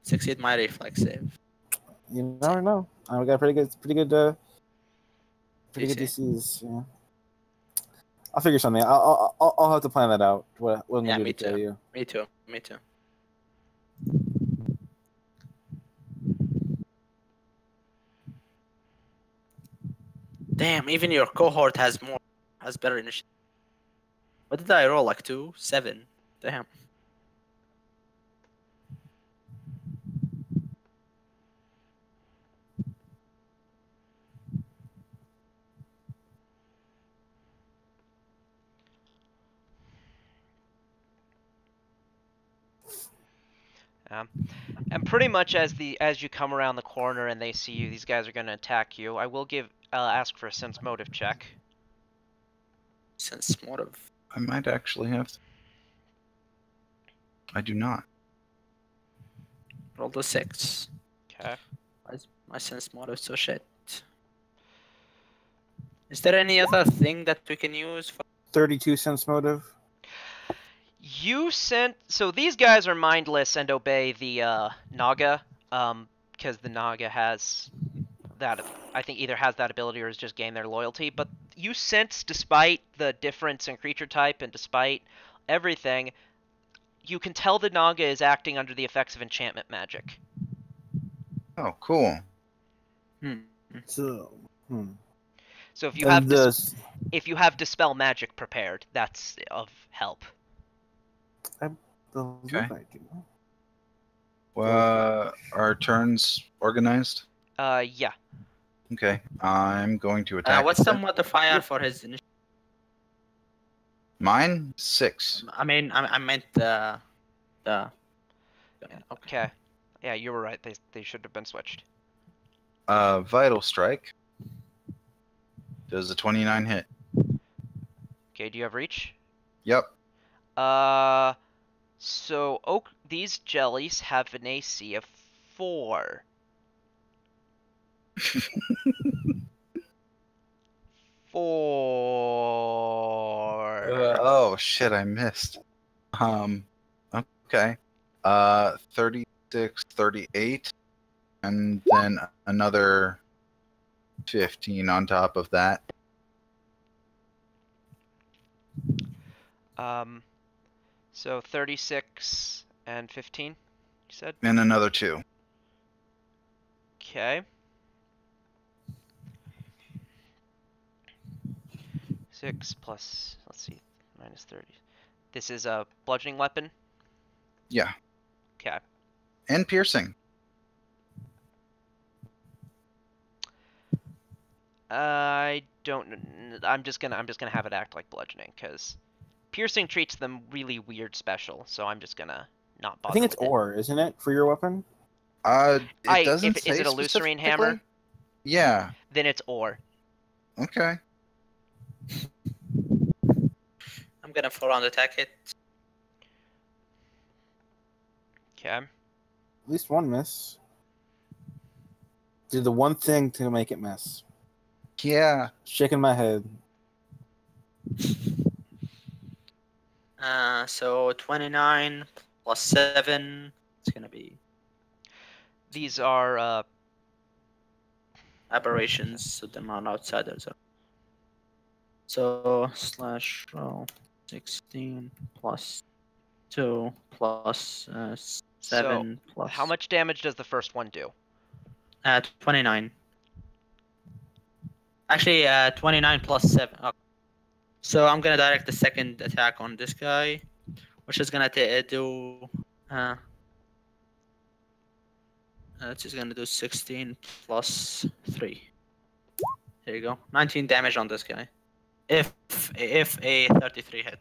succeed my reflex save. You never know. I got pretty good DCs. Yeah. I'll figure something. I'll have to plan that out. What I'm gonna do to kill you. Me too. Damn, even your cohort has better initiative. What did I roll? Like 2? 7. Damn. And pretty much as you come around the corner and they see you, these guys are gonna attack you. I will ask for a sense motive check. Sense motive. I might actually have to. I do not. Roll the 6. Okay. My sense motive so shit. Is there any other thing that we can use for 32 sense motive? So these guys are mindless and obey the Naga, because the Naga has that, I think either has that ability or has just gained their loyalty, but you sense, despite the difference in creature type and despite everything, you can tell the Naga is acting under the effects of enchantment magic. Oh, cool. So if you have if you have dispel magic prepared, that's of help. I believe I do. Are turns organized? Yeah. Okay, I'm going to attack. What's the modifier for his initiative? Mine 6. I mean, I meant the. Okay. Yeah, you were right. They should have been switched. Vital strike. Does a 29 hit? Okay. Do you have reach? Yep. So these jellies have an AC of 4. 4. Oh shit! I missed. Okay. 36, 38, and then another 15 on top of that. So 36 and 15, you said? And another 2. Okay. 6 plus, let's see, minus 30. This is a bludgeoning weapon? Yeah. Okay. And piercing. I don't. I'm just gonna have it act like bludgeoning, because piercing treats them really weird special. So I'm just gonna not bother. I think it's with it. ore, isn't it, for your weapon? It doesn't say Is it a Lucerine hammer? Yeah. Then it's ore. Okay. I'm gonna 4-round attack it. Okay. At least one miss. Did the one thing to make it miss. Yeah. Shaking my head. So 29 plus 7. It's gonna be These are aberrations, so they're not outsiders. So slash roll 16 plus 2 plus 7 plus. How much damage does the first one do? 29. Actually, 29 plus 7. Okay. So I'm gonna direct the second attack on this guy, which is gonna do. It's just gonna do 16 plus 3. There you go. 19 damage on this guy. If a 33 hit,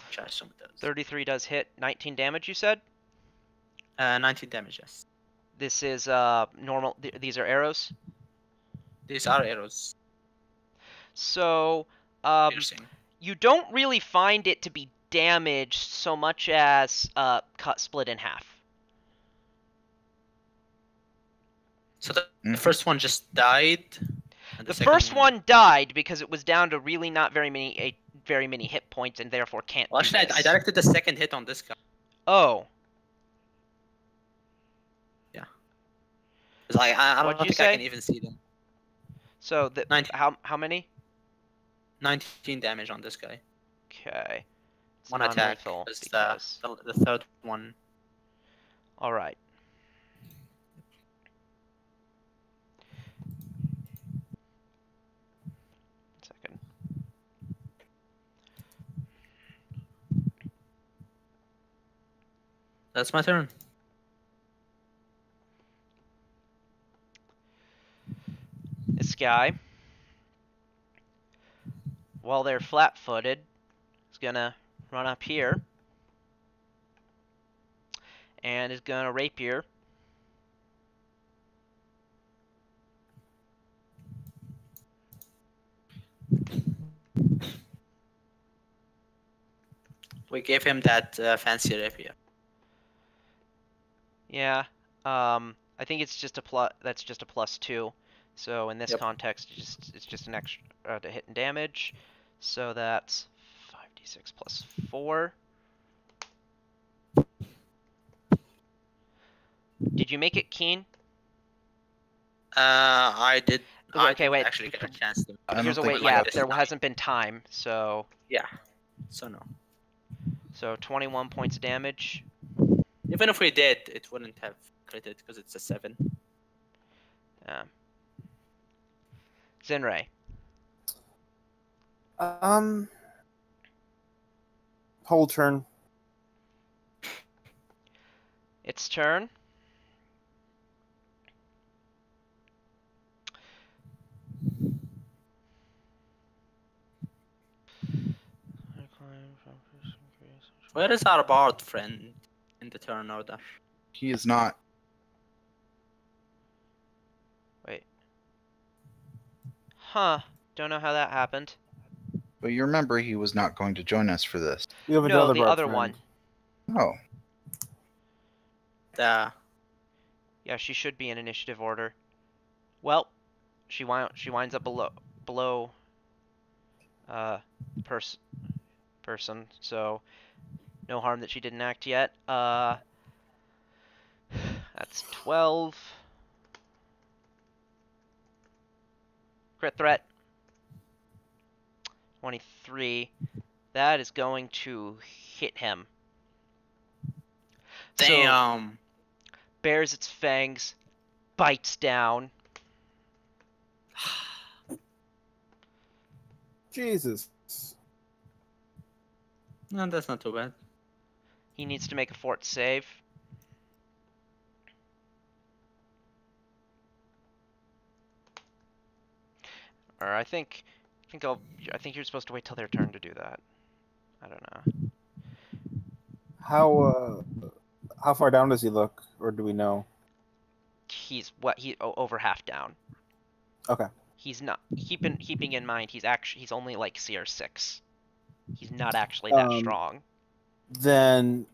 which I assume it does. 33 does hit. 19 damage, you said? 19 damage, yes. This is normal. These are arrows. These are arrows. So Piercing. you don't really find it to be damaged so much as split in half. So the first one just died. And the first one died because it was down to really not very many hit points and therefore can't. Well, actually, I directed the second hit on this guy. Oh. Yeah. It's like I don't think say? I can even see them. So how many? 19 damage on this guy. Okay. It's One attack. Because... The third one. All right. Second. That's my turn. This guy, while they're flat-footed, is gonna run up here and is gonna rapier. We gave him that fancy rapier. Yeah. I think it's just a plus. That's just a +2. So in this context, it's just an extra to hit and damage. So that's 5d6 plus 4. Did you make it keen? I did. Okay, wait. Actually, get a chance to. Here's a way. Yeah, there hasn't been time, so. Yeah. So no. So 21 points of damage. Even if we did, it wouldn't have critted because it's a 7. Zinray. Whole turn. Its turn. Where is our bard friend in the turn order? He is not. Wait. Huh. Don't know how that happened. But you remember he was not going to join us for this. We have No, another the bard other friend. one. Oh. Yeah, she should be in initiative order. Well, she winds up below person, so no harm that she didn't act yet. That's 12. Crit threat. 23. That is going to hit him. Damn. So, bares its fangs, bites down. Jesus. No, that's not too bad. He needs to make a fort save. Or I think you're supposed to wait till their turn to do that. I don't know. How far down does he look, or do we know? He's over half down. Okay. He's not keeping in mind he's only like CR6. He's not actually that strong. Then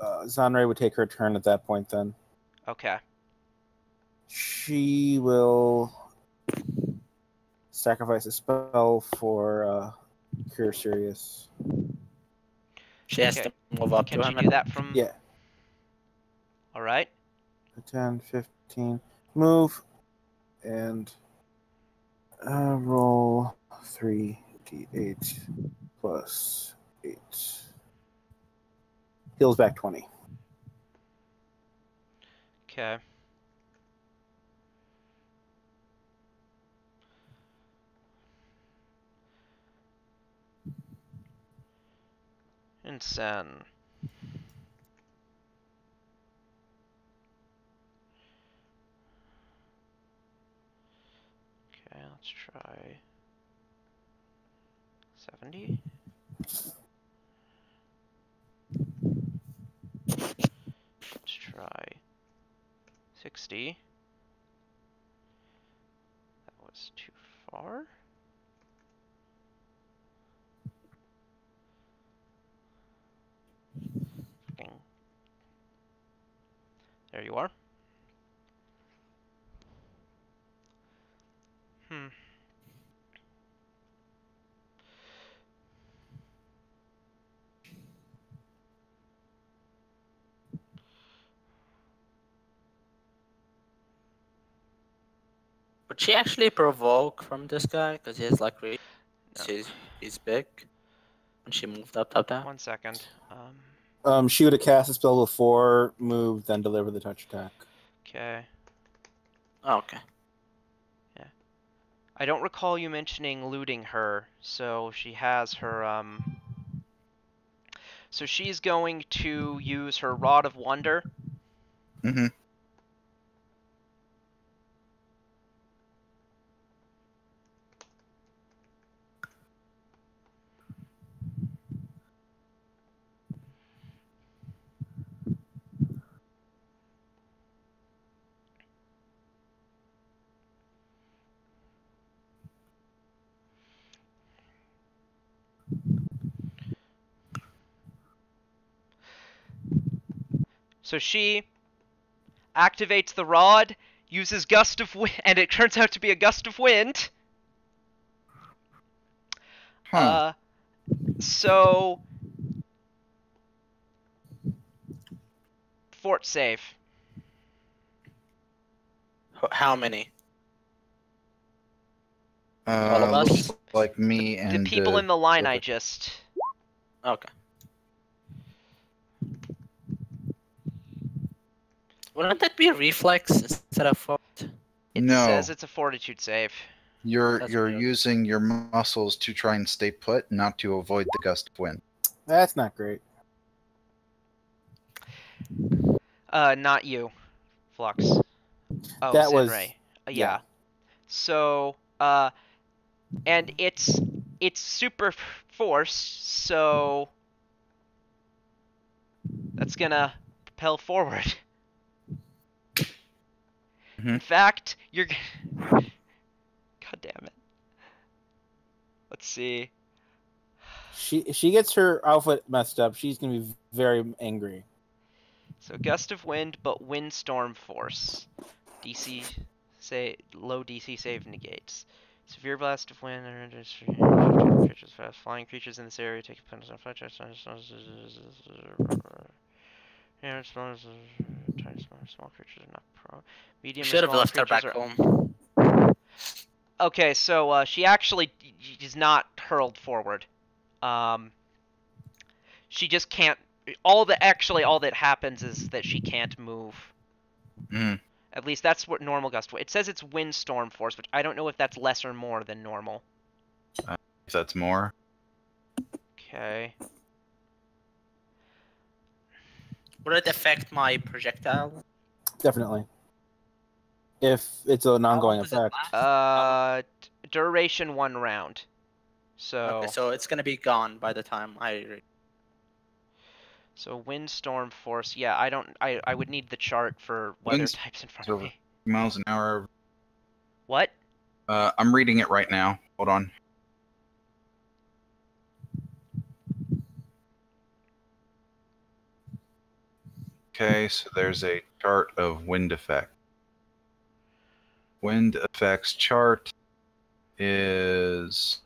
Zanre would take her turn at that point. Then. Okay. She will sacrifice a spell for Cure Serious. She has to move up Can to she him. do that from? Yeah. All right. 10, 15, move, and roll 3d8 plus 8. Heals back 20. Okay. And Sen. Okay, let's try 70. Let's try 60. That was too far. There you are. Would she actually provoke from this guy? Because he has like he's big. When she moved up that. 1 second. She would have cast a spell before move, then deliver the touch attack. Okay. Oh, okay. Yeah. I don't recall you mentioning looting her, so she has her So she's going to use her Rod of Wonder. Mm-hmm. So she activates the rod, uses Gust of Wind, and it turns out to be a Gust of Wind. Huh. So fort save. How many? All of us? Like me and the people in the line. I the- just. Okay. Wouldn't that be a reflex instead of fort? It No. says it's a fortitude save. You're That's you're weird. using your muscles to try and stay put, not to avoid the gust of wind. That's not great. Not you, Flux. Oh, That was Sinray. Yeah. yeah. So, and it's super force, so that's gonna propel forward. Mhm. In fact, you're. God damn it. Let's see. She gets her outfit messed up. She's gonna be very angry. So Gust of Wind, but Windstorm Force. DC low DC save negates. Severe blast of wind creatures fast. Flying creatures in this area take a penalty on flight checks. Small creatures are not pro. Medium Should and have small left her creatures back are. home. Okay, so she actually is not hurled forward. She just can't. All that happens is that she can't move. Mm. At least that's what normal gust. It says it's windstorm force, which I don't know if that's less or more than normal. If that's more. Okay. Would it affect my projectile? Definitely. if it's an ongoing does it effect. last? Duration 1 round. So. Okay, so it's gonna be gone by the time I. So windstorm force. Yeah, I would need the chart for weather types in front of me. Miles an hour. What? I'm reading it right now. Hold on. Okay, so there's a chart of wind effect. Wind effects chart is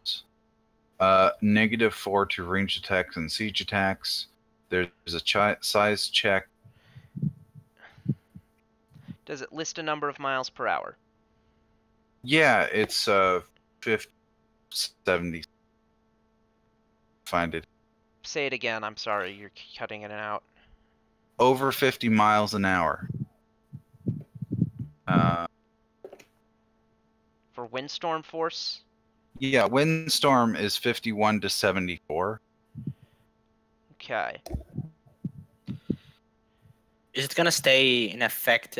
-4 to range attacks and siege attacks. There's a size check. Does it list a number of miles per hour? Yeah, it's 50, 70. Find it. Say it again. I'm sorry, you're cutting in and out. Over 50 miles an hour. For windstorm force? Yeah, windstorm is 51 to 74. Okay. Is it gonna stay in effect?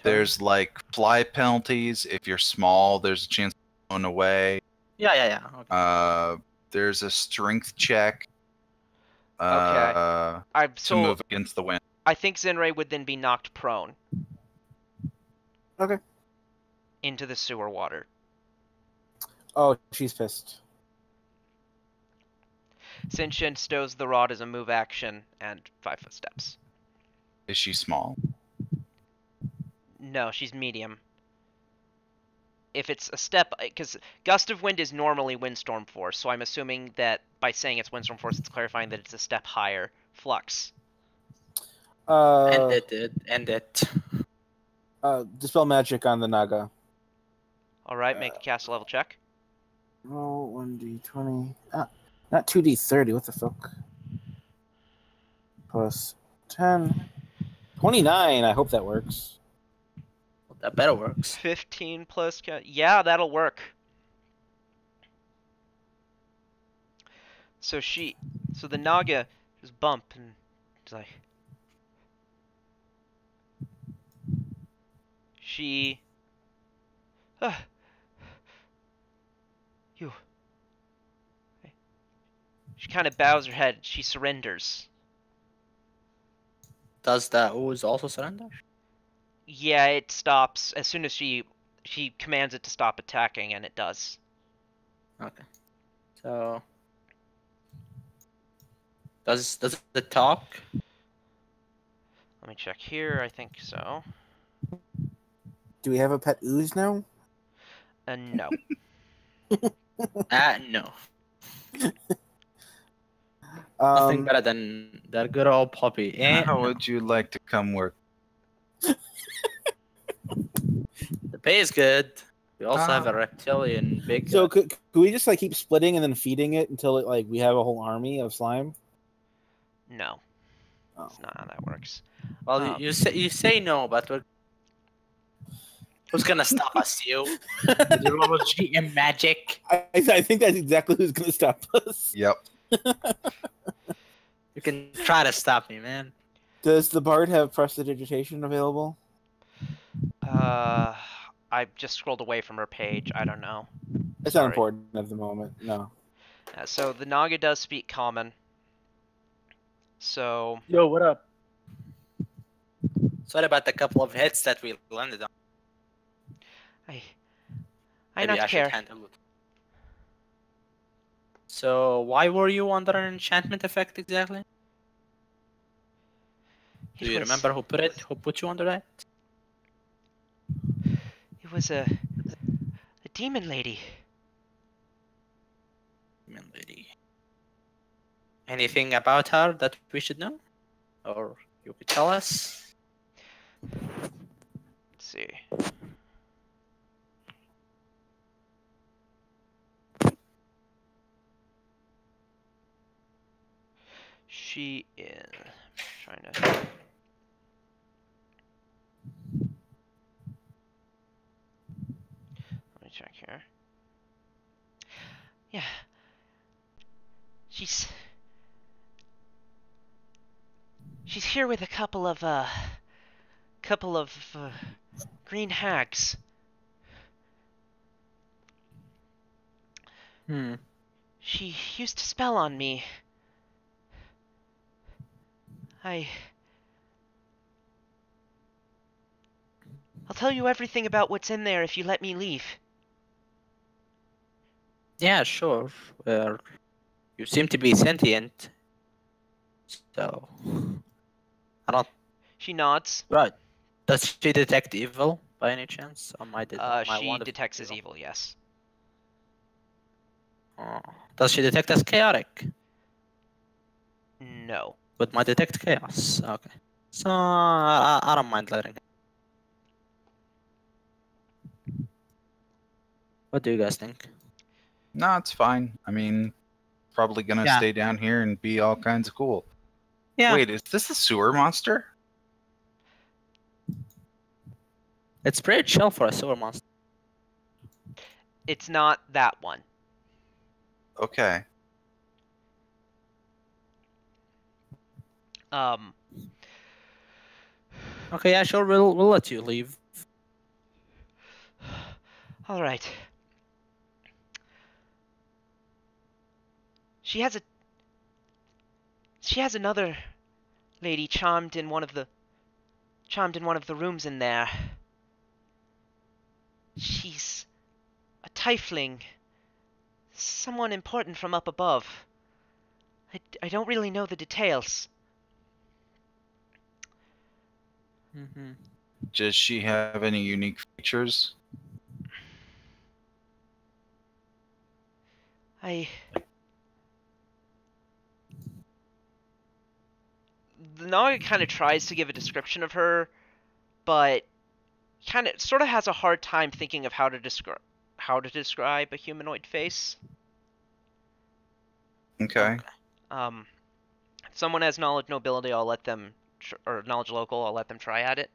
There's like fly penalties. If you're small, there's a chance of blown away. Yeah. Okay. There's a strength check. Okay. To move against the wind. I think Zenray would then be knocked prone. Okay. Into the sewer water. Oh, she's pissed. Senshin stows the rod as a move action and 5 footsteps. Is she small? No, she's medium. If it's a step, because gust of wind is normally windstorm force, so I'm assuming that by saying it's windstorm force, it's clarifying that it's a step higher. Flux. End it. Dispel magic on the Naga. Alright, make a cast level check. Roll 1d20. Not 2d30. What the fuck? Plus 10. 29. I hope that works. That better works. 15 plus... Yeah, that'll work. So the Naga just bump and it's like... She kind of bows her head. She surrenders. Does the ooze also surrender? Yeah, it stops as soon as she commands it to stop attacking, and it does. Okay. So does it talk? Let me check here. I think so. Do we have a pet ooze now? No. No. Nothing better than that good old puppy. How would you like to come work? The pay is good. We also have a reptilian big. So could we just like keep splitting and then feeding it until it, like we have a whole army of slime? No. Oh. That's not how that works. Well, you say no, but who's gonna stop us? You? With your little GM magic. I think that's exactly who's gonna stop us. Yep. You can try to stop me, man. Does the bard have prestidigitation available? I just scrolled away from her page. I don't know. It's not important at the moment. No. So the Naga does speak common. So. Yo, what up? Sorry about the couple of hits that we landed on. I not care. So why were you under an enchantment effect exactly? Do you remember who put you under that? It was a demon lady. Demon lady. Anything about her that we should know? Or you could tell us? Let's see. She is trying to. Let me check here. Yeah. She's here with a couple of Green hags. She used to spell on me. I'll tell you everything about what's in there if you let me leave. Yeah, sure. You seem to be sentient. So, I don't... She nods. Right. Does she detect evil by any chance? Or She detects as evil, yes. Oh. Does she detect as chaotic? No. But might detect chaos. Okay. So, I don't mind letting it. What do you guys think? No, it's fine. I mean, probably gonna stay down here and be all kinds of cool. Yeah. Wait, is this a sewer monster? It's pretty chill for a sewer monster. It's not that one. Okay. Okay, yeah, sure. We'll let you leave. All right. She has another lady charmed in one of the rooms in there. She's a tiefling. Someone important from up above. I don't really know the details. Does she have any unique features? The Naga kind of tries to give a description of her, but sort of has a hard time thinking of how to describe a humanoid face. Okay. If someone has knowledge nobility, I'll let them, or knowledge local, I'll let them try at it.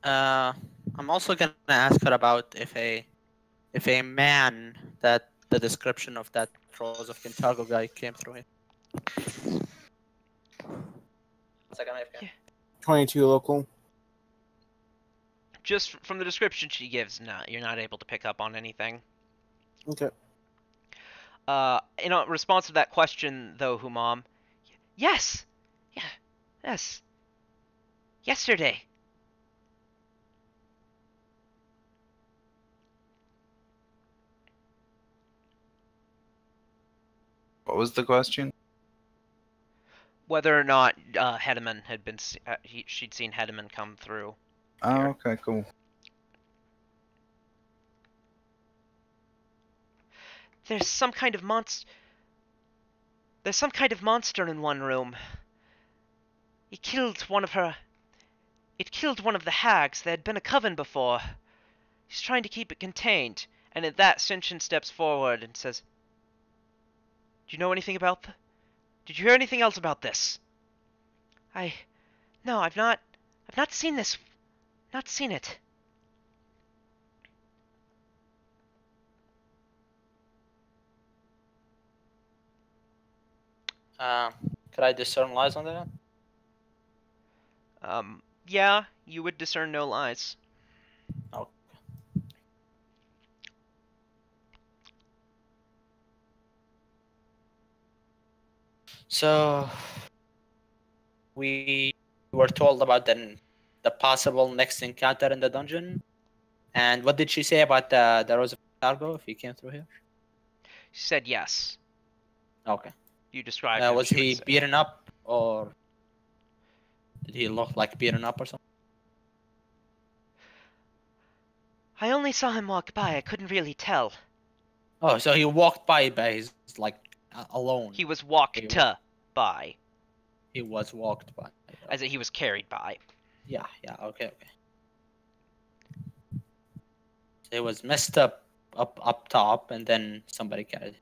I'm also gonna ask her about if a man that the description of that Rose of Kintargo guy came through it. 22 local. Just from the description she gives, no, you're not able to pick up on anything. Okay. In response to that question, though, Humam, yes, yeah, yes, yesterday. What was the question? Whether or not Hedeman had been, she'd seen Hedeman come through. Oh, here. okay, cool. There's some kind of monster. There's some kind of monster in one room. It killed one of the hags. There had been a coven before. He's trying to keep it contained. And at that, Sinshin steps forward and says, "Do you know anything about Did you hear anything else about this?" No, I've not seen this. Not seen it. Could I discern lies on that? Yeah, you would discern no lies. Okay. So we were told about the possible next encounter in the dungeon. And what did she say about the Rose of Cargo if he came through here? She said yes. Okay. You described him. Was he beaten up, or did he look like beaten up or something? I only saw him walk by. I couldn't really tell. Oh, so he walked by, but he's like alone. He was walked by. He was walked by. As in he was carried by. Yeah, okay. So it was messed up top, and then somebody carried it.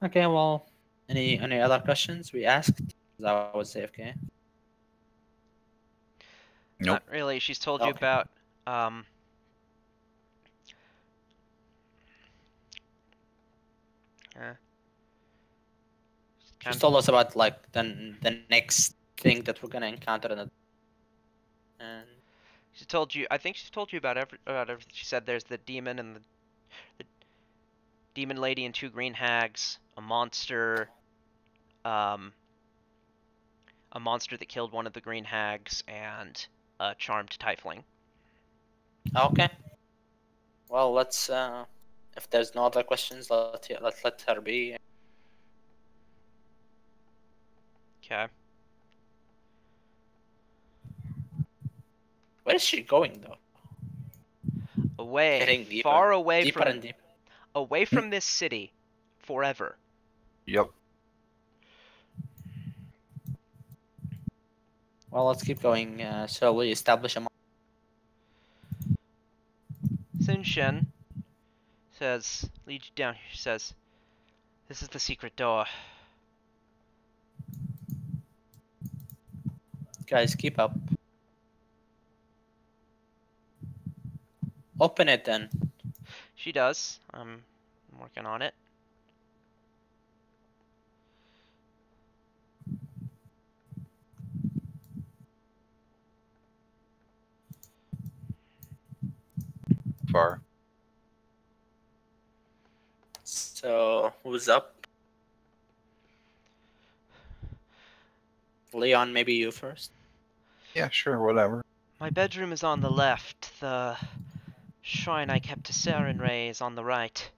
Okay, well, any other questions we asked? Because I was AFK. Nope. Not really. She's told you about She's told us about like the next thing that we're gonna encounter in it. And she told you. I think she told you about everything. She said there's the demon and the demon lady and 2 green hags, a monster that killed one of the green hags, and a charmed tiefling. Okay. Well, let's. If there's no other questions, let's let her be. Okay. Where is she going though? Away, Getting deeper, far away deeper from and deeper. away from this city, forever. Yep. Well, let's keep going. So we establish a. Sun Shen says, leads you down here. She says, "This is the secret door." Guys, keep up. Open it then. She does. I'm working on it. Far. So who's up? Leon, maybe you first. Yeah, sure, whatever. My bedroom is on the left. The shrine I kept to Sarenrae is on the right.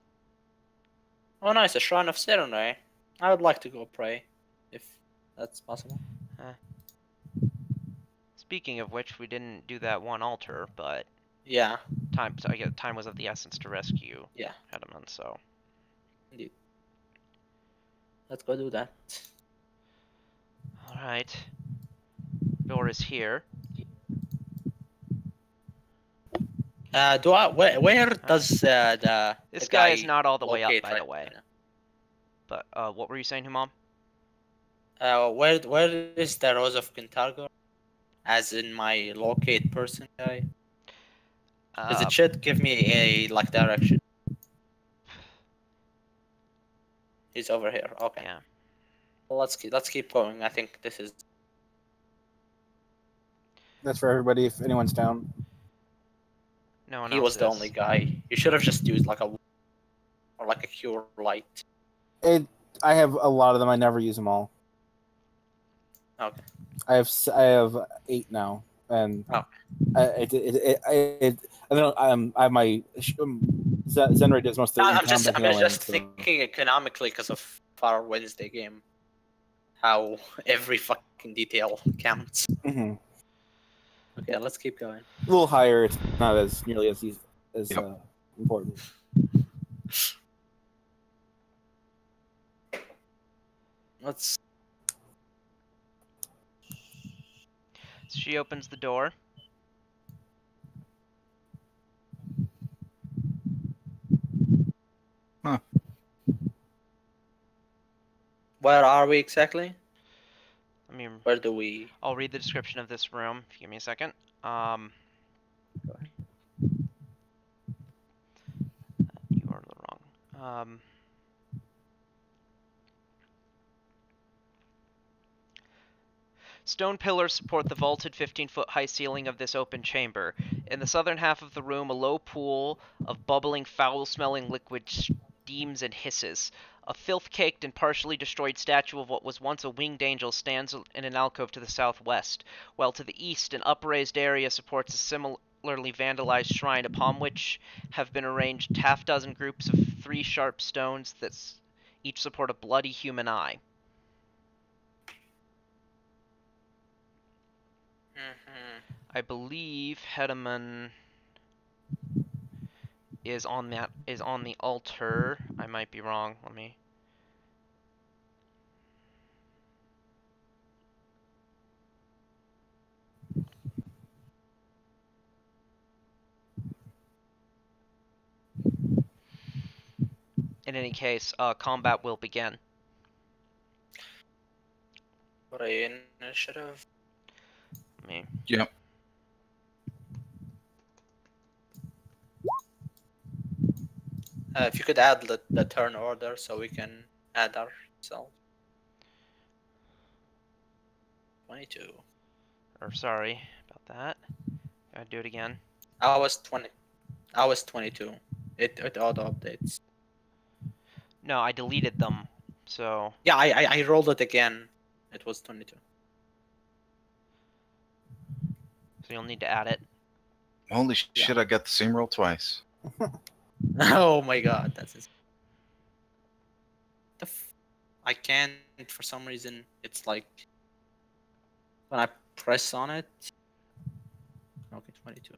Oh, nice, a shrine of Sarenrae. I would like to go pray, if that's possible. Speaking of which, we didn't do that one altar, but Yeah. time was of the essence to rescue Hedman, so. Indeed. Let's go do that. Alright. Door is here. Where does This guy is not all the way up, locate by the way. But what were you saying, Humam? Where is the Rose of Kintargor? As in my locate person guy? Because it should give me a direction. He's over here. Okay. Yeah. Well, let's keep going. I think this is. That's for everybody. If anyone's down. No one He else was the is. only guy. You should have just used like a cure light. I have a lot of them. I never use them all. Okay. I have 8 now, and I have my Zenray does most of the I'm just healing, thinking economically because of our Wednesday game, how every fucking detail counts. Mm-hmm. Okay, let's keep going. A little higher. It's not as nearly as important. Let's. She opens the door. Huh. Where are we exactly? I mean, where do we? I'll read the description of this room. If you give me a second. You are wrong. Stone pillars support the vaulted 15-foot high ceiling of this open chamber. In the southern half of the room, a low pool of bubbling, foul-smelling liquid steams and hisses. A filth-caked and partially destroyed statue of what was once a winged angel stands in an alcove to the southwest, while to the east, an upraised area supports a similarly vandalized shrine upon which have been arranged half-dozen groups of 3 sharp stones that each support a bloody human eye. I believe Hedman is on the altar. I might be wrong. Let me. In any case, combat will begin. What a initiative. Me. Yep. If you could add the turn order so we can add ourselves. 22. Or sorry about that. Gotta do it again. I was 20. I was 22. It auto updates. No, I deleted them. So Yeah, I rolled it again. It was 22. so you'll need to add it. Holy shit! I got the same roll twice. Oh my god, that's insane. I can't, for some reason, it's like when I press on it. Okay, 22.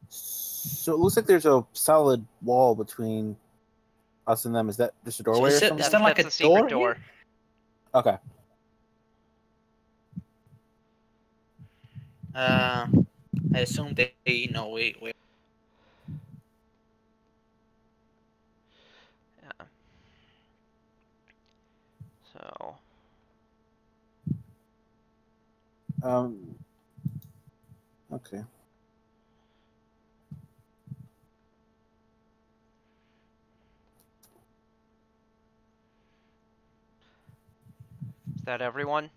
So it looks like there's a solid wall between us and them. Is that just a doorway or something? Is there like That's a door? door. Okay. I assume they know we. Yeah. So Okay. is that everyone?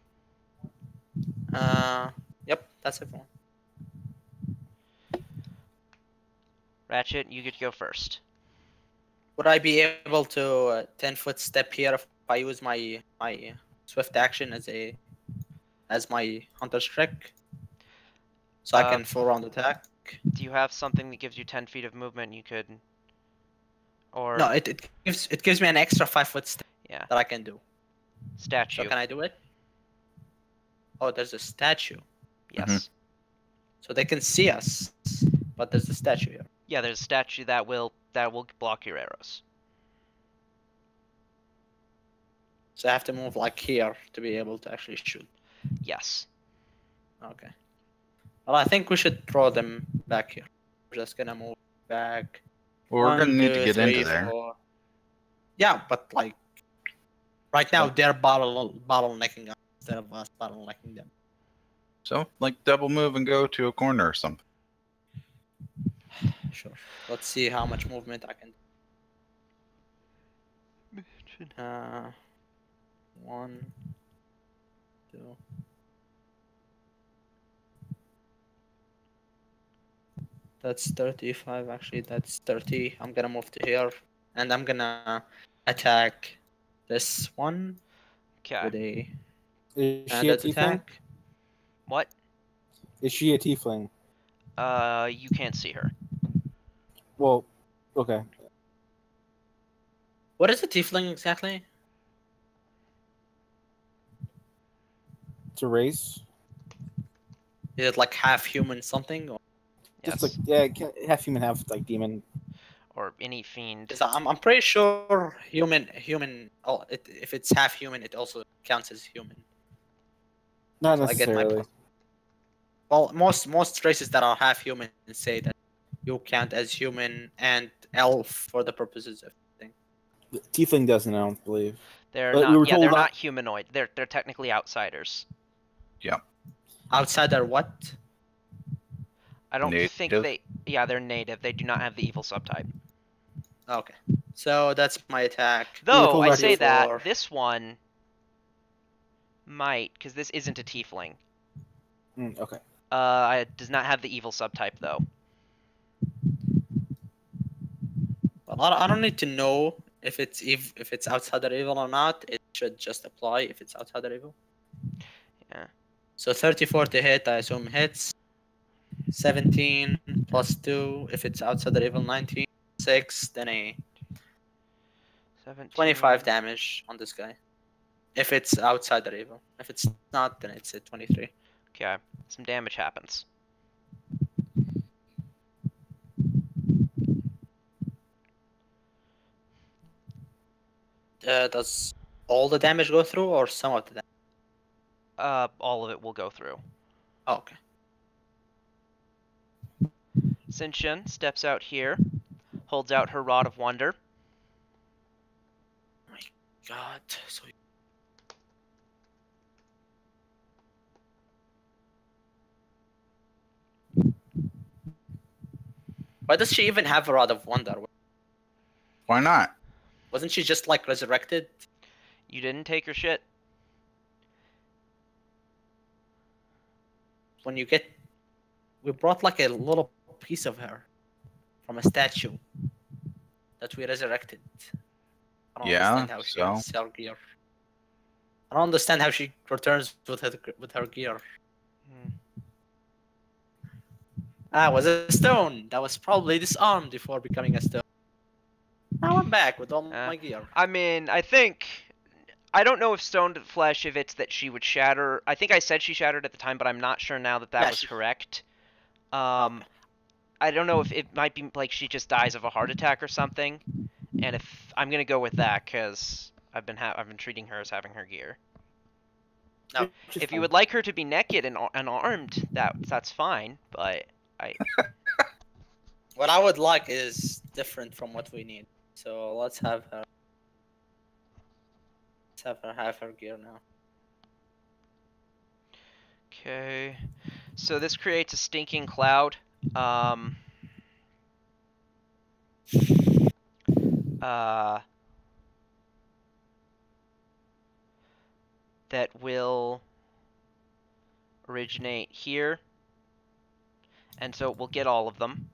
Yep, that's everyone. Ratchet, you get to go first. Would I be able to 10-foot step here if I use my swift action as my hunter's trick? So I can full round attack. Do you have something that gives you 10 feet of movement? You could. Or No, it gives me an extra 5-foot step yeah, that I can do. statue. So can I do it? Oh, there's a statue. Yes. So they can see us, but there's a statue here. Yeah, there's a statue that will block your arrows. So I have to move like here to be able to actually shoot. Yes. Okay. Well, I think we should throw them back here. We're just gonna move back. Well, we're gonna need to get into there. 4. Yeah, but like right now they're bottlenecking us instead of us bottlenecking them. So, like, double move and go to a corner or something. Sure. Let's see how much movement I can do. 1, 2. That's 35, actually. That's 30. I'm gonna move to here, and I'm gonna attack this one with Okay. Is she a tiefling? attack. What? Is she a tiefling? You can't see her. Well, okay. What is a tiefling exactly? It's a race. Is it like half human something? Or... Just Yes. like yeah, half human, half like demon. Or any fiend. I'm pretty sure human. Oh, if it's half human, it also counts as human. Not So I get my necessarily. point. Well, most races that are half human say that you count as human and elf for the purposes of thing. Tiefling doesn't, I don't believe. They're But not. we were Yeah, told they're not- not humanoid. They're technically outsiders. Outsider what? I don't think Native? they. Yeah, they're native. They do not have the evil subtype. Okay, so that's my attack. Though told I not say to- that this one might, because this isn't a tiefling. Okay. It does not have the evil subtype though. Well, I don't need to know if it's outsider evil or not. It should just apply if it's outsider evil. Yeah. So 34 to hit, I assume hits. 17 plus 2 if it's outsider evil. 19. 6, then a 17. 25 damage on this guy. If it's outsider evil. If it's not, then it's a 23. Okay, some damage happens. Does all the damage go through or some of the damage? All of it will go through. Oh, okay. Sintian steps out here, holds out her Rod of Wonder. My god. So why does she even have a Rod of Wonder? Why not? Wasn't she just like resurrected? You didn't take her shit? When you get... We brought like a little piece of her from a statue that we resurrected. I don't understand how she has her gear. I don't understand how she returns with her gear. Ah, it was a stone. That was probably disarmed before becoming a stone. Now I'm back with all my gear. I mean, I don't know if stoned flesh, if it's that she would shatter. I think I said she shattered at the time, but I'm not sure now that was correct. I don't know if it might be like she just dies of a heart attack or something. And if I'm gonna go with that, because I've been treating her as having her gear. Now, if you would like her to be naked and unarmed, that's fine. But what I would like is different from what we need. So let's have her. Let's have her have her gear now. Okay. So this creates a stinking cloud. That will originate here, and so we'll get all of them.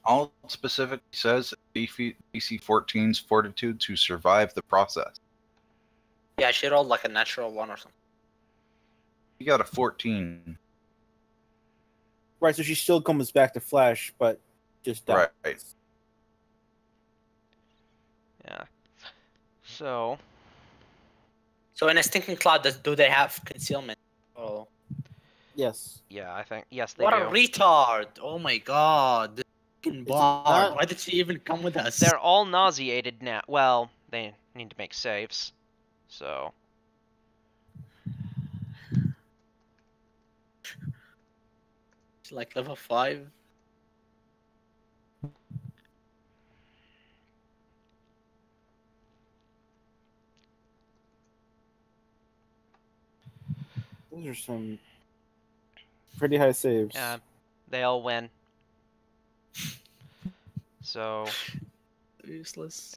All it specifically says DC 14's fortitude to survive the process. Yeah, she rolled like a natural 1 or something. You got a 14. Right, so she still comes back to flesh, but just dies. Right. Yeah. So in a stinking cloud, do they have concealment? Oh. Yes. Yeah, I think yes they do. What a retard! Oh my god. Why did she even come with us? They're all nauseated now. Well, they need to make saves. So. She's like level 5. Those are some pretty high saves. Yeah, they all win. So useless.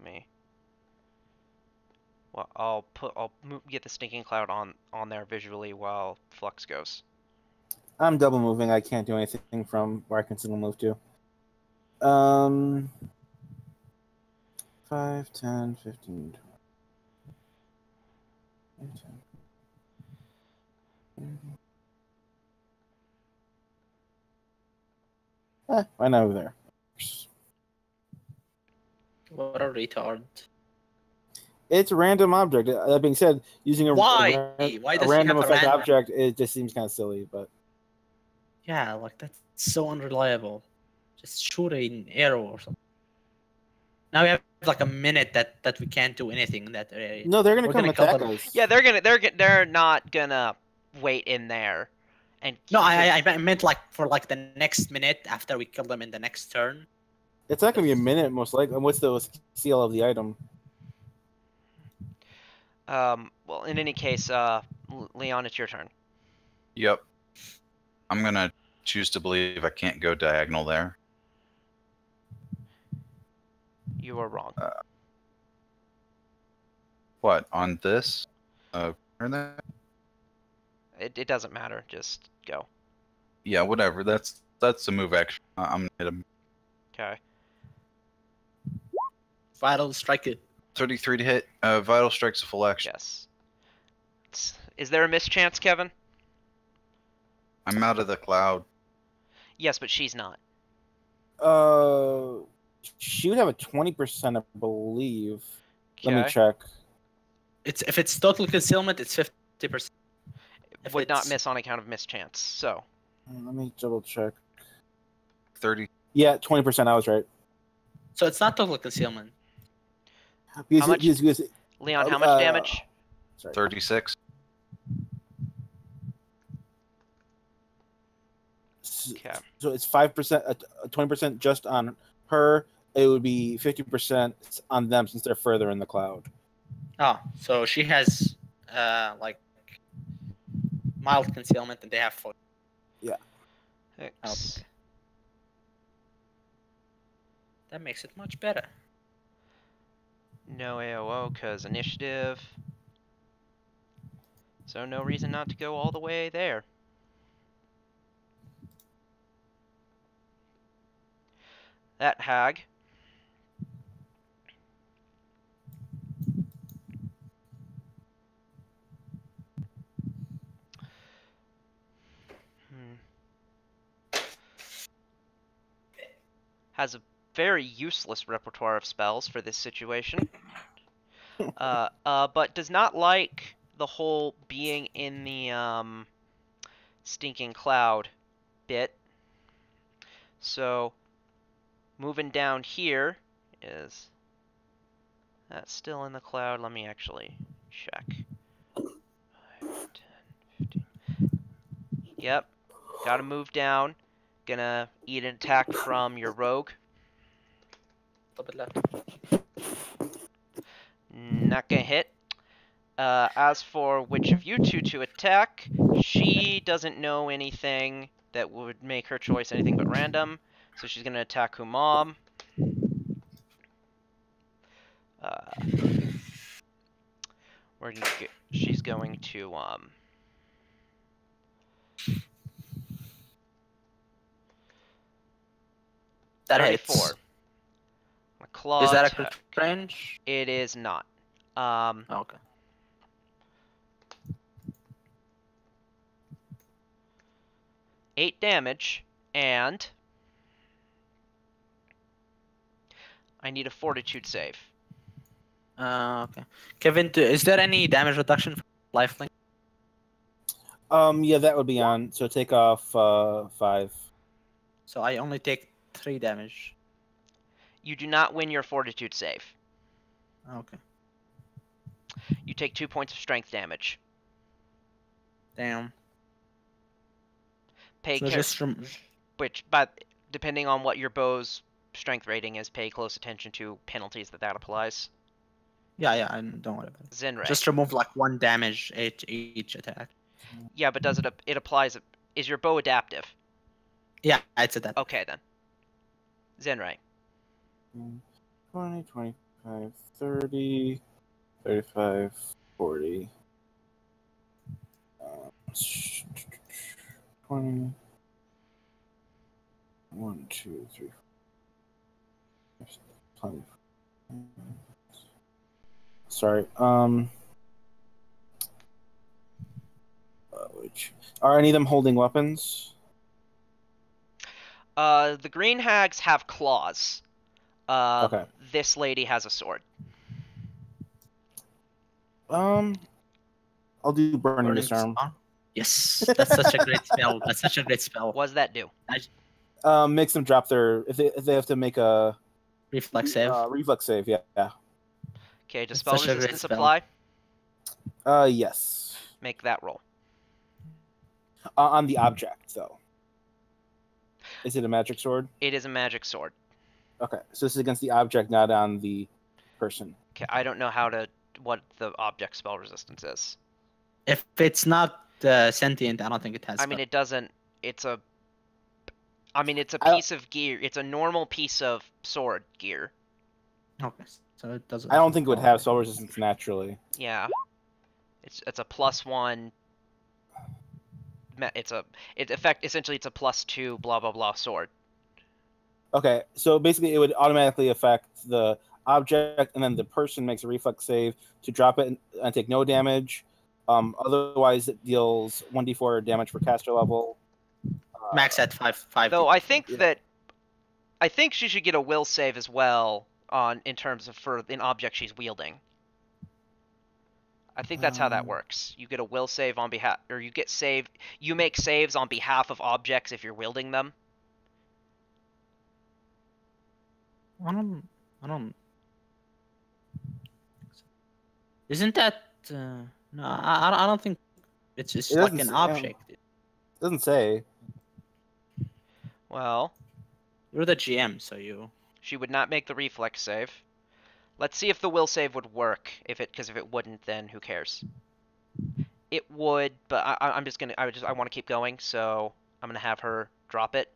Me. Well, I'll get the stinking cloud on there visually while Flux goes. I'm double moving. I can't do anything from where I can single move to. 5, 10, 15, 20. 10. Why not over there? What a retard. It's a random object. That being said, using a random effect object, it just seems kind of silly. But yeah, like that's so unreliable. Just shoot an arrow or something. Now we have like a minute that we can't do anything in that area. No, they're gonna come attack us. Yeah, they're not gonna wait in there. And no, I meant like for like the next minute after we kill them in the next turn. It's not gonna be a minute, most likely. What's the seal of the item? Well, in any case, Leon, it's your turn. Yep. I'm gonna choose to believe I can't go diagonal there. You are wrong. What, on this? There? It doesn't matter. Just go. Yeah, whatever. That's a move action. I'm gonna hit him. Okay. Vital strike it. 33 to hit. Vital strike's a full action. Yes. Is there a mischance, Kevin? I'm out of the cloud. Yes, but she's not. She would have a 20%, I believe. Okay. Let me check. If it's total concealment, it's 50%. It would not miss on account of mischance. So. Let me double check. 30. Yeah, 20%. I was right. So it's not total concealment. How much? Leon, how much damage? Sorry. 36. Okay. So it's 5%, 20% just on her. It would be 50% on them since they're further in the cloud. Oh, so she has like mild concealment, and they have 4. Yeah. X. Okay. That makes it much better. No AOO, because initiative. So no reason not to go all the way there. That hag. Has a very useless repertoire of spells for this situation. But does not like the whole being in the stinking cloud bit. So moving down here is that still in the cloud? Let me actually check. 5, 10, 15. Yep. Gotta move down. Gonna eat an attack from your rogue. A little bit left. Not gonna hit. As for which of you two to attack, she doesn't know anything that would make her choice anything but random. So she's gonna attack Humam. She's going to that 34. hits. A claw Is that a attack. crit range? It is not. Okay. 8 damage, and I need a fortitude save. Okay. Kevin, is there any damage reduction for lifelink? Yeah, that would be on. So take off 5. So I only take 3 damage. You do not win your fortitude save. Okay. You take 2 points of strength damage. Damn. Pay So just but depending on what your bow's strength rating is, pay close attention to penalties that applies. Yeah, don't worry about it. Zenrai. Just remove like 1 damage each attack. Yeah, but does it applies? Is your bow adaptive? Yeah, it's adaptive. Okay then. Zenrai. 20, 25, 30, 35, 40. 20. 1, 2, 3. 20. Sorry. Are any of them holding weapons? The green hags have claws. Okay. This lady has a sword. I'll do burning disarm. Yes, that's such a great spell. That's such a great spell. What does that do? Makes them drop their if they have to make a reflex save. Reflex save, yeah. Okay, does spell resistance apply? Yes. Make that roll. On the object, though. Is it a magic sword? It is a magic sword. Okay, so this is against the object, not on the person. Okay, I don't know what the object spell resistance is. If it's not sentient, I don't think it has. I mean, it doesn't. It's a piece of gear. It's a normal piece of sword gear. Okay, so it doesn't. I don't think it would have spell resistance naturally. Yeah, it's a +1. Essentially it's a +2 blah blah blah sword. Okay, so basically it would automatically affect the object, and then the person makes a reflex save to drop it and take no damage. Otherwise, it deals 1d4 damage per caster level. Max at 5. Though I think she should get a will save as well in terms of for an object she's wielding. I think that's how that works. You get a will save on behalf, or you make saves on behalf of objects if you're wielding them. I don't. Isn't that? No, I don't think it's just like an object. It doesn't say. Well, you're the GM, so you. She would not make the reflex save. Let's see if the will save would work. Because if it wouldn't, then who cares? It would, but I'm just gonna. I want to keep going, so I'm gonna have her drop it.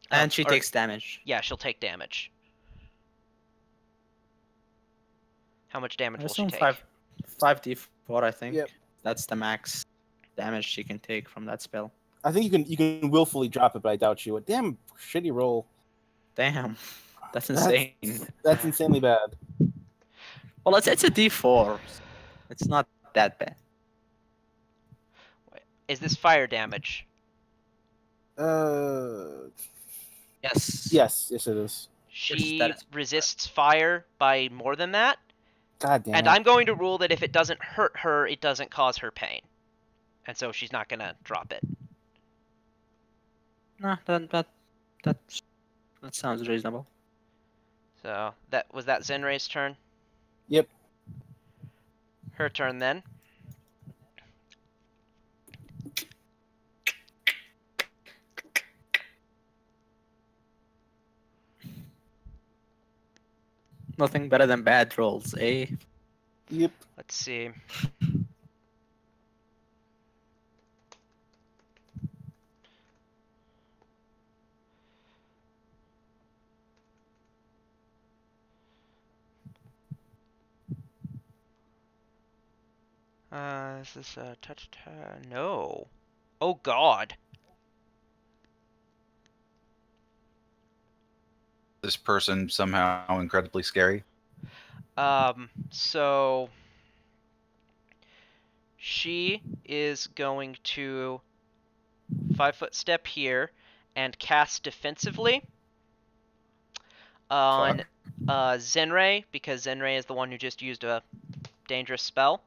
And she takes damage. Yeah, she'll take damage. How much damage will she take? 5d4, I think. Yep. That's the max damage she can take from that spell. I think you can willfully drop it, but I doubt she would. Damn shitty roll. Damn, that's insane. That's insanely bad. Well, it's a d4. It's not that bad. Wait, is this fire damage? Yes. Yes, it is. She resists fire by more than that. God damn. And I'm going to rule that if it doesn't hurt her, it doesn't cause her pain. And so she's not going to drop it. No, that sounds reasonable. So, was that Zenrei's turn? Yep. Her turn then. Nothing better than bad rolls, eh? Yep. Let's see. Is this a touch? No. Oh God. This person somehow incredibly scary. So she is going to 5-foot step here and cast defensively on Zenrei, because Zenrei is the one who just used a dangerous spell.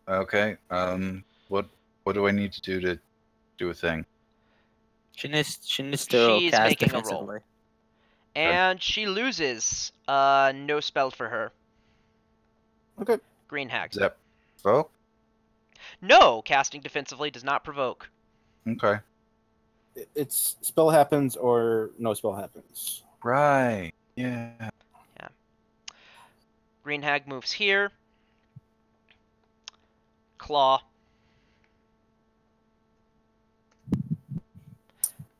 Okay. What do I need to do a thing? She needs to She's cast making a defensively. roll. And she loses. No spell for her. Okay. Green hag. Is that provoke? No, casting defensively does not provoke. Okay. It's spell happens or no spell happens. Right. Yeah. Yeah. Green hag moves here. Claw.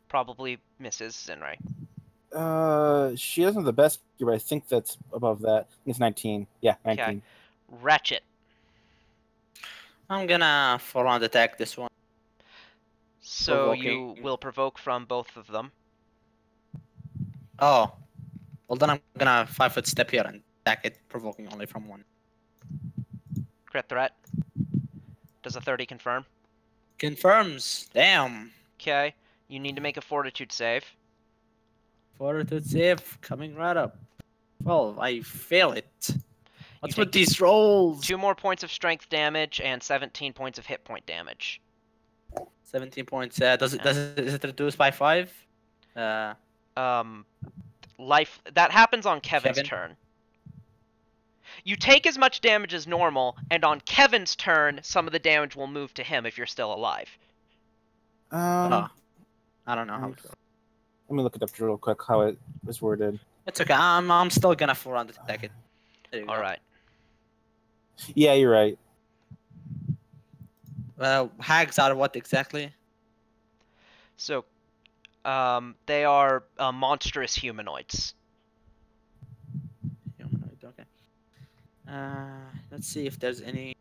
Probably misses Zenrai. She doesn't have the best, but I think that's above that. It's 19. Yeah, 19. Okay. Ratchet. I'm gonna full-on attack this one. So you will provoke from both of them. Oh. Well, then I'm gonna 5-foot step here and attack it, provoking only from one. Crit threat. Does a 30 confirm? Confirms. Damn. Okay. You need to make a fortitude save. Fortitude save coming right up. Well, I fail it. What's with these rolls? 2 more points of strength damage and 17 points of hit point damage. 17 points. Is it reduced by 5? Life. That happens on Kevin's turn. You take as much damage as normal, and on Kevin's turn, some of the damage will move to him if you're still alive. I don't know how. Let me look it up real quick how it was worded. It's okay. I'm still gonna full-on attack it. All right. Yeah, you're right. Hags are what exactly? So, they are monstrous humanoids. Humanoid, okay. Let's see if there's any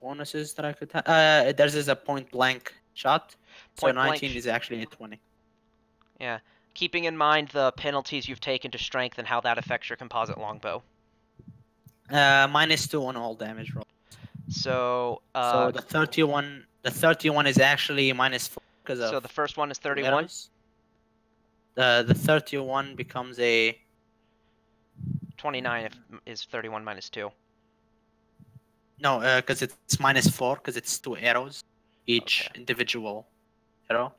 bonuses that I could have. There's a point-blank shot. So 19 is actually a 20. Yeah. Keeping in mind the penalties you've taken to strength and how that affects your composite longbow. -2 on all damage rolls. So the 31 is actually -4 because of. So the first one is 31. The 31 becomes a 29 is 31 minus 2. No, because it's -4 because it's 2 arrows, each individual arrow.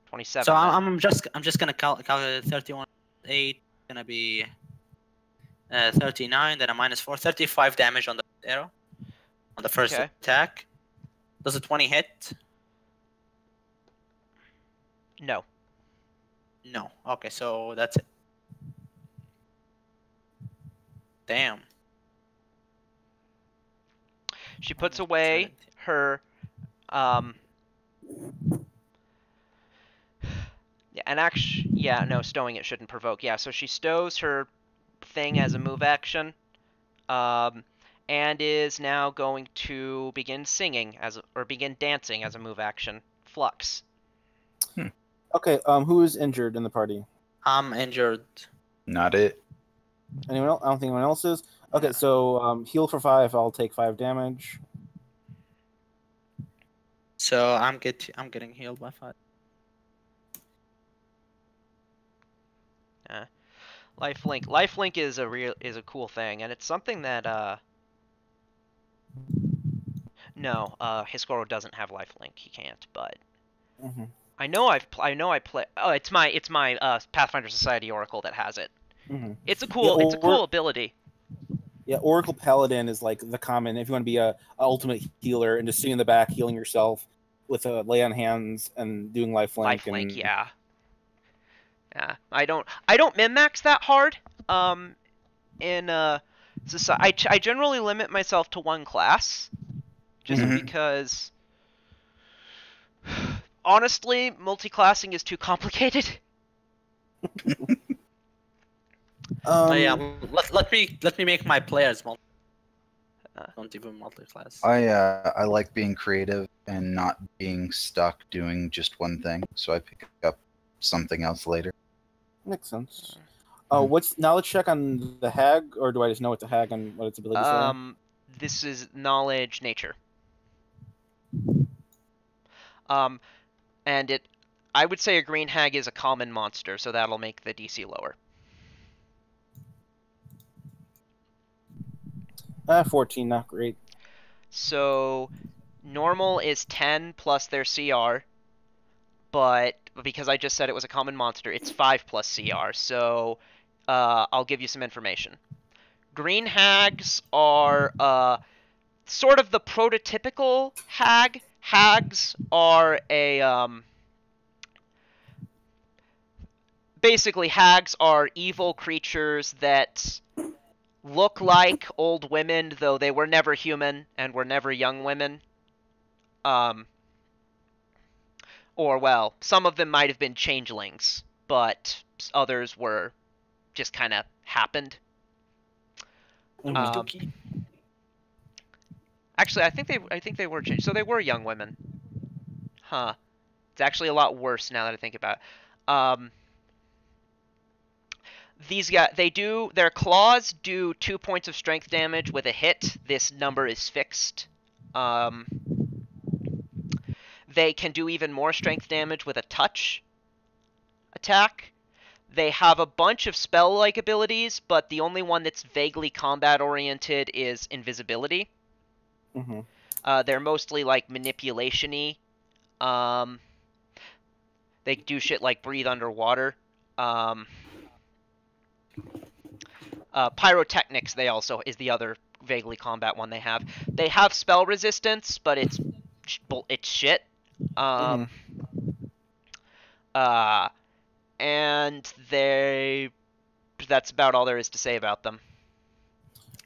27. So I'm just gonna calculate 31. 8 gonna be 39. Then a -4, 35 damage on the arrow on the first attack. Does a 20 hit? No. No. Okay, so that's it. Damn. She puts away her yeah, and actually, yeah, no, stowing it shouldn't provoke. Yeah, so she stows her thing as a move action, and is now going to begin singing or begin dancing as a move action. Flux. Okay. Who is injured in the party? I'm injured. Not it. Anyone else? I don't think anyone else is. Okay, so heal for 5. I'll take 5 damage. So I'm getting healed by 5. Lifelink. Lifelink is a cool thing, and it's something that no, Hiscoro doesn't have lifelink. He can't, but I know I play. Oh, it's my Pathfinder Society Oracle that has it. It's a cool ability. Yeah, Oracle Paladin is like the common if you want to be a ultimate healer and just sitting in the back healing yourself with a lay on hands and doing lifelink. Lifelink, yeah. Yeah, I don't min-max that hard. In society, I generally limit myself to one class, just because. Honestly, multi-classing is too complicated. Yeah, let me make my players don't even multi-class. I like being creative and not being stuck doing just one thing, so I pick up something else later. Makes sense. What's knowledge check on the hag, or do I just know what the hag and what its abilities are? This is knowledge nature. And I would say a green hag is a common monster, so that'll make the DC lower. 14, not great. So normal is 10 plus their CR, but because I just said it was a common monster, it's 5 plus CR, so I'll give you some information. Green hags are sort of the prototypical hag. Hags are basically hags are evil creatures that look like old women, though they were never human and were never young women. Or, well, some of them might have been changelings, but others were just kind of happened. Actually, I think they were changed. So they were young women. Huh. It's actually a lot worse now that I think about it. These guys, their claws do 2 points of strength damage with a hit. This number is fixed. They can do even more strength damage with a touch attack. They have a bunch of spell-like abilities, but the only one that's vaguely combat-oriented is invisibility. They're mostly like manipulation-y. They do shit like breathe underwater. Pyrotechnics is the other vaguely combat one they have. They have spell resistance, but it's shit. And that's about all there is to say about them.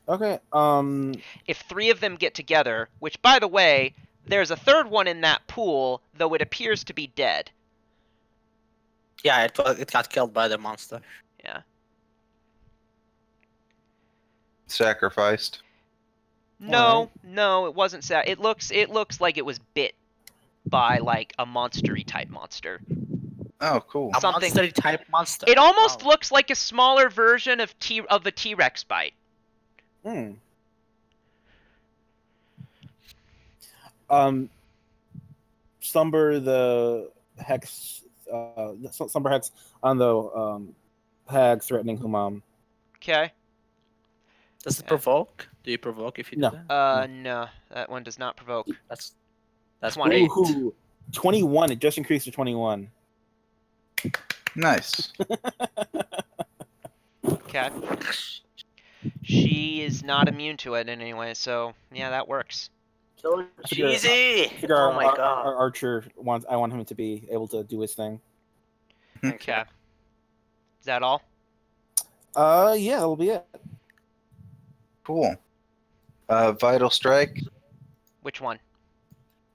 Okay. If 3 of them get together, which, by the way, there's a third one in that pool, though it appears to be dead. Yeah, it got killed by the monster. Yeah. Sacrificed? No, no, it wasn't. It looks like it was bit by like a monstery type monster. Oh, cool. A monstery type monster. It almost looks like a smaller version of a T-Rex bite. Slumber the hex. Slumber hex on the hag threatening Humam. Okay. Does it provoke? Do you provoke if you do that? No, that one does not provoke. That's 20. 21. It just increased to 21. Nice. Okay. She is not immune to it in any way, so yeah, that works. Easy. Oh my god. Our archer I want him to be able to do his thing. Okay. Is that all? Yeah, that'll be it. Cool. Vital Strike. Which one?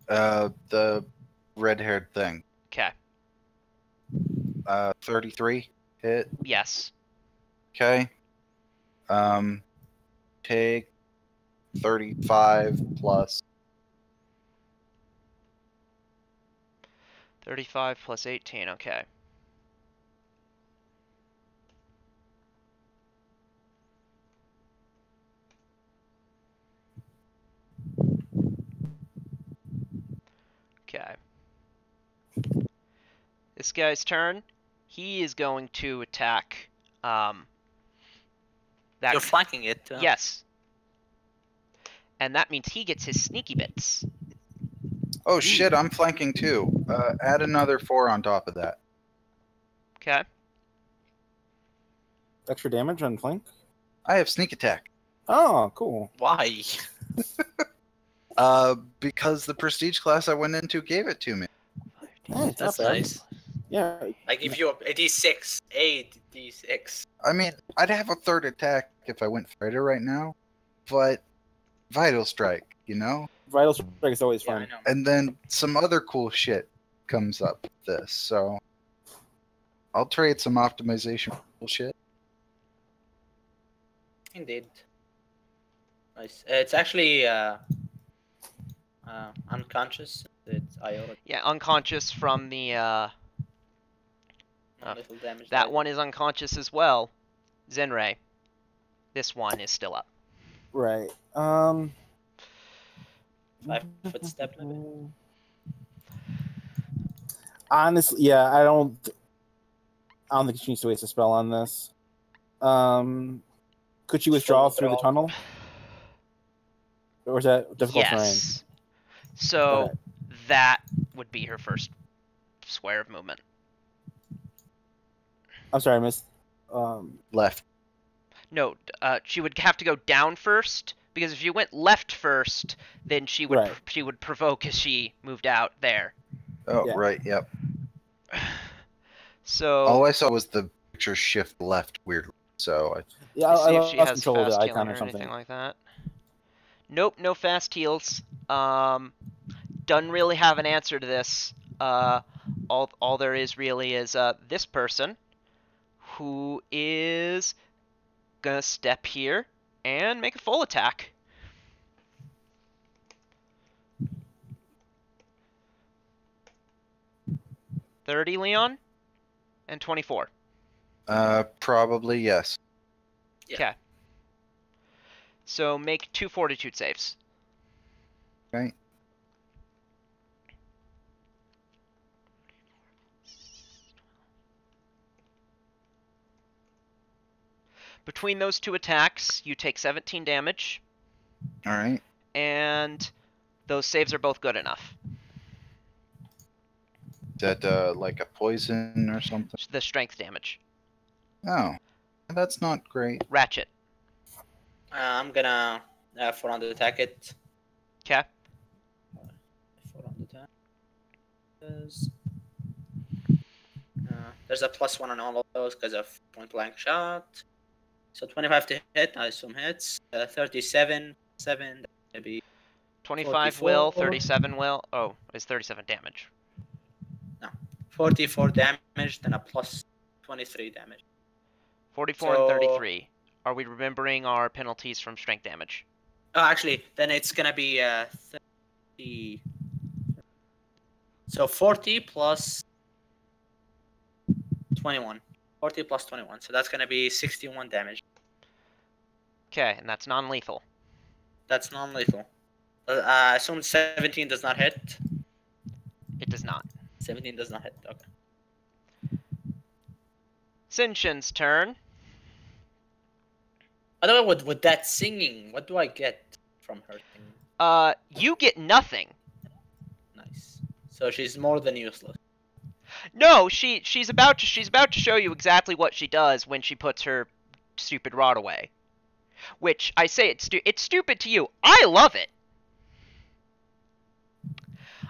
The red-haired thing. Okay. 33 hit. Yes. Okay. Take 35 plus. 35 plus 18. Okay. Okay. This guy's turn. He is going to attack. That You're flanking it. Yes. And that means he gets his sneaky bits. Oh shit! I'm flanking too. Add another 4 on top of that. Okay. Extra damage on flank? I have sneak attack. Oh, cool. Why? Because the prestige class I went into gave it to me. Yeah, That's nice. Yeah. I give you a D6. A D6. I mean, I'd have a 3rd attack if I went fighter right now, but Vital Strike, you know? Vital Strike is always fun. I know. And then some other cool shit comes up with this, so I'll trade some optimization bullshit. Indeed. Nice. It's actually unconscious. It's iota. Yeah, unconscious from the Little damage. that one is unconscious as well. Zenray. This one is still up. Right. 5 foot step limit. Honestly, yeah, I don't think she needs to waste a spell on this. Could she withdraw through the tunnel? Or is that difficult terrain? Yes. So that would be her first square of movement. I'm sorry, I missed. Left. No, she would have to go down first, because if you went left first, then she would Right. she would provoke as she moved out there. Oh, Yeah. right, yep. So All I saw was the picture shift left weirdly, so I... Yeah, see I if she lost has control of the fast icon healing or or something. anything like that. Nope, no fast heals. Doesn't really have an answer to this. All there is really is this person, who is gonna step here and make a full attack. $30, Leon, and 24. Probably yes. Yeah. Okay. So make 2 fortitude saves. Okay. Between those 2 attacks, you take 17 damage, Alright. and those saves are both good enough. Is that like a poison or something? The strength damage. Oh. That's not great. Ratchet. I'm gonna 400 attack it. Okay. 400 attack. There's a +1 on all of those because of point blank shot. So 25 to hit, I assume hits. 37, 7, maybe 25 44. will, 37 will. Oh, it's 37 damage. 44 damage, then a +23 damage. 44 and 33. Are we remembering our penalties from strength damage? Oh, actually, then it's gonna be 30. So 40 plus 21. 40 plus 21. So that's gonna be 61 damage. Okay, and that's non-lethal. That's non-lethal. I assume 17 does not hit. It does not. 17 does not hit. Okay. Sinshin's turn. By the way, with that singing, what do I get from her singing? You get nothing. Nice. So she's more than useless. No, she's about to show you exactly what she does when she puts her stupid rod away. Which I say it's stupid to you. I love it.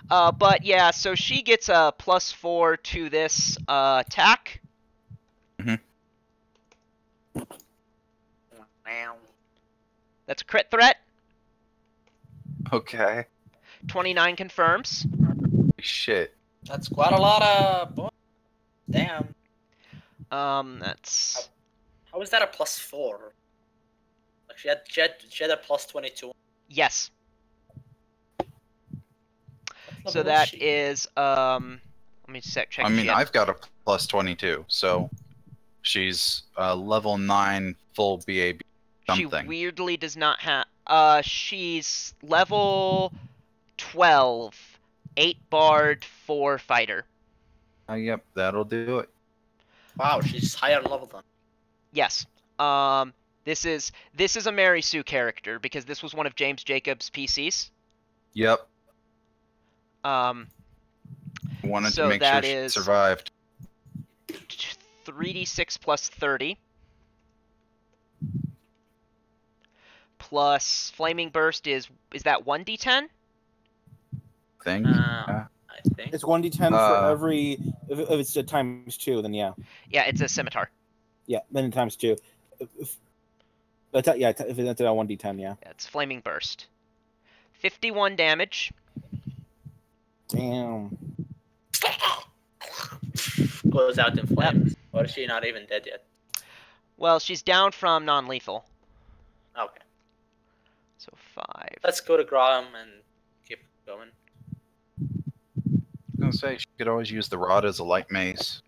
But yeah, so she gets a +4 to this attack. Wow. That's a crit threat. Okay. 29 confirms. Shit. That's quite a lot of boys. Damn. That's... How is that a +4? Like she had a +22. Yes. So that is, let me check. I mean, I've got a +22, so she's level 9 full BAB something. She weirdly does not have, she's level 12, 8 bard, 4 fighter. Yep, that'll do it. Wow, she's higher level than. Yes. This is a Mary Sue character because this was one of James Jacobs' PCs. Yep. Wanted so to make that sure is she survived. 3d6 plus 30. Plus Flaming Burst is that 1d10? Thing. I think. It's 1d10 for every... If it's a ×2, then yeah. Yeah, it's a scimitar. Yeah, then ×2. If it's 1d10, yeah. Yeah, it's Flaming Burst. 51 damage. Damn. Goes out in flames. Or is she not even dead yet? Well, she's down from non-lethal. Okay. So 5. Let's go to Graham and keep going. I was gonna say, she could always use the rod as a light mace.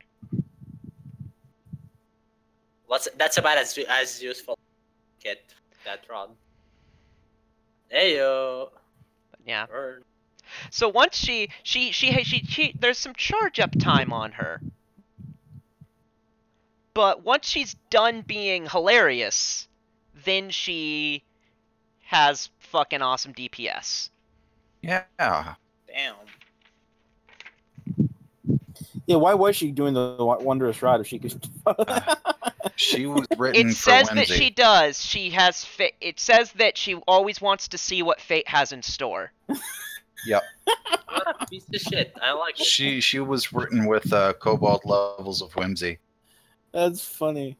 That's about as useful. Get that rod. Heyo. Yeah. Burn. So once she there's some charge up time on her. But once she's done being hilarious, then she has fucking awesome DPS. Yeah. Damn. Yeah, why was she doing the wondrous rod if she could? She was written It for says that whimsy. she does. She has it says that she always wants to see what fate has in store. Yep. What a piece of shit. I like it. She was written with cobalt levels of whimsy. That's funny.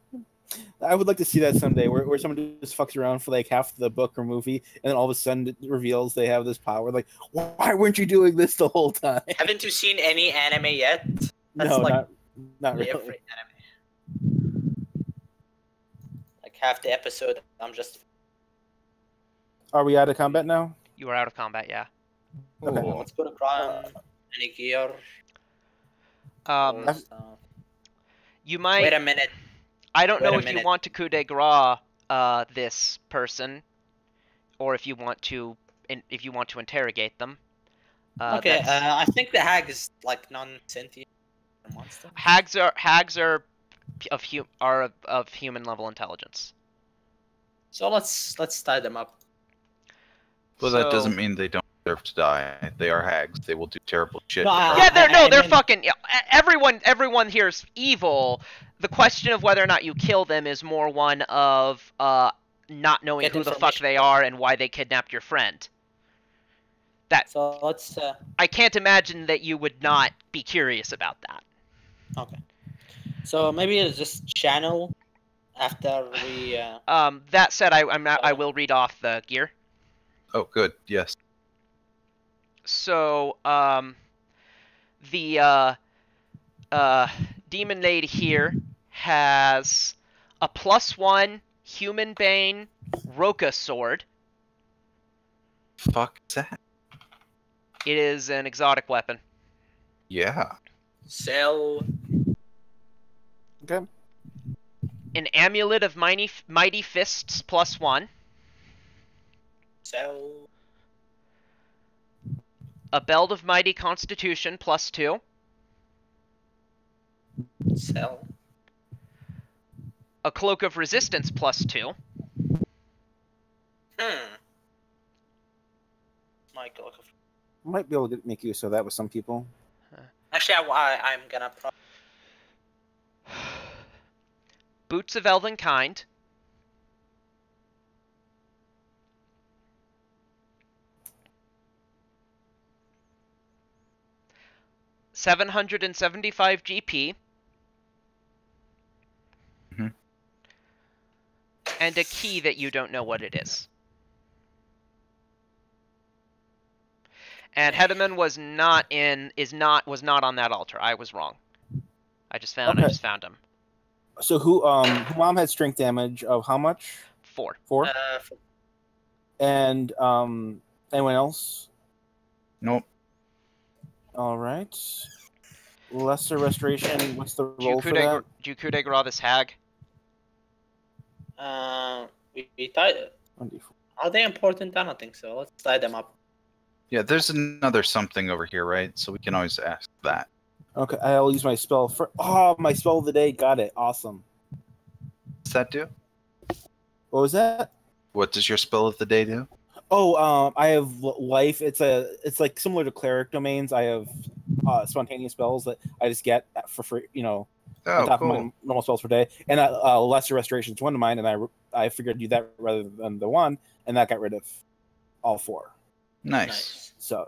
I would like to see that someday, where someone just fucks around for like half the book or movie, and then all of a sudden it reveals they have this power. Like, why weren't you doing this the whole time? Haven't you seen any anime yet? That's No, like not really. every anime. Like half the episode, I'm just. Are we out of combat now? You are out of combat, yeah. Okay. Let's go to Graham. Any gear? You might. Wait a minute. I don't know Wait a if you minute. want to coup de grace this person, or if you want to interrogate them. Okay, I think the hag is like non-sentient monster. Hags are of human level intelligence. So let's tie them up. But that doesn't mean they don't deserve to die. They are hags. They will do terrible shit. No, regardless. Yeah, they're mean- fucking. Everyone here's evil. The question of whether or not you kill them is more one of not knowing Get who the fuck information. they are and why they kidnapped your friend. So let's. I can't imagine that you would not be curious about that. Okay. So maybe it's just channel after we. That said, I will read off the gear. Oh, good. Yes. So, the demon lady here has a +1 human bane Roka sword. Fuck is that? It is an exotic weapon. Yeah. Sell. Okay. An amulet of mighty fists +1. Sell. A belt of mighty constitution +2. Sell. A cloak of resistance +2. Michael. Might be able to make use of that with some people. Actually, I'm gonna. Boots of elven kind. $775 GP. Mhm. And a key that you don't know what it is. And Hedeman was not on that altar. I was wrong. I just found him. So who mom had strength damage of how much? 4. 4? And anyone else? Nope. All right. Lesser restoration. What's the roll for that? Do you coup de grace this hag? We tied it. Are they important? I don't think so. Let's tie them up. Yeah, there's another something over here, right? So we can always ask that. Okay, I'll use my spell for. Oh, my spell of the day. Got it. Awesome. What's that do? What was that? What does your spell of the day do? Oh, I have life. It's like similar to cleric domains. I have spontaneous spells that I just get for free. On top of my normal spells per day, and lesser restoration is one of mine, and I figured I'd do that rather than the one, and that got rid of all 4. Nice. So,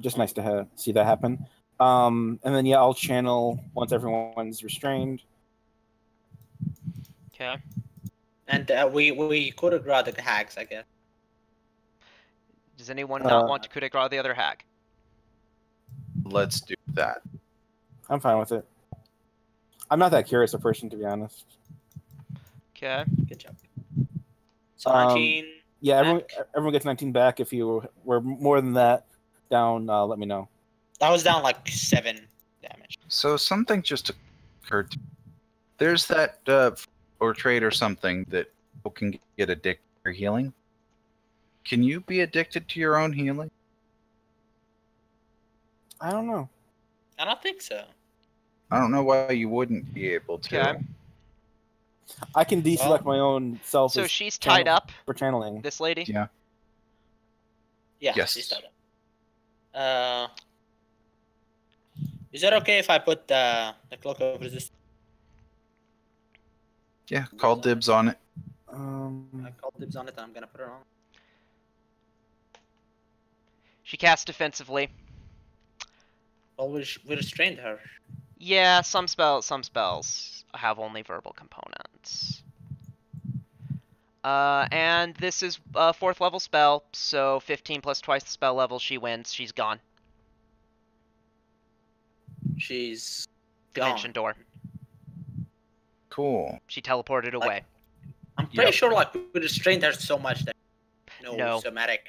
just nice to see that happen. And then I'll channel once everyone's restrained. Okay. And we could have grabbed the hags, I guess. Does anyone not want to coup de grace the other hag? Let's do that. I'm fine with it. I'm not that curious a person, to be honest. Okay. Good job. So 19. Yeah, everyone gets 19 back. If you were more than that down, let me know. That was down like 7 damage. So something just occurred to me. There's that or trade or something that people can get addicted to healing. Can you be addicted to your own healing? I don't know. I don't think so. I don't know why you wouldn't be able to. Okay. I can deselect my own self. So she's tied up for channeling. this lady? Yeah. Yeah, yes. She's tied up. Is it okay if I put the cloak of resistance? Yeah, call dibs on it. I called dibs on it, and I'm gonna put it on. She casts defensively. Well, we restrained her. Yeah, some spells have only verbal components. And this is a 4th level spell, so 15 plus twice the spell level, she wins. She's gone. She's Dimension door. Cool. She teleported away. I'm pretty sure, we restrained her so much that no somatic.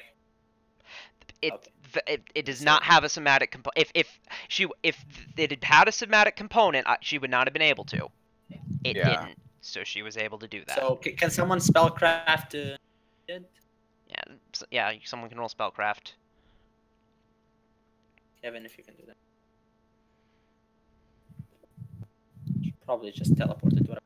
It does not have a somatic component. If it had had a somatic component, she would not have been able to. It didn't, so she was able to do that. So can someone spellcraft it? Yeah, someone can roll spellcraft. Kevin, if you can do that. Probably just teleported to whatever.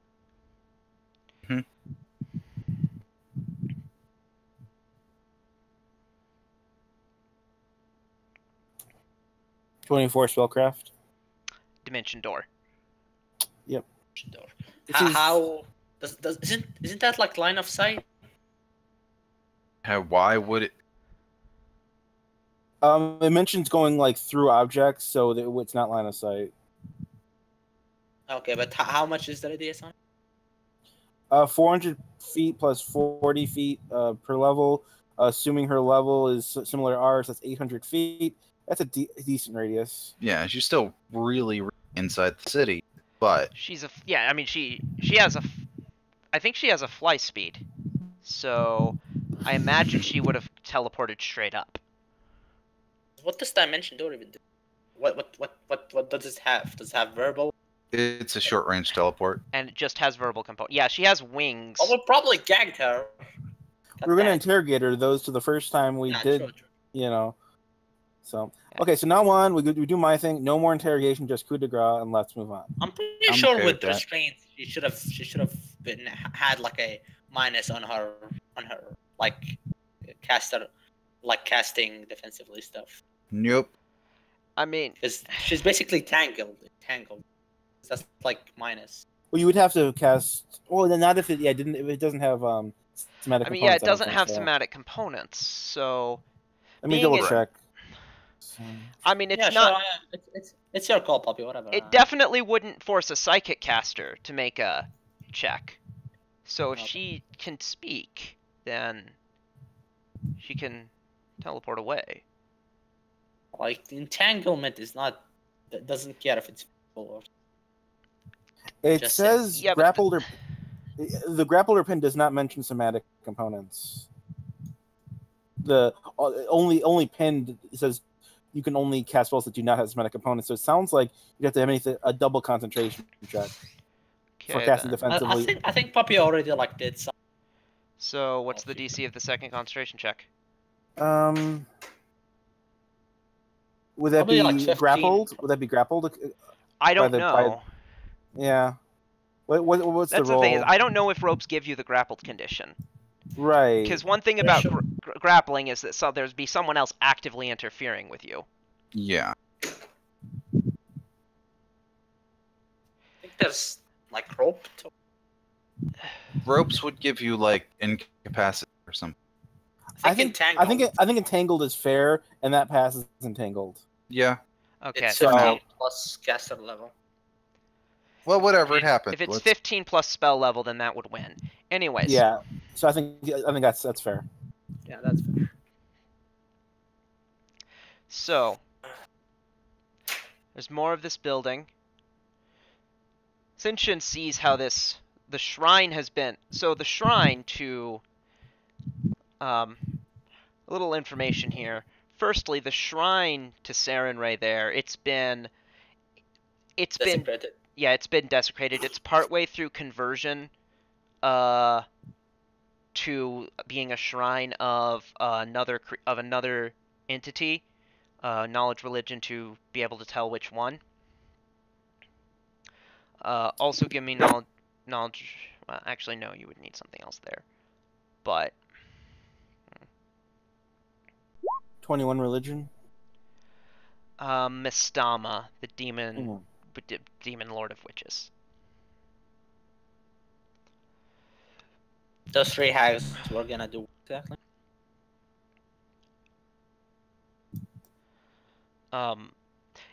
24 spellcraft. Dimension door. Yep. Dimension door. How isn't that like line of sight? Why would it? It mentions going through objects, so that it's not line of sight. Okay, but how much is the radius on? 400 feet plus 40 feet per level. Assuming her level is similar to ours, that's 800 feet. That's a decent radius. Yeah, she's still really inside the city, but she's I mean, she has I think she has a fly speed, so I imagine she would have teleported straight up. What does dimension door even do? What does it have? Does it have verbal? It's a short range teleport. And it just has verbal component. Yeah, she has wings. Oh, we'll probably gagged her. We're gonna interrogate her. Those to the first time we did, true. So okay, so now on we do my thing. No more interrogation, just coup de grace, and let's move on. I'm pretty sure with restraints, she should have had like a minus on her casting defensively stuff. Nope. I mean, because she's basically tangled. That's like minus. Well, you would have to cast. Well, then not if it doesn't have somatic. I mean, yeah, it doesn't have somatic components. So let me double check. I mean, it's not. Sure, it's your call, puppy. Whatever. It definitely wouldn't force a psychic caster to make a check. So if she can speak, then she can teleport away. like entanglement is not. That doesn't care if it's full or. It Just says yeah, grappled or the grappled or pin does not mention somatic components. The only pinned says you can only cast spells that do not have somatic components. So it sounds like you have to have a double concentration check for casting defensively. I think Puppy already like did some. So what's the DC of the second concentration check? Would that Probably be like 15. grappled? Would that be grappled? I don't know. Yeah. What's That's the roll? thing is, I don't know if ropes give you the grappled condition. Right. Because one thing about grappling is that there's be someone else actively interfering with you. Yeah. I think there's like rope. Ropes would give you like incapacity or something. I think entangled is fair, and that passes entangled. Yeah. Okay. It's so 15 plus caster level. Well, whatever, it happened. If it's 15 plus spell level, then that would win. Anyways. Yeah. So I think that's fair. Yeah, that's fair. So there's more of this building. Sinshin sees how the shrine has been. So the shrine to a little information here. Firstly, the shrine to Sarenrae there, it's been desecrated. It's partway through conversion to being a shrine of another entity, knowledge religion to be able to tell which one. Also give me knowledge. Well, actually, no, you would need something else there. But 21 religion. Mistama, the demon lord of witches. Those 3 houses we're gonna do exactly.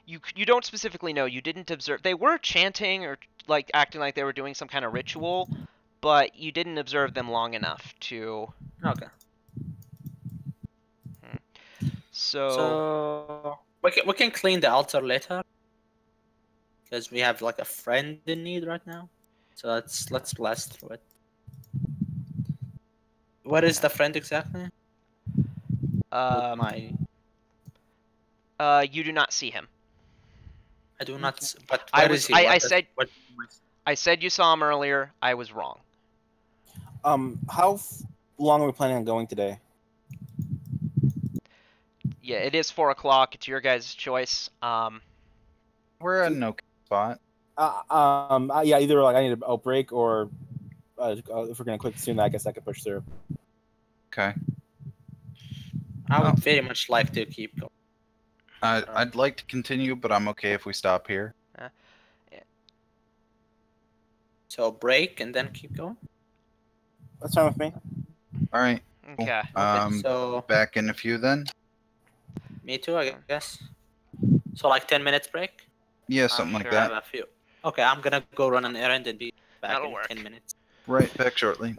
You don't specifically know. You didn't observe. They were chanting or like acting like they were doing some kind of ritual, but you didn't observe them long enough to. Okay. So we can clean the altar later, because we have like a friend in need right now. So let's blast through it. What is the friend exactly? You do not see him. I do not. But where is he? I said you saw him earlier. I was wrong. How long are we planning on going today? Yeah, it is 4 o'clock. It's your guys' choice. We're at an okay spot. Yeah, either like I need an outbreak or if we're gonna quit soon, I guess I could push through. Okay. I would very much like to keep going. I'd like to continue, but I'm okay if we stop here. Yeah. So break and then keep going. That's fine with me. All right. Okay. So back in a few then. Me too, I guess. So like 10 minutes break. Yeah, something like I that. have a few. Okay, I'm gonna go run an errand and be back That'll in work. 10 minutes. Right, back shortly.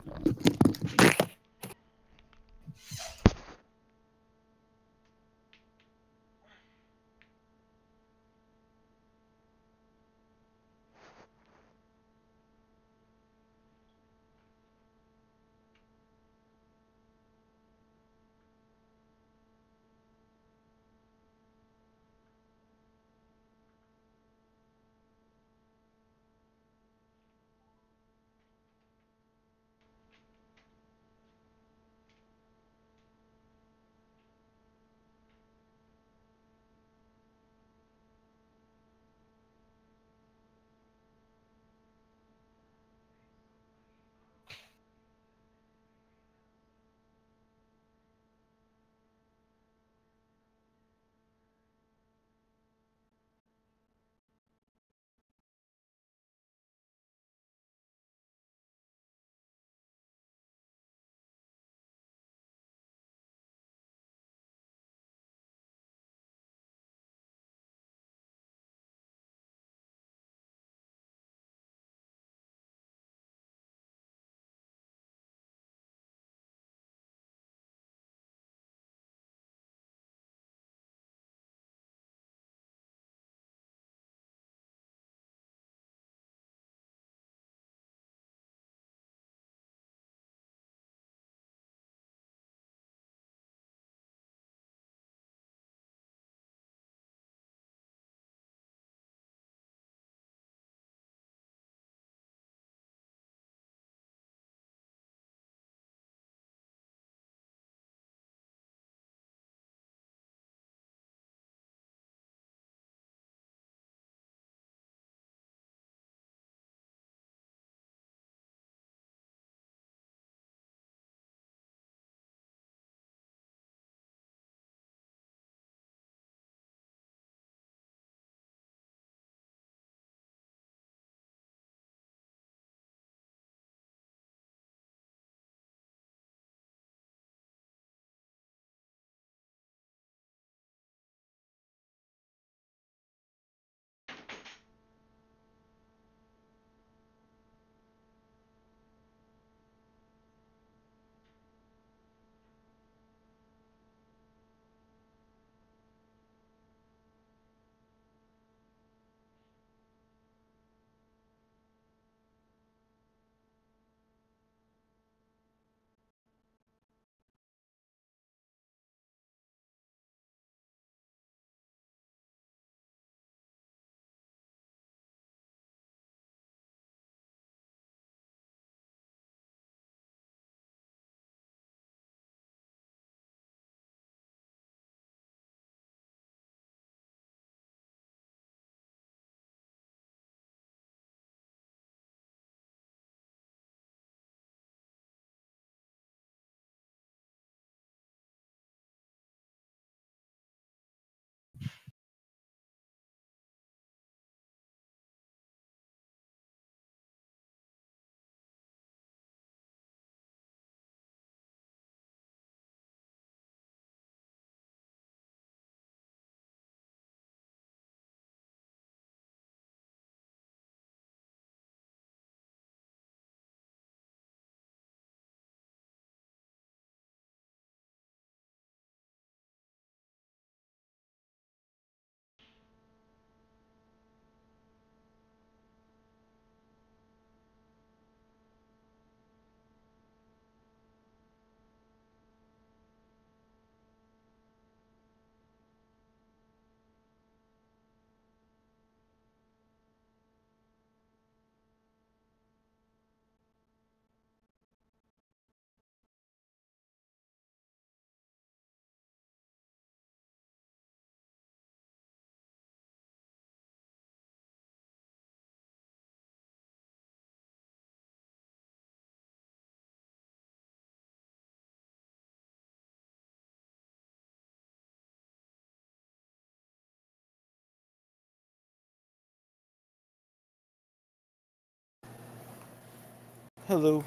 Hello.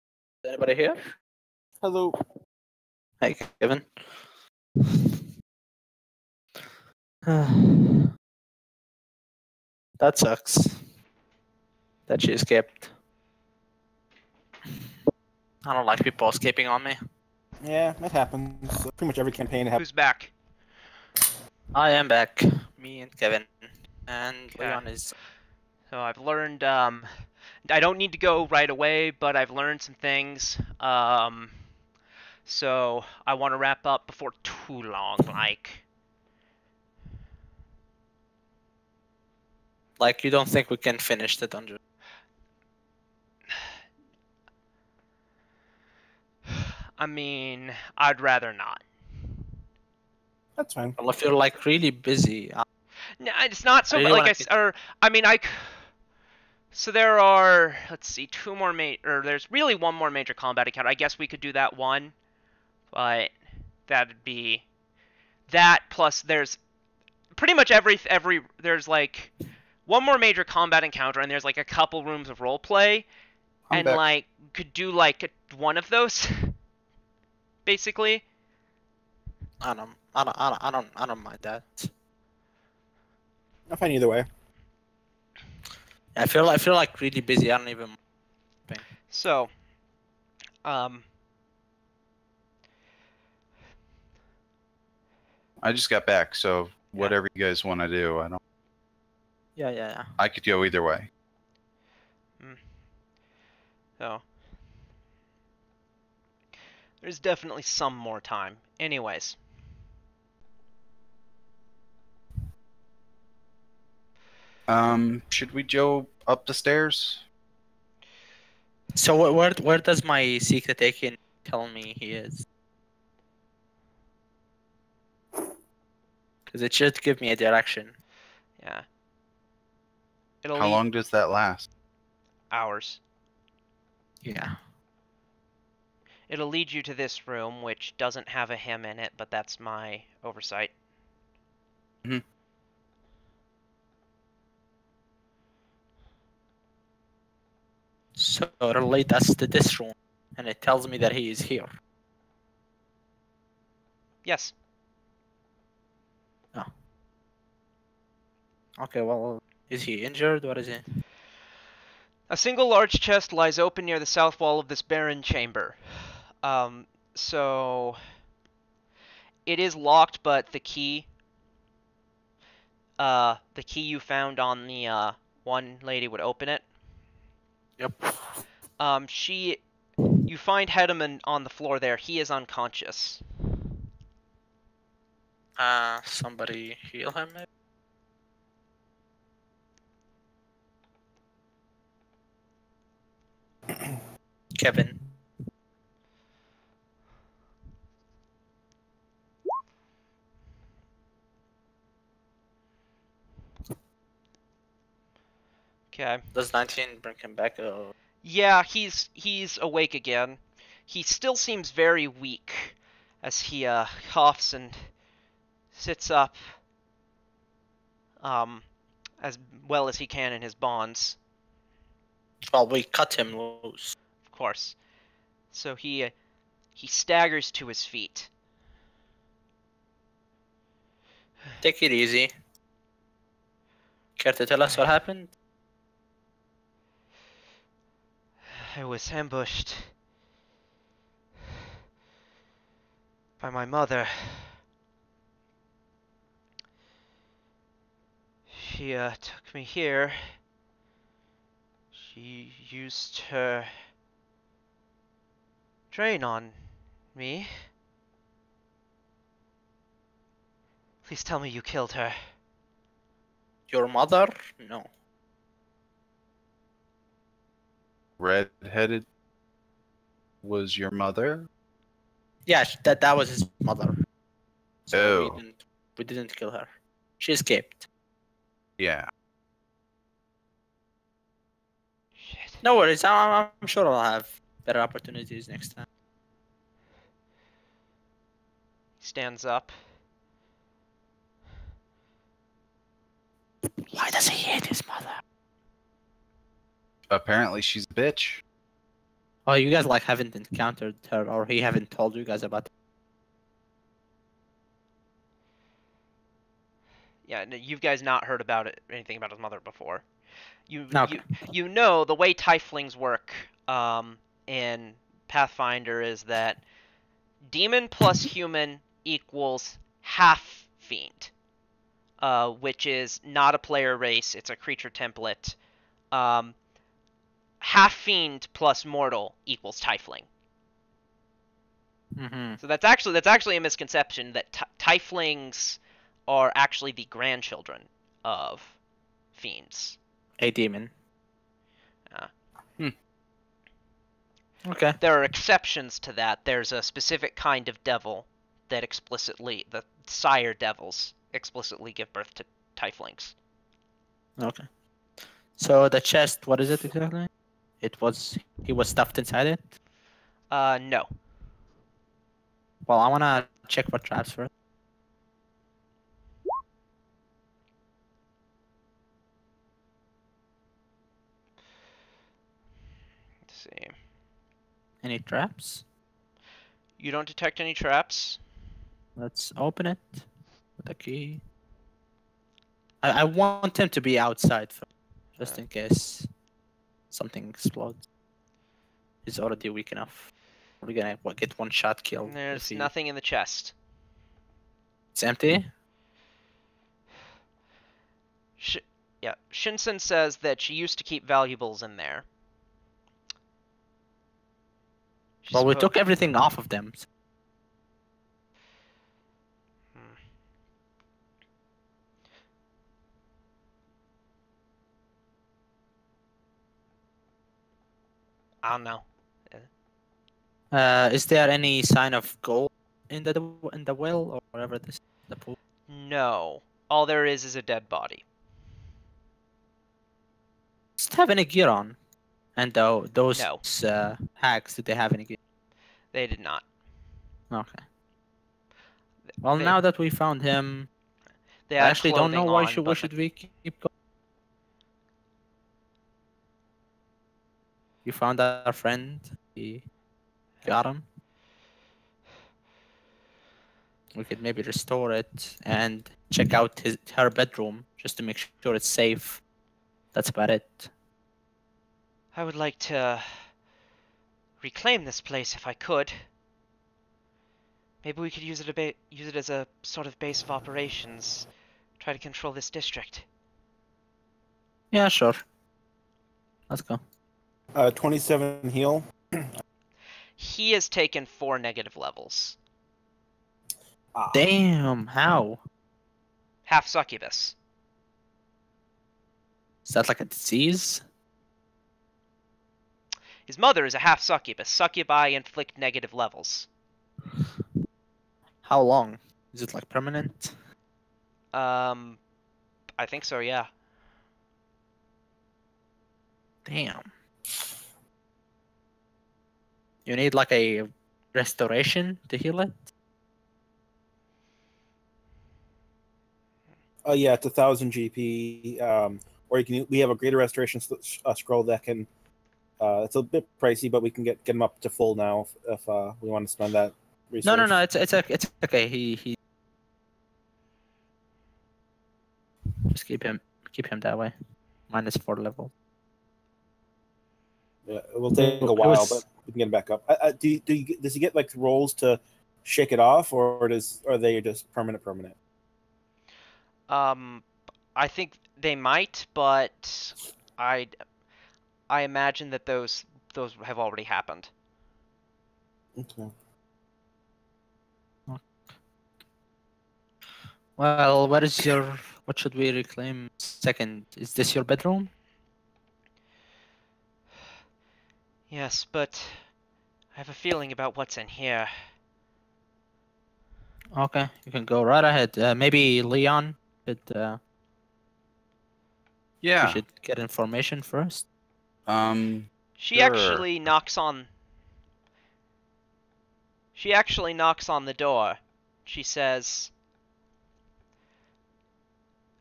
Is anybody here? Hello. Hey, Kevin. That sucks. That she escaped. I don't like people escaping on me. Yeah, that happens. Pretty much every campaign happens. Who's back? I am back. Me and Kevin. And Okay. Leon is... So I've learned, I don't need to go right away, but I've learned some things. So I want to wrap up before too long, Like, you don't think we can finish the dungeon? I mean, I'd rather not. That's fine. Well, if you're like really busy... No, it's not so really like wanna so there are, let's see, there's really one more major combat encounter. I guess we could do that one, but that'd be that plus there's pretty much there's like one more major combat encounter and there's like a couple rooms of roleplay, and back. like could do like one of those basically. I don't mind that. I'm fine either way. I feel like really busy. I don't even... So, I just got back, so whatever you guys want to do, I don't. Yeah. I could go either way. So there's definitely some more time. Anyways. Should we go up the stairs? So where does my secret agent tell me he is? Because it should give me a direction. Yeah. How long does that last? Hours. Yeah. It'll lead you to this room, which doesn't have a him in it, but that's my oversight. Mm-hmm. So it'll lead us to this room, and it tells me that he is here. Yes. Oh. Okay, well, is he injured? What is he? A single large chest lies open near the south wall of this barren chamber. So it is locked, but the key you found on the one lady would open it. Yep. You find Hedeman on the floor there. He is unconscious. Somebody heal him, maybe? Kevin. Okay. Does 19 bring him back? Yeah, he's awake again. He still seems very weak as he coughs and sits up as well as he can in his bonds. Well, we cut him loose. Of course. So he staggers to his feet. Take it easy. Care to tell us what happened? I was ambushed by my mother. She took me here. She used her drain on me. Please tell me you killed her. Your mother? No. Red-headed was your mother? Yeah, that was his mother. So Oh. we didn't we didn't kill her. She escaped. Yeah. Shit. No worries. I'm sure I'll have better opportunities next time. Stands up. Why does he hate his mother? Apparently she's a bitch. Oh, you guys like haven't encountered her, or he haven't told you guys about her. Yeah, you've guys not heard about it, anything about his mother before. Okay. You know the way tieflings work in Pathfinder is that demon plus human equals half fiend, which is not a player race; it's a creature template. Half fiend plus mortal equals tiefling. Mm-hmm. So that's actually a misconception that tieflings are actually the grandchildren of fiends. A demon. Okay. There are exceptions to that. There's a specific kind of devil that the sire devils explicitly give birth to tieflings. Okay. So the chest, what is it exactly? He was stuffed inside it? No. Well, I wanna check for traps first. Let's see. Any traps? You don't detect any traps. Let's open it with a key. I want him to be outside first, just in case something explodes. He's already weak enough. We're gonna get one shot killed. There's nothing in the chest. It's empty? Yeah, Shinsen says that she used to keep valuables in there. Well, we took everything off of them. I don't know. Is there any sign of gold in the well or whatever this the pool? No. All there is a dead body. Just have any gear on. And those No. hags, did they have any gear? They did not. Okay. Well, now that we found him, they I actually don't know why on, should we keep going. You found our friend. We got him. We could maybe restore it and check out her bedroom just to make sure it's safe. That's about it. I would like to reclaim this place if I could. Maybe we could use it as a sort of base of operations. Try to control this district. Yeah, sure. Let's go. 27 heal. He has taken 4 negative levels. Damn, how? Half succubus. Is that like a disease? His mother is a half succubus. Succubi inflict negative levels. How long? Is it like permanent? I think so, yeah. Damn. You need like a restoration to heal it? Oh yeah, it's 1,000 GP. Or we have a greater restoration scroll that can. It's a bit pricey, but we can get him up to full now if we want to spend that resource. No. It's okay. He just keep him that way. Minus 4 level. Yeah, it will take a while, but we can get him back up. Does he get like rolls to shake it off, or are they just permanent? I think they might, but I imagine that those have already happened. Okay. Well, what should we reclaim second? Is this your bedroom? Yes, but I have a feeling about what's in here. Okay, you can go right ahead. Maybe Leon should. Yeah. We should get information first. She Sure. actually knocks on. She actually knocks on the door. She says,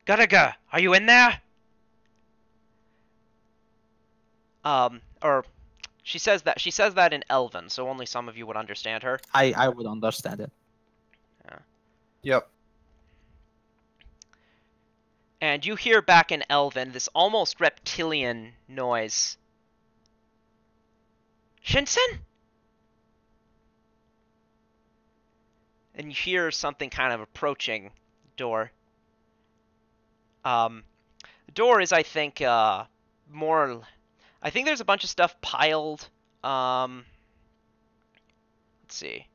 "Garaga, are you in there?" Or she says that in Elven, so only some of you would understand her. I would understand it. Yeah. Yep. And you hear back in Elven this almost reptilian noise. Shinsen? And you hear something kind of approaching the door. The door is, I think, more... I think there's a bunch of stuff piled. Let's see.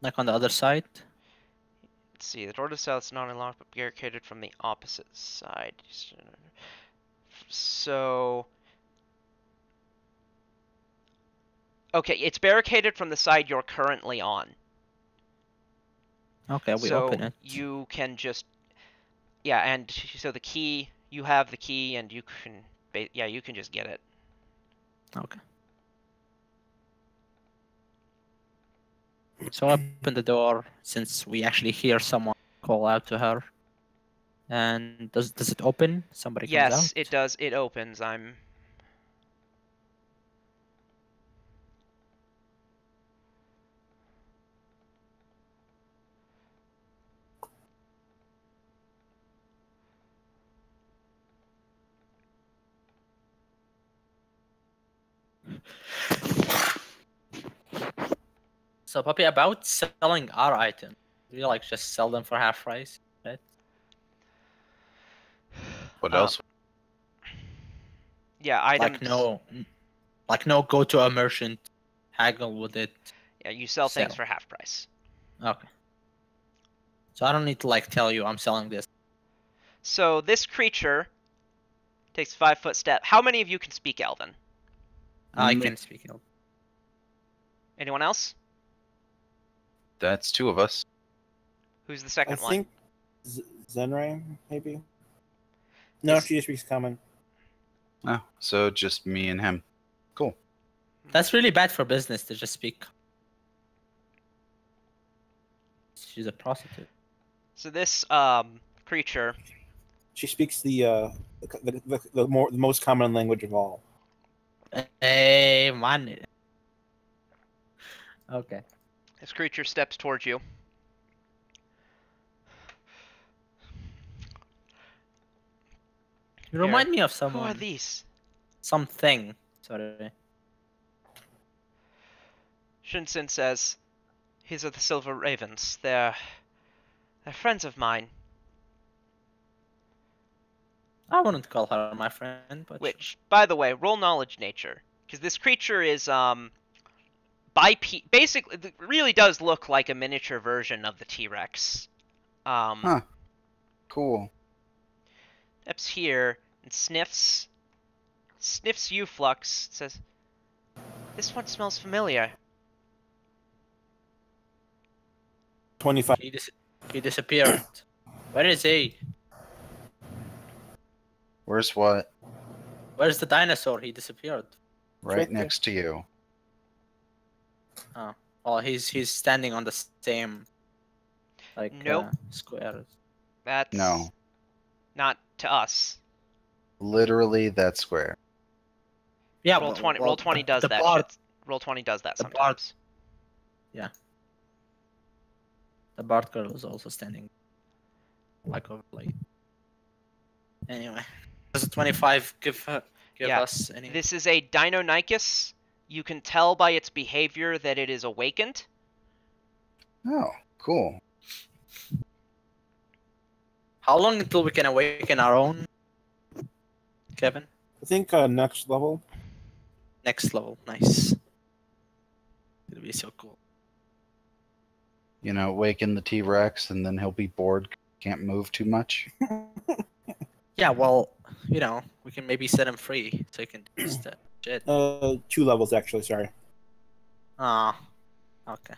Like on the other side. Let's see. The door to the south is not unlocked, but barricaded from the opposite side. So... Okay, it's barricaded from the side you're currently on. Okay, we open it. You can just... Yeah, and so the key... You have the key, and you can... Yeah, you can just get it. Okay. So open the door, since we actually hear someone call out to her. And does it open? Somebody comes out? Yes, it does. It opens. I'm... So, Puppy, about selling our items, we like just sell them for half price, right? What else? Yeah, items... Like no go to a merchant, haggle with it. Yeah, you sell things for half price. Okay. So I don't need to like tell you I'm selling this. So this creature takes a 5-foot step. How many of you can speak Elven? I can speak Elven. Anyone else? That's 2 of us. Who's the second one? I think Zenrai, maybe? No, she just speaks common. Oh, so just me and him. Cool. That's really bad for business to just speak. She's a prostitute. So this creature... She speaks the most common language of all. Hey, man. Okay. This creature steps towards you. You remind me of someone. Who are these? Something. Sorry. Shinsen says, "These are the Silver Ravens. They're friends of mine." I wouldn't call her my friend, but Which, by the way, roll knowledge nature, because this creature is basically it really does look like a miniature version of the T-Rex. Huh. Cool. Steps here and sniffs you, Flux. Says, "This one smells familiar." 25. he disappeared. Where is he? Where's what? Where's the dinosaur? He disappeared. Right right there. next to you. Oh, well, he's standing on the same, like, Nope. squares. That's No. not to us. Literally that square. Yeah, Roll 20. Roll 20 does the that. Bard, Shit. Roll 20 does that the sometimes. the Bard girl is also standing, like, overlaid. Anyway, does a 25 give Yeah. us any? This is a Deinonychus. You can tell by its behavior that it is awakened. Oh, cool. How long until we can awaken our own, Kevin? I think next level. Next level, nice. It'll be so cool. You know, waken the T-Rex and then he'll be bored. Can't move too much. Yeah, well, you know, we can maybe set him free so he can do shit. 2 levels actually. Sorry. Ah, okay.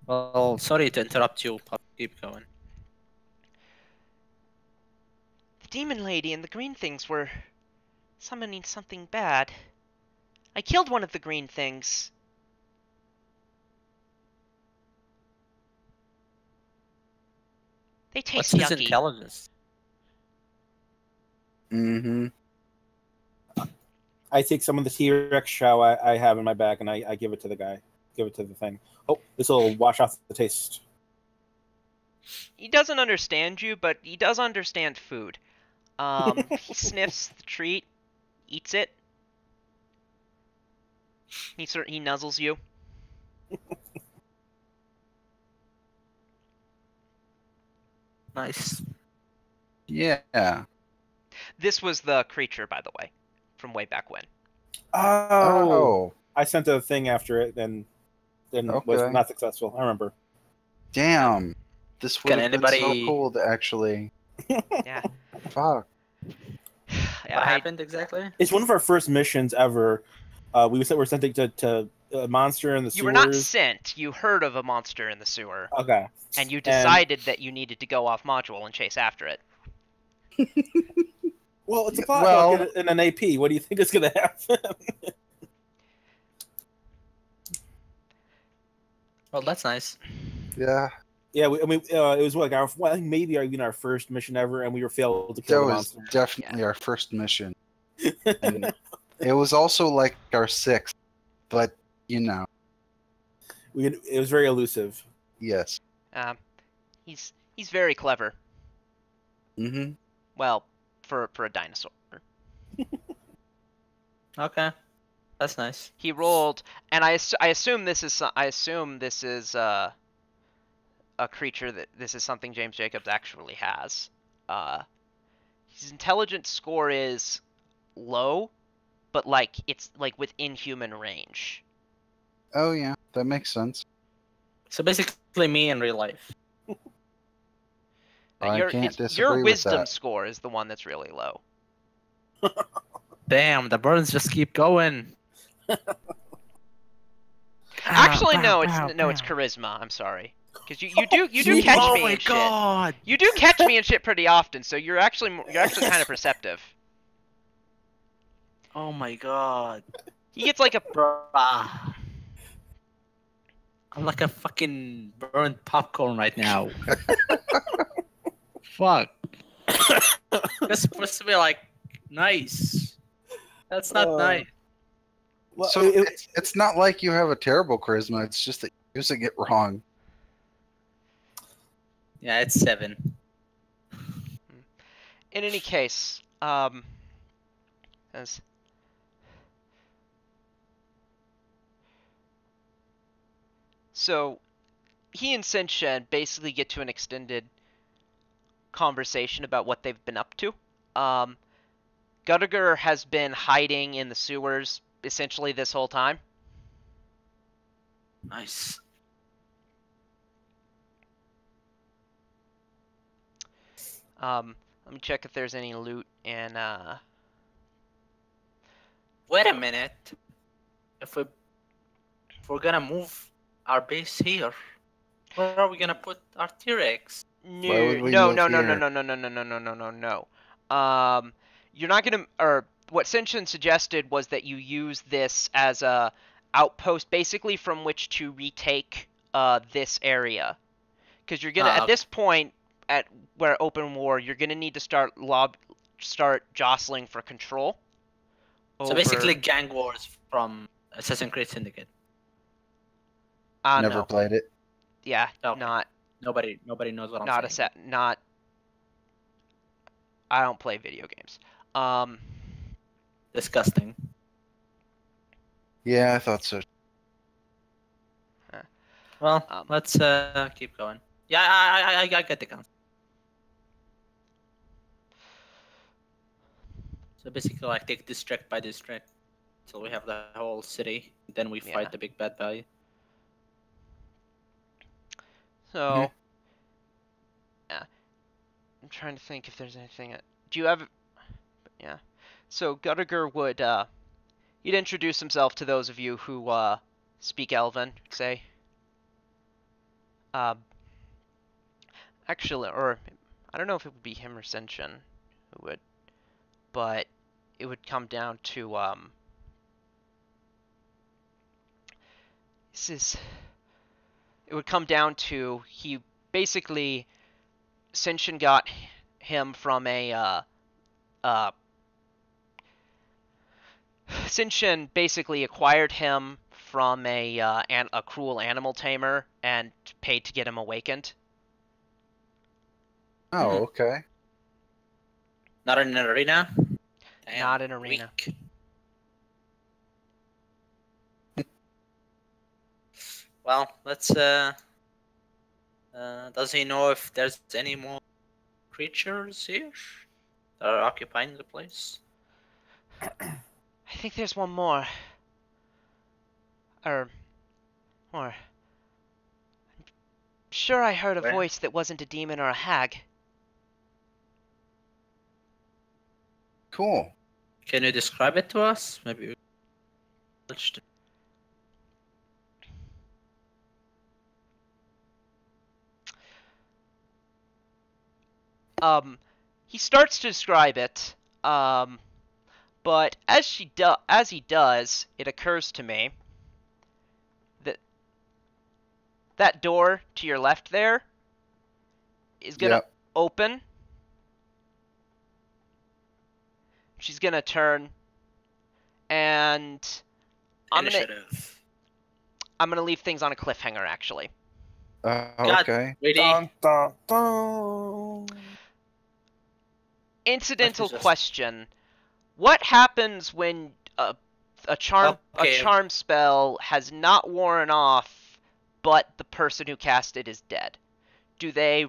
Well, sorry to interrupt you, but keep going. The demon lady and the green things were summoning something bad. I killed one of the green things. They taste What's his yucky. intelligence? I take some of the T-Rex shell I have in my bag and I give it to the guy. Give it to the thing. Oh, this will wash off the taste. He doesn't understand you, but he does understand food. He sniffs the treat, eats it. He nuzzles you. Nice. Yeah. This was the creature, by the way, from way back when. Oh. I sent a thing after it and was Okay. not successful. I remember. Damn. This would Can have been so anybody- cool to actually. Yeah. Fuck. What happened exactly? It's one of our first missions ever. We were sent to a monster in the sewers. You were not sent. You heard of a monster in the sewer. Okay. And you decided that you needed to go off module and chase after it. Well, it's a plot Well- hook in an AP. What do you think is going to happen? Well, that's nice. Yeah. Yeah, it was like I think maybe even our first mission ever, and we were failed to That kill the was monster. definitely our first mission. And it was also like our sixth, but you know, It was very elusive. yes. He's very clever. Mm-hmm. Well, for a dinosaur. Okay, that's nice. He rolled, and I assume this is a creature this is something James Jacobs actually has. His intelligence score is low, but it's within human range. Oh yeah, that makes sense. So basically, me in real life. I can't disagree your with wisdom that. score is the one that's really low. Damn, the burns just keep going. Actually, no, it's charisma. I'm sorry, because you do catch oh me my and god! shit. You do catch me and shit pretty often, so you're actually kind of perceptive. Oh my god! He gets like a Bruh. I'm like a fucking burnt popcorn right now. Fuck. That's supposed to be like nice. That's not nice. Well, So it's not like you have a terrible charisma. It's just that you're using it wrong. Yeah, it's 7. In any case, so he and Sinshen basically get to an extended conversation about what they've been up to. Guttiger has been hiding in the sewers essentially this whole time. Nice. Let me check if there's any loot and Wait a minute. If we're gonna move our base here, where are we gonna put our T-Rex? would we No. move here? You're not gonna. Or what Senshin suggested was that you use this as a outpost, basically from which to retake this area, because you're gonna at this point at where open war, you're gonna need to start jostling for control. So basically, gang wars from Assassin's Creed Syndicate. Never no. played it. Yeah, Okay. not Nobody knows what I'm not saying. not. I don't play video games. Disgusting. Yeah, I thought so. Well, let's keep going. Yeah, I get the concept. So basically, like take district by district, till we have the whole city. Then we fight the big bad guy. So, yeah, I'm trying to think if there's anything. Do you have? Yeah. So Guttiger would he'd introduce himself to those of you who speak Elven. Say, Actually, or I don't know if it would be him or Senshin who would, but it would come down to it would come down to he basically Senshin got him from a Senshin basically acquired him from a cruel animal tamer and paid to get him awakened. Oh, okay. Not in an arena? Damn, Not an arena. Weak. Well, let's does he know if there's any more creatures here that are occupying the place? I think there's one more. I'm sure I heard a Where? voice that wasn't a demon or a hag. Cool. Can you describe it to us? Maybe. He starts to describe it. But as he does, it occurs to me that that door to your left there is gonna open. She's gonna turn, and I'm gonna leave things on a cliffhanger. Actually, Okay. Really? Dun, dun, dun. incidental question: what happens when a charm spell has not worn off, but the person who cast it is dead? Do they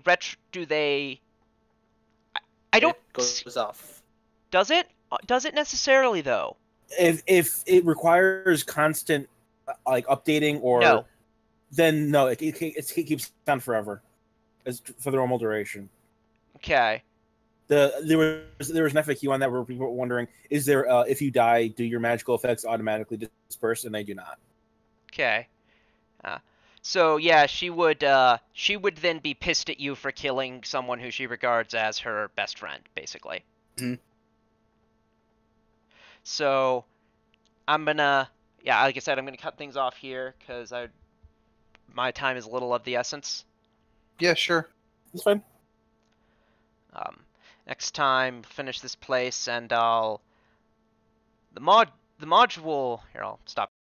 I don't. It goes off. Does it? Does it necessarily though? If it requires constant like updating or No. then no, it keeps on forever, as for the normal duration. Okay. There was an FAQ on that where people were wondering, is there if you die, do your magical effects automatically disperse? And they do not. Okay. So yeah, she would then be pissed at you for killing someone who she regards as her best friend, basically. Mm-hmm. So I'm gonna, yeah, like I said, I'm gonna cut things off here because my time is a little of the essence. Yeah, sure. It's fine. Next time, finish this place, and the module. Here, I'll stop.